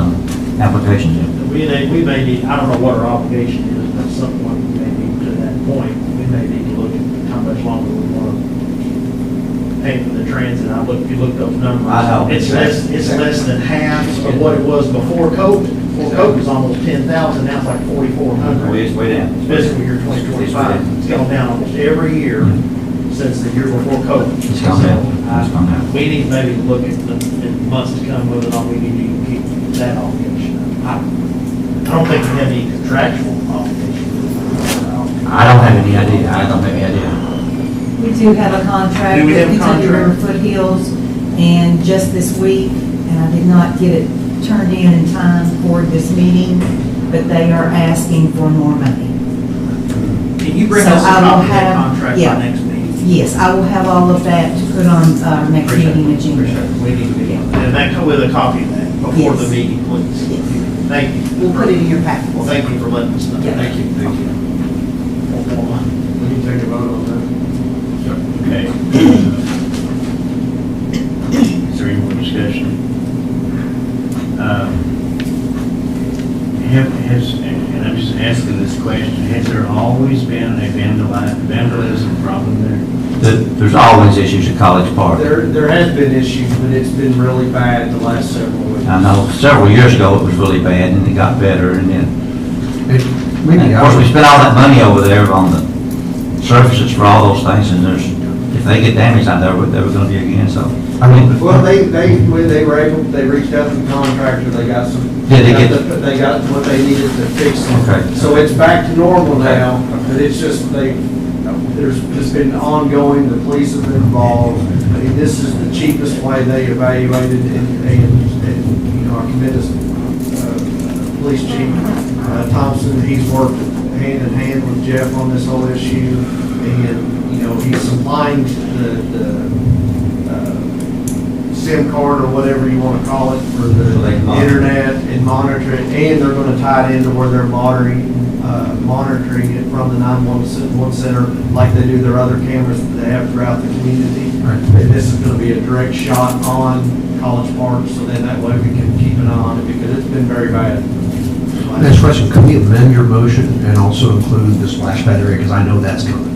applications in. We may need, I don't know what our obligation is, but at some point, we may need to that point, we may need to look at how much longer we want to pay for the transit. If you look at those numbers. I know. It's less than half of what it was before COVID. Before COVID was almost 10,000, now it's like 4,400. It's way down. Fiscal year 2025, it's gone down almost every year since the year before COVID. It's gone down. It's gone down. We need to maybe look at the months to come, whether or not we need to keep that obligation. I don't think we have any contractual obligation. I don't have any idea. I don't have any idea. We do have a contract Do we have with a Kentucky River contract? Foothills, and just this week, and I did not get it turned in time for this meeting, but they are asking for more money. Can you bring So us a I will copy of that have- contract yeah. by next meeting? Yes, I will have all of that to put on our next meeting agenda. We need to be, and that come with a copy of that before the Yes. meeting, please. Yes. Thank you. We'll put it in your packet. Well, thank you for letting us know. Yeah. Thank you. Thank you. We can take a vote on that. Okay. Is there any more discussion? And I'm just asking this question, has there always been a vandalism problem there? There's always issues at College Park. There has been issues, but it's been really bad the last several weeks. I know several years ago it was really bad and it got better and then, and of course, we spent all that money over there on the surfaces for all those things and if they get damaged out there, they were gonna be again, so. I mean, Well, when they were able, they reached out to the contractor, they got some. Did they get- They got what they needed to fix it. Okay. So it's back to normal now, but it's just, there's just been ongoing, the police have been involved. I mean, this is the cheapest way they evaluated and, you know, I commend us, Police Chief Thompson, he's worked hand in hand with Jeff on this whole issue, and, you know, he's supplying the SIM card or whatever you want to call it for the So they can monitor. internet and monitor it, and they're going to tie it into where they're monitoring it from the 911 center like they do their other cameras that they have throughout the community. And this is going to be a direct shot on College Park, so then that way we can keep an eye on it, because it's been very bad. Next question, can we amend your motion and also include the splash pad area, because I know that's coming?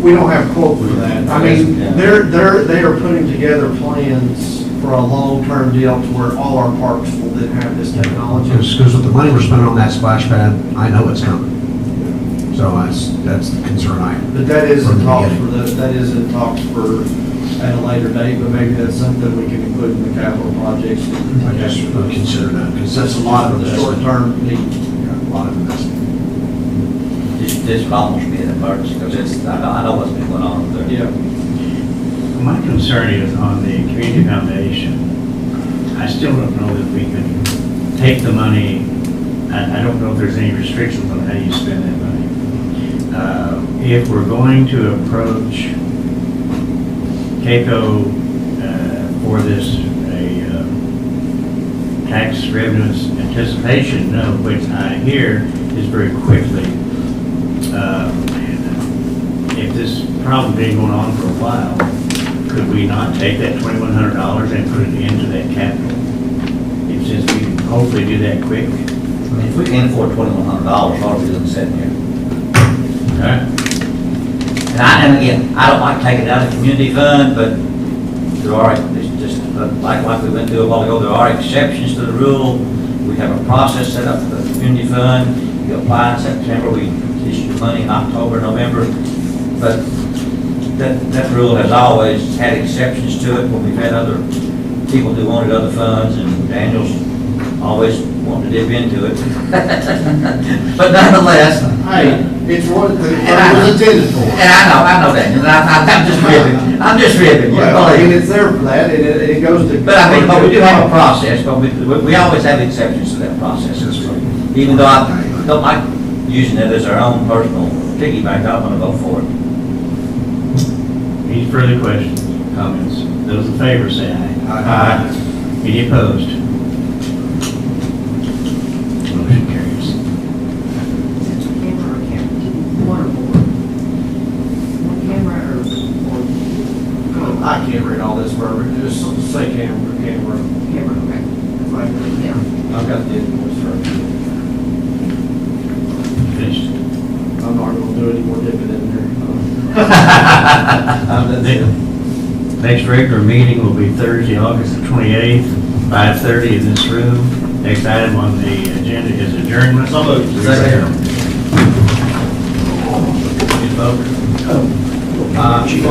We don't have a quote for that. I mean, they are putting together plans for a long-term deal to where all our parks will then have this technology. Because with the money we're spending on that splash pad, I know it's coming. So that's the concern I have. But that is From in the talks beginning. for at a later date, but maybe that's something we can include in the capital projects. I guess we'll consider that, because That's a lot of the short-term need. A lot of investment. this would almost be an emergency, because it's, I know what's been going on there. Yeah. My concern is on the community foundation. I still don't know that we can take the money. I don't know if there's any restrictions on how you spend that money. If we're going to approach CAECO for this, tax revenues anticipation note, which I hear is very quickly. If this problem been going on for a while, could we not take that $2,100 and put it into that capital? It's just, we can hopefully do that quick. I mean, if we can afford $2,100, all we doing sitting here. Okay. And again, I don't like taking it out of the community fund, but there are, it's just like we went through a while ago, there are exceptions to the rule. We have a process set up for the community fund. You apply in September, we issue the money in October, November. But that rule has always had exceptions to it when we've had other people who wanted other funds, and Daniel's always wanted to dip into it. But nonetheless, Hey, it's what it was and intended for. I know that, and I'm just ribbing, you Well, I believe mean, me. it's there for that, and it goes to. But I mean, but we do have a process, but we always have exceptions to that process. Even though I don't like using it as our own personal piggyback, I want to vote for it. Any further questions, comments? Those in favor say aye. Aye. Any opposed? Motion carries. Camera or camera? One or more? One camera or? I can't read all this verbiage, just say camera. Camera, okay. That's what I put down. I've got the invoice for it. Finished. I'm not gonna do any more dipping in there. Next regular meeting will be Thursday, August the 28th, 5:30 in this room. Next item on the agenda is adjournment. So moved. Second. Please vote. How are you?